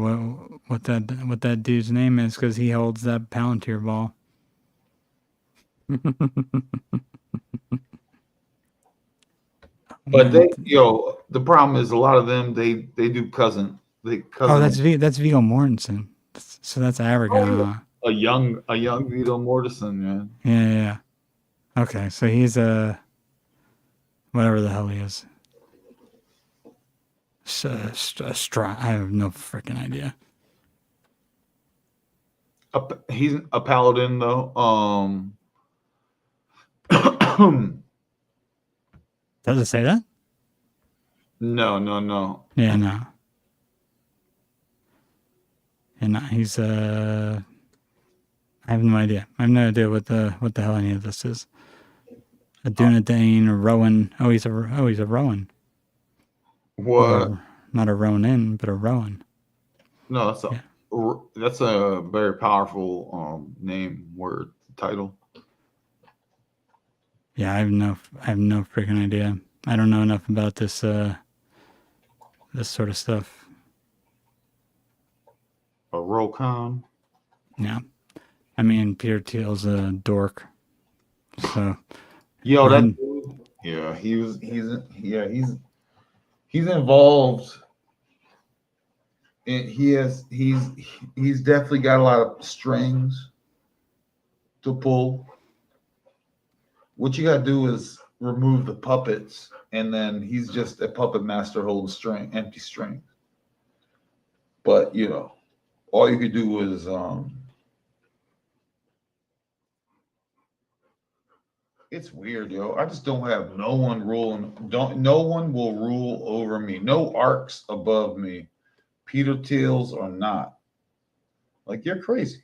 what that dude's name is because he holds that Palantir ball. But the problem is a lot of them they do cousin. Oh, that's Viggo Mortensen. So that's Aragon. A young Viggo Mortensen, man. Yeah. Okay, so he's whatever the hell he is. I have no freaking idea. He's a paladin though. Does it say that? No. Yeah, no. And he's I have no idea. I have no idea what the hell any of this is. A Dunedain or Rowan. Oh, he's a Rowan. What? Not a Ronin, but a Rowan. No, that's a very powerful name, word, title. Yeah, I have no freaking idea. I don't know enough about this this sort of stuff. A Rokon. Yeah, I mean Peter Thiel's a dork. So. Yo, that dude. Yeah, he's involved. And he's definitely got a lot of strings to pull. What you gotta do is remove the puppets, and then he's just a puppet master holding empty strings. But all you could do is it's weird, yo. I just don't have no one ruling. No one will rule over me. No arcs above me. Peter Thiel's or not. Like, you're crazy.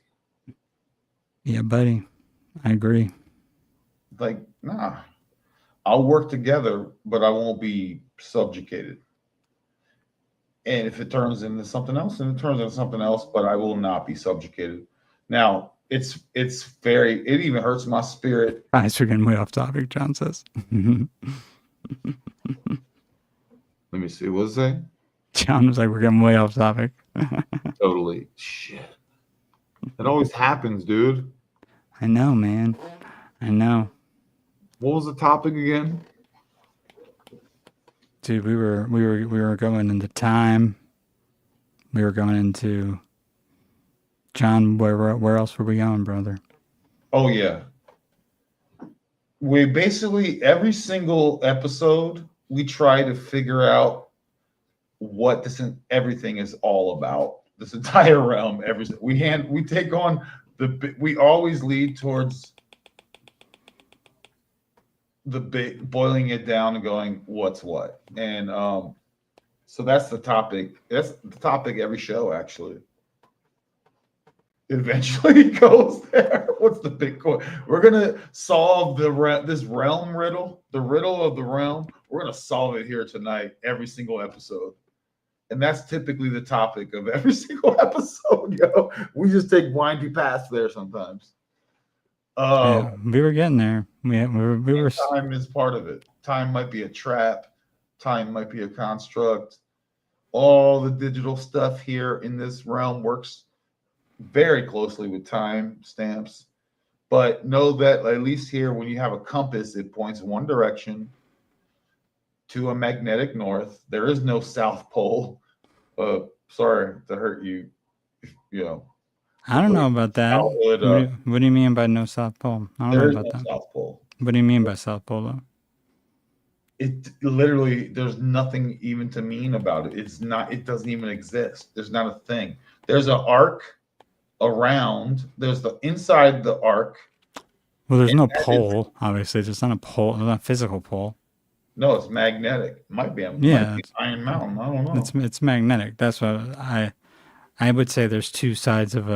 Yeah, buddy. I agree. Like, nah. I'll work together, but I won't be subjugated. And if it turns into something else, then it turns into something else, but I will not be subjugated. Now, it even hurts my spirit. Guys, we're getting way off topic, John says. Let me see. What does it say? John was like, we're getting way off topic. Totally. Shit. It always happens, dude. I know, man. I know. What was the topic again? Dude, we were going into time. We were going into John. Where else were we going, brother? Oh yeah. We basically every single episode we try to figure out what everything is all about. This entire realm. We take on we always lead towards the big boiling it down and going what's what. And so that's the topic. That's the topic every show actually. It eventually goes there. What's the Bitcoin? We're gonna solve this realm riddle, the riddle of the realm. We're gonna solve it here tonight, every single episode. And that's typically the topic of every single episode, yo. We just take windy paths there sometimes. Yeah, we were getting there. We were. Time is part of it. Time might be a trap. Time might be a construct. All the digital stuff here in this realm works very closely with time stamps. But know that at least here, when you have a compass, it points one direction to a magnetic north. There is no South Pole. Sorry to hurt you. I don't know about that. What do you mean by no South Pole? I don't know about that. South Pole. What do you mean by South Pole, though? It literally, there's nothing even to mean about it. It's not. It doesn't even exist. There's not a thing. There's an arc around. There's the inside the arc. Well, there's no pole. Obviously, there's not a pole. There's not a physical pole. No, it's magnetic. It might be. Might be Iron Mountain. I don't know. It's magnetic. That's what I would say. There's two sides of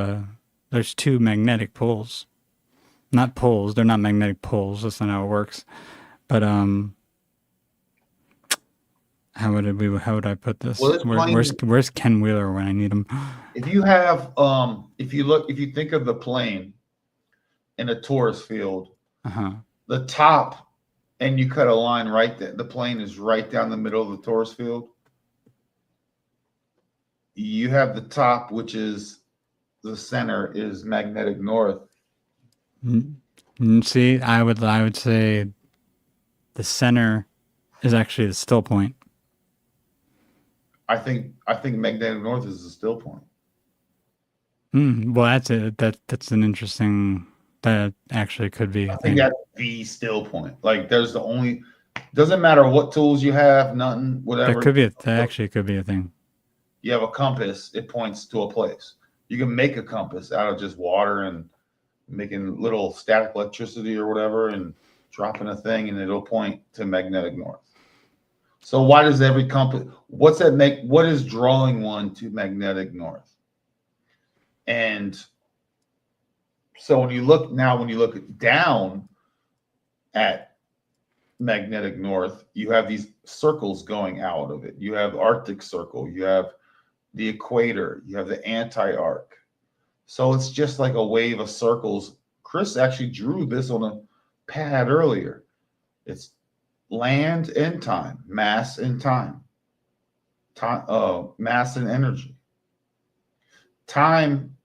there's two magnetic poles. Not poles. They're not magnetic poles. That's not how it works. But how would I put this? Where's Ken Wheeler when I need him? If you have if you think of the plane in a torus field, the top, and you cut a line right there, the plane is right down the middle of the torus field. you have the top, which is the center, is magnetic north. See, I would say the center is actually the still point. I think magnetic north is the still point. Well, that's an interesting. That actually could be. I think that's the still point. Like, there's the only. Doesn't matter what tools you have, nothing, whatever. That actually could be a thing. You have a compass; it points to a place. You can make a compass out of just water and making little static electricity or whatever, and dropping a thing, and it'll point to magnetic north. So why does every compass? What's that make? What is drawing one to magnetic north? And so when you look down at magnetic north, you have these circles going out of it. You have Arctic Circle, you have the equator, you have the anti-arc. So it's just like a wave of circles. Chris actually drew this on a pad earlier. It's land and time, mass and time, mass and energy. Time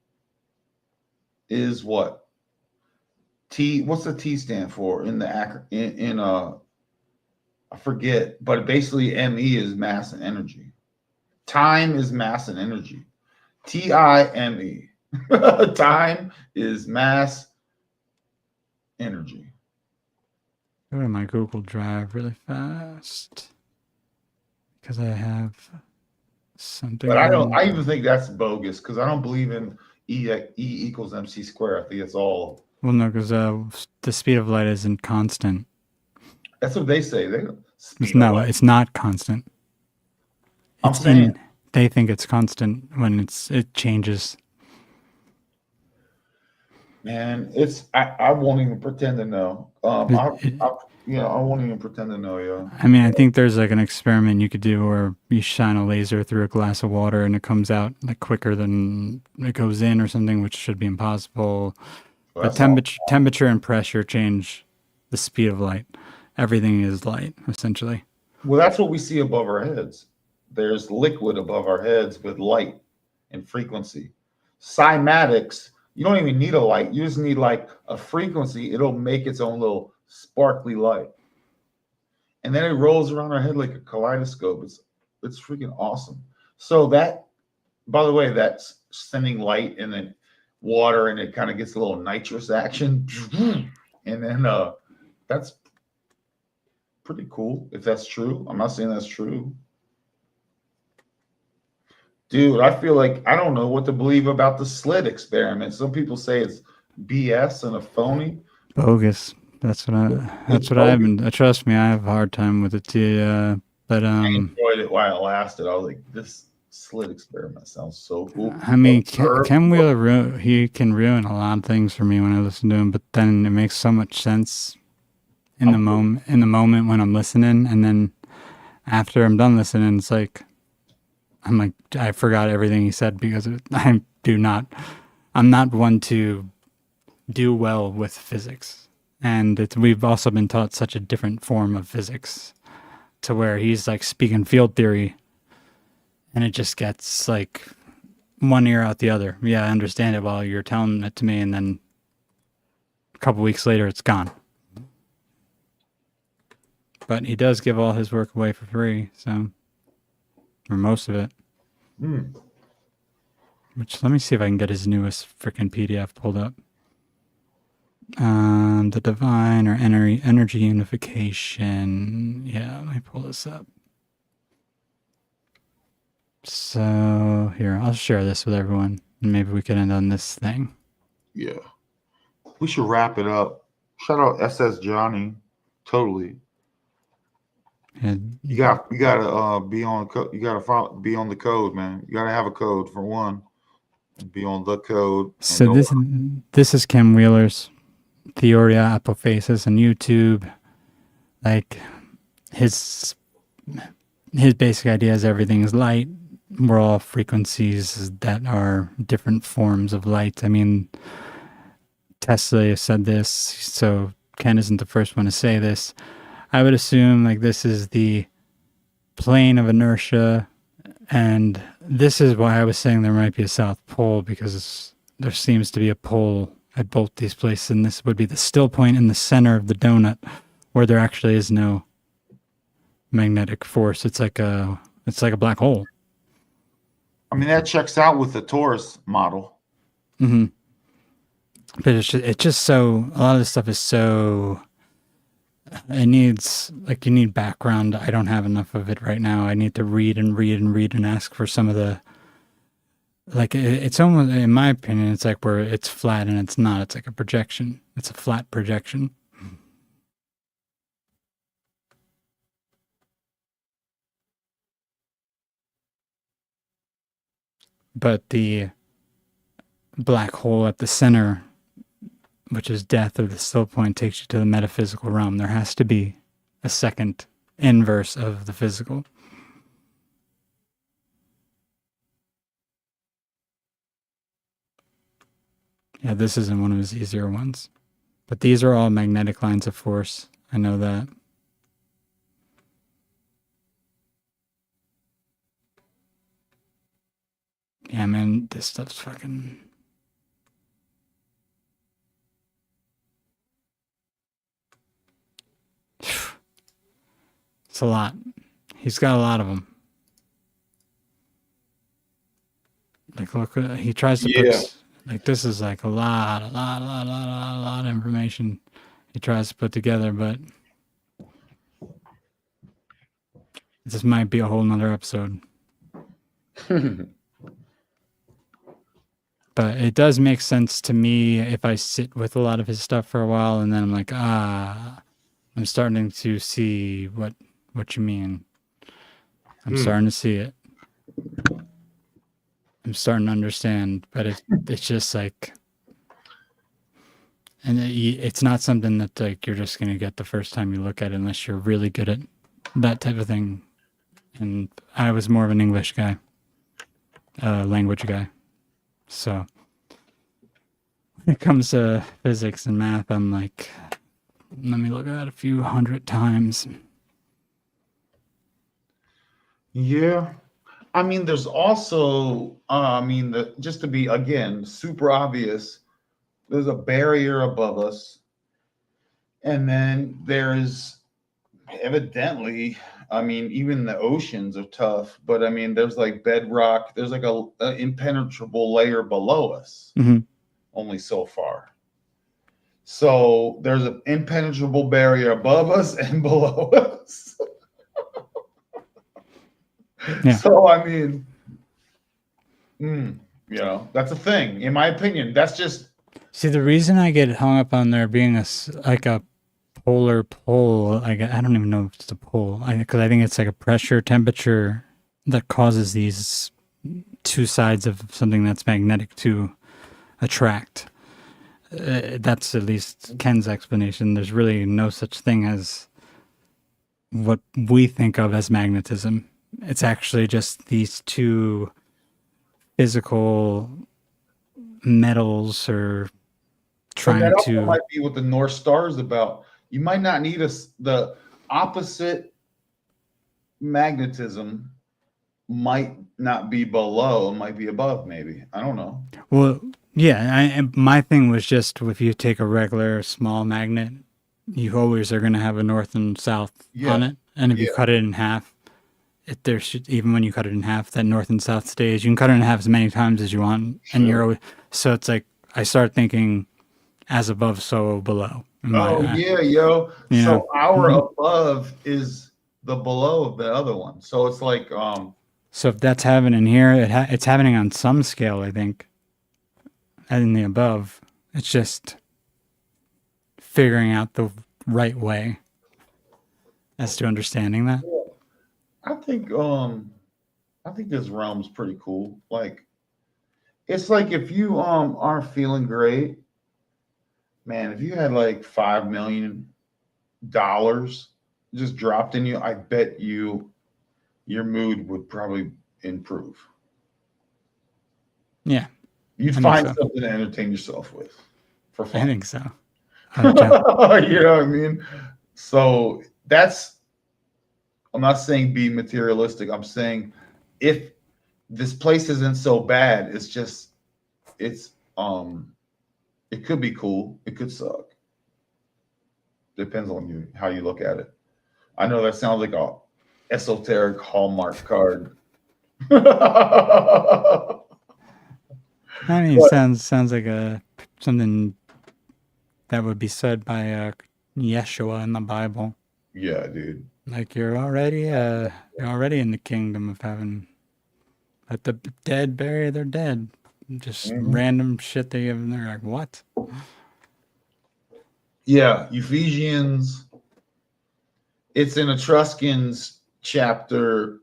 is what? T. What's the T stand for in the I forget, but basically ME is mass and energy. Time is mass and energy. TIME. Time is mass energy. Go to my Google Drive really fast because I have something. But I even think that's bogus because I don't believe in E equals MC squared. I think it's all. Well, no, because the speed of light isn't constant. That's what they say. It's not constant. I'm saying they think it's constant when it changes. Man, I won't even pretend to know. I won't even pretend to know. Yeah. I mean, I think there's like an experiment you could do where you shine a laser through a glass of water and it comes out like quicker than it goes in or something, which should be impossible. Well, but temperature and pressure change the speed of light. Everything is light, essentially. Well, that's what we see above our heads. There's liquid above our heads with light and frequency. Cymatics, you don't even need a light. You just need like a frequency. It'll make its own little sparkly light. And then it rolls around our head like a kaleidoscope. It's freaking awesome. So that, by the way, that's sending light and then water, and it kind of gets a little nitrous action. And then that's pretty cool if that's true. I'm not saying that's true. Dude, I feel like I don't know what to believe about the slit experiment. Some people say it's BS and a phony. Bogus. That's what I've been. Trust me, I have a hard time with it too. But I enjoyed it while it lasted. I was like, this slit experiment sounds so cool. I mean, Ken Wheeler, he can ruin a lot of things for me when I listen to him, but then it makes so much sense in the moment when I'm listening, and then after I'm done listening, it's like I'm like, I forgot everything he said because I'm not one to do well with physics, and we've also been taught such a different form of physics to where he's like speaking field theory, and it just gets like one ear out the other. Yeah, I understand it while you're telling it to me, and then a couple weeks later, it's gone. But he does give all his work away for free, so, or most of it. Which, let me see if I can get his newest freaking PDF pulled up. The divine or energy unification. Yeah, let me pull this up. So here, I'll share this with everyone, and maybe we can end on this thing. Yeah, we should wrap it up. Shout out SS Johnny, totally. And you gotta be on. You gotta be on the code, man. You gotta have a code for one. Be on the code. So this is Ken Wheeler's Theoria Apophasis on YouTube. Like his basic idea is everything is light. We're all frequencies that are different forms of light. I mean, Tesla said this, so Ken isn't the first one to say this. I would assume like this is the plane of inertia, and this is why I was saying there might be a South Pole, because there seems to be a pole at both these places, and this would be the still point in the center of the donut, where there actually is no magnetic force. It's like a black hole. I mean, that checks out with the Taurus model. Mm-hmm. But it's just so, a lot of this stuff is so, it needs, like, you need background. I don't have enough of it right now. I need to read and ask for some of the, like, it's almost, in my opinion, it's like where it's flat and it's not. It's like a projection. It's a flat projection. But the black hole at the center, which is death, or the still point, takes you to the metaphysical realm. There has to be a second inverse of the physical. Yeah, this isn't one of his easier ones. But these are all magnetic lines of force. I know that. Yeah, man, this stuff's fucking... It's a lot. He's got a lot of them. Like, look, he tries to put... Like, this is like a lot of information he tries to put together, but this might be a whole nother episode. But it does make sense to me if I sit with a lot of his stuff for a while, and then I'm like, I'm starting to see what you mean. I'm starting to see it. I'm starting to understand, but it's just like, and it's not something that like you're just gonna get the first time you look at it, unless you're really good at that type of thing. And I was more of an English guy, language guy. So when it comes to physics and math, I'm like, let me look at it a few hundred times. Yeah. I mean, there's also, just to be, again, super obvious, there's a barrier above us. And then there is evidently, I mean, even the oceans are tough, but I mean, there's like bedrock, there's like a impenetrable layer below us, only so far. So there's an impenetrable barrier above us and below us. Yeah. So, I mean, that's a thing, in my opinion. That's just... See, the reason I get hung up on there being a polar pole, I don't even know if it's a pole, because I think it's like a pressure temperature that causes these two sides of something that's magnetic to attract. That's at least Ken's explanation. There's really no such thing as what we think of as magnetism. It's actually just these two physical metals are trying that to... also might be what the North Star is about. You might not need the opposite magnetism might not be below, it might be above, maybe. I don't know. Well, yeah, my thing was just, if you take a regular small magnet, you always are going to have a north and south on it. And if you cut it in half, even when you cut it in half, that north and south stays. You can cut it in half as many times as you want. Sure. And you're always, so it's like, I start thinking as above, so below. So our above is the below of the other one. So it's like, so if that's happening here, it's happening on some scale, I think, in the above. It's just figuring out the right way as to understanding that. I think this realm's pretty cool. Like, it's like if you aren't feeling great, man, if you had like $5 million just dropped in you, I bet you your mood would probably improve. Yeah. You'd find something to entertain yourself with for fun. I think so. You know what I mean? So I'm not saying be materialistic. I'm saying if this place isn't so bad. It's just it could be cool. It could suck. Depends on you how you look at it. I know that sounds like a esoteric Hallmark card. I mean, it sounds like something that would be said by Yeshua in the Bible. Yeah, dude. Like you're already in the kingdom of heaven. Let the dead bury their dead. Just random shit they give them. They're like, what? Yeah, Ephesians. It's in Etruscans chapter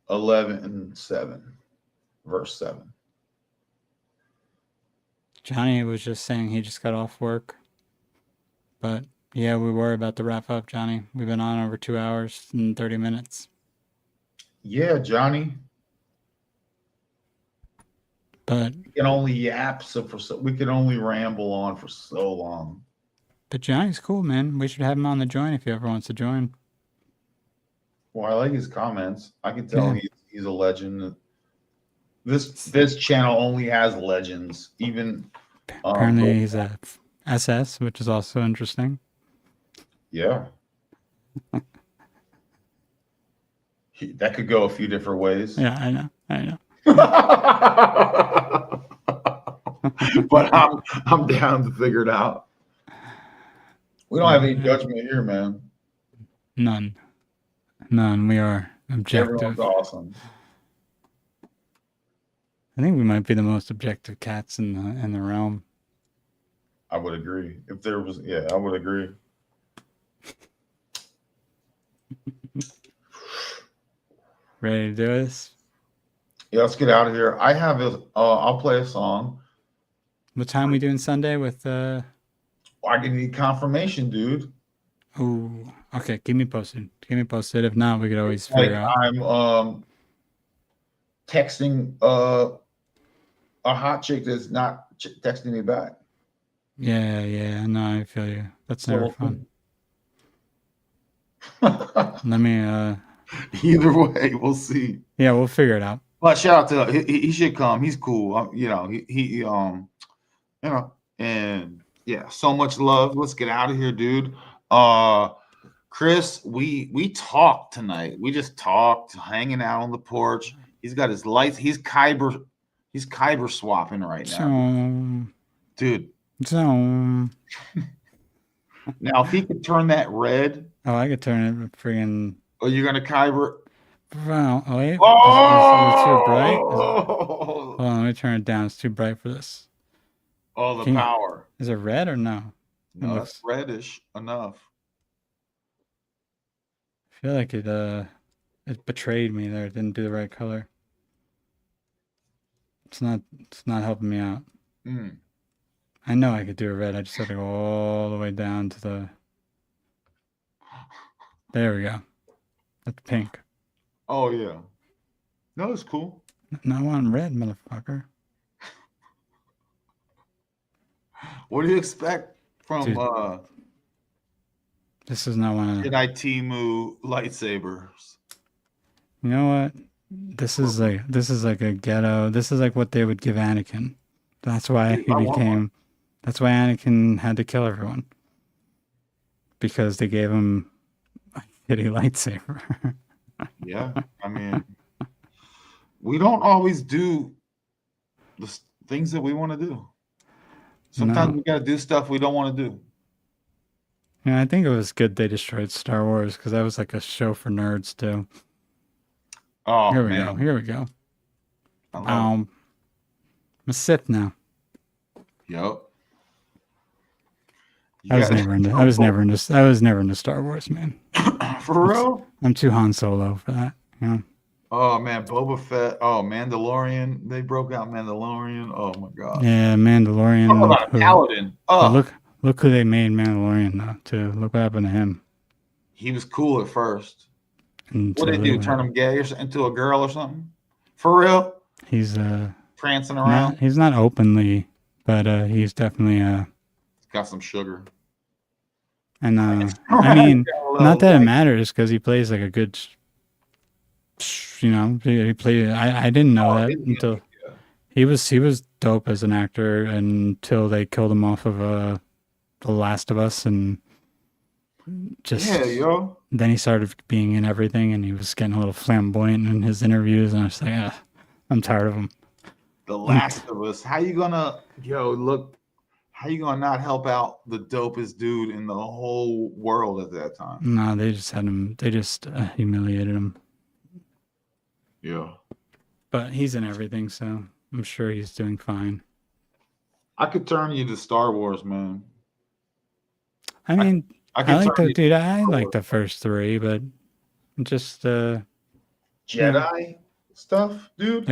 11 and 7, verse 7. Johnny was just saying he just got off work. But yeah, we were about to wrap up, Johnny. We've been on over 2 hours and 30 minutes. Yeah, Johnny. But we can only yap we can only ramble on for so long. But Johnny's cool, man. We should have him on the join if he ever wants to join. Well, I like his comments. I can tell he's a legend. This channel only has legends. Even apparently he's a SS, which is also interesting. Yeah. That could go a few different ways. Yeah, I know. But I'm down to figure it out. We don't have any judgment here, man. None. We are objective. Everyone's awesome. I think we might be the most objective cats in the realm. I would agree. If there was, I would agree. Ready to do this? Yeah, let's get out of here. I have I'll play a song. What time we doing Sunday with I can need confirmation, dude. Oh, okay. Keep me posted. If not, we could always figure out. I'm texting a hot chick that's not texting me back. Yeah. No, I feel you. That's never fun. Let me. Either way, we'll see. Yeah, we'll figure it out. But shout out to he should come. He's cool. And yeah, so much love. Let's get out of here, dude. Chris, we talked tonight. We just talked, hanging out on the porch. He's got his lights. He's Kyber swapping right now, dude. Now, if he could turn that red. Oh, I could turn it friggin'. Are you gonna Kyber? Wow, wait. Is it too bright? Hold on, let me turn it down. It's too bright for this. Oh, the power. Is it red or no? No, it's reddish enough. I feel like it betrayed me there. It didn't do the right color. It's not helping me out. I know I could do a red. I just had to go all the way down to the. There we go. That's pink. Oh yeah. No, it's cool. No, I want red, motherfucker. What do you expect from Dude, this is not one of Jedi Timu lightsabers? You know what? This is like a ghetto. This is like what they would give Anakin. That's why he became. That's why Anakin had to kill everyone. Because they gave him a shitty lightsaber. Yeah, I mean, we don't always do the things that we want to do. Sometimes we got to do stuff we don't want to do. Yeah, I think it was good they destroyed Star Wars because that was like a show for nerds too. Oh, Here we go. I'm a Sith now. Yep. I was never into Star Wars, man. For real? I'm too Han Solo for that. Yeah. Oh man, Boba Fett. Oh, Mandalorian. They broke out Mandalorian. Oh my god. Yeah, Mandalorian. Talk about a paladin. Oh, look who they made Mandalorian though. Too. Look what happened to him. He was cool at first. What did they do? Turn him gay or into a girl or something? For real? He's prancing around. He's not openly, but he's definitely got some sugar. And I mean, not that it matters because he plays like a good You know, he played. I didn't know that didn't he? until Yeah. he was dope as an actor until they killed him off of The Last of Us, and just Yeah, yo. then he started being in everything, and he was getting a little flamboyant in his interviews, and I was like, I'm tired of him. The Last of Us. How you gonna not help out the dopest dude in the whole world at that time? No, they just had him. They just humiliated him. Yeah. But he's in everything, so I'm sure he's doing fine. I could turn you to Star Wars, man. I mean, I I like turn the you dude. to I Star like Wars. the first three, but just Jedi stuff, dude.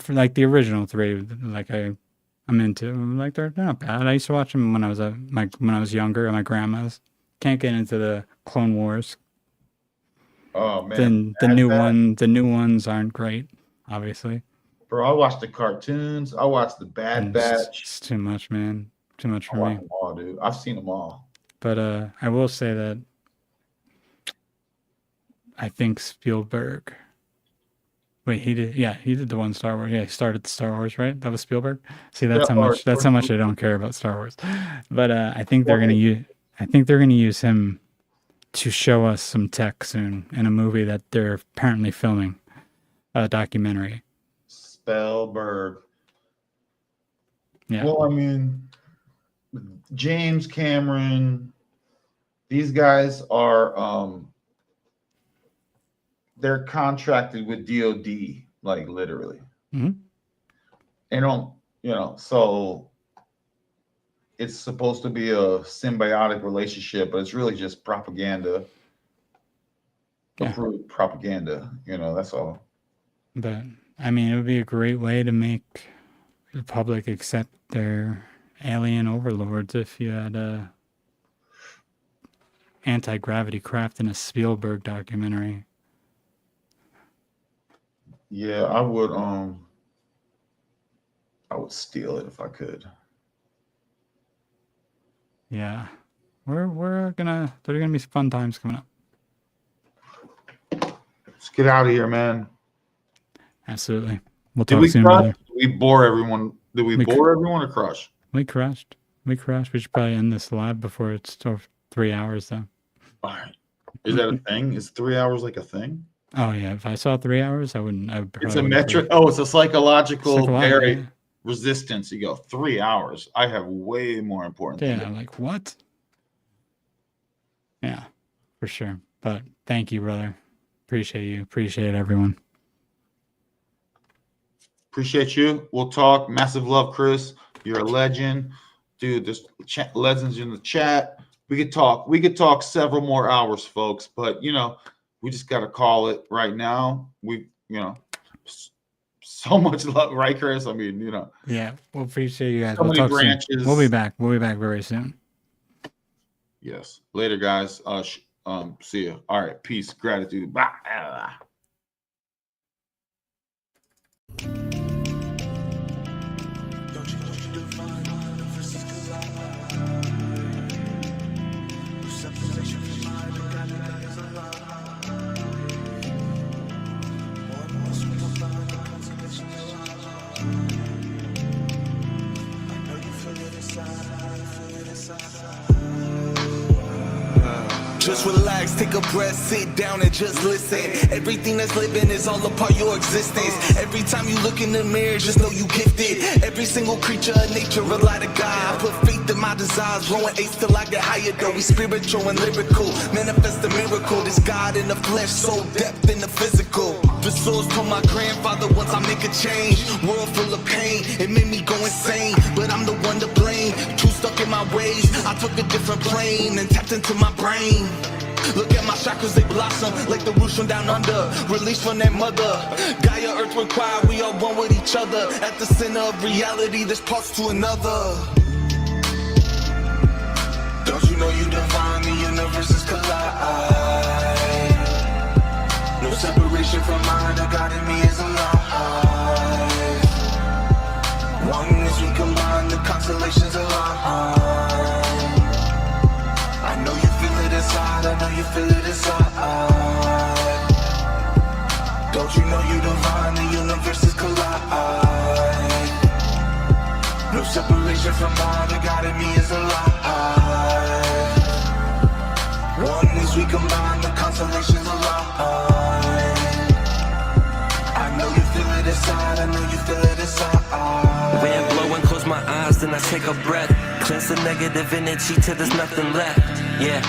like the original three. Like I'm into. Like they're not bad. I used to watch them when I was when I was younger at my grandma's. Can't get into the Clone Wars. Oh man. Then the new ones aren't great, obviously. Bro, I watched the cartoons. I watched the Bad Batch. It's too much, man. Too much I for watched me. them all, dude. I've seen them all. But I will say that I think Spielberg. Wait, he did the one Star Wars. Yeah, he started the Star Wars, right? That was Spielberg. See, that's how much I don't care about Star Wars. But I think they're gonna use him to show us some tech soon in a movie that they're apparently filming, a documentary. Spielberg. Yeah. Well, I mean, James Cameron, these guys are they're contracted with DOD, like literally. Mm-hmm. They don't, so it's supposed to be a symbiotic relationship, but it's really just propaganda. Yeah. Approved propaganda, that's all. But I mean, it would be a great way to make the public accept their alien overlords if you had a anti-gravity craft in a Spielberg documentary. Yeah, I would steal it if I could. Yeah. There are gonna be fun times coming up. Let's get out of here, man. Absolutely. We'll Did talk we soon, crush? brother. Did we bore everyone? Did we bore everyone or crush? We crushed. We should probably end this live before it's 3 hours though. All right. Is that a thing? Is 3 hours like a thing? Oh yeah. If I saw 3 hours, I would It's a metric. Oh, it's a psychological barrier. Yeah. Resistance. You go 3 hours. I have way more important things. Yeah, like what? Yeah, for sure. But thank you, brother. Appreciate you. Appreciate everyone. Appreciate you. We'll talk. Massive love, Chris. You're a legend, dude. There's legends in the chat. We could talk. We could talk several more hours, folks. But we just got to call it right now. So much love, right, Chris? I mean, Yeah, we'll appreciate you guys. So We'll many talk soon. branches. We'll be back. We'll be back very soon. Yes. Later, guys. See you. All right. Peace. Gratitude. Bye. Just relax, take a breath, sit down and just listen. Everything that's living is all a part of your existence. Every time you look in the mirror, just know you gifted. Every single creature of nature rely to God. Put faith in my desires, growing ace till I get higher though. We spiritual and lyrical, manifest the miracle. This God in the flesh, soul depth in the physical. The souls told my grandfather once I make a change. World full of pain, it made me go insane. But I'm the one to blame, too stuck in my ways. I took a different plane and tapped into my brain. Look at my chakras, they blossom like the roots from down under. Released from that mother. Gaia, earth required, we are one with each other. At the center of reality, there's parts to another. Don't you know you divine, the universes collide. No separation from mine, the God in me is alive. One as we combine, the constellations align. I know you feel it inside, I know you feel it inside. Don't you in me is alive. Oneness we combine, the constellations align. I know you feel it inside, I know you feel it inside. Wind blowing, close my eyes, then I take a breath. Cleanse the negative energy till there's nothing left. Yeah.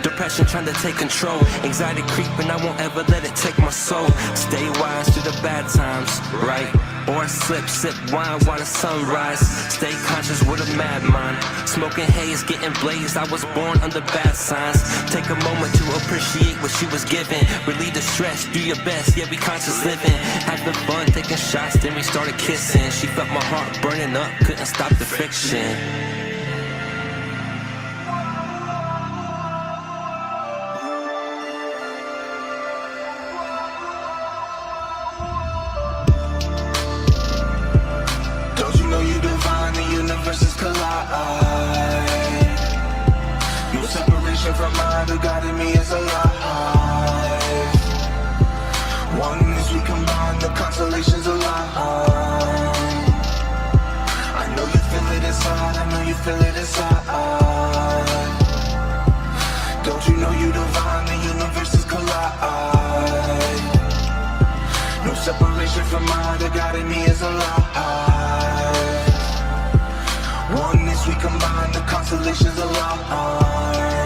Depression trying to take control. Anxiety creeping, I won't ever let it take my soul. Stay wise through the bad times, right? Or slip, sip wine while the sunrise. Stay conscious with a mad mind. Smoking haze, getting blazed. I was born under bad signs. Take a moment to appreciate what she was given. Relieve the stress, do your best, yeah, be conscious living. Having fun, taking shots, then we started kissing. She felt my heart burning up, couldn't stop the friction. No separation from mind, the God in me is alive. Oneness we combine, the constellations align. I know you feel it inside, I know you feel it inside. Don't you know you divine, the universes collide. No separation from mind, the God in me is alive. Oneness we combine, the constellations align.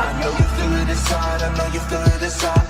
I know you feel it inside, I know you feel it inside.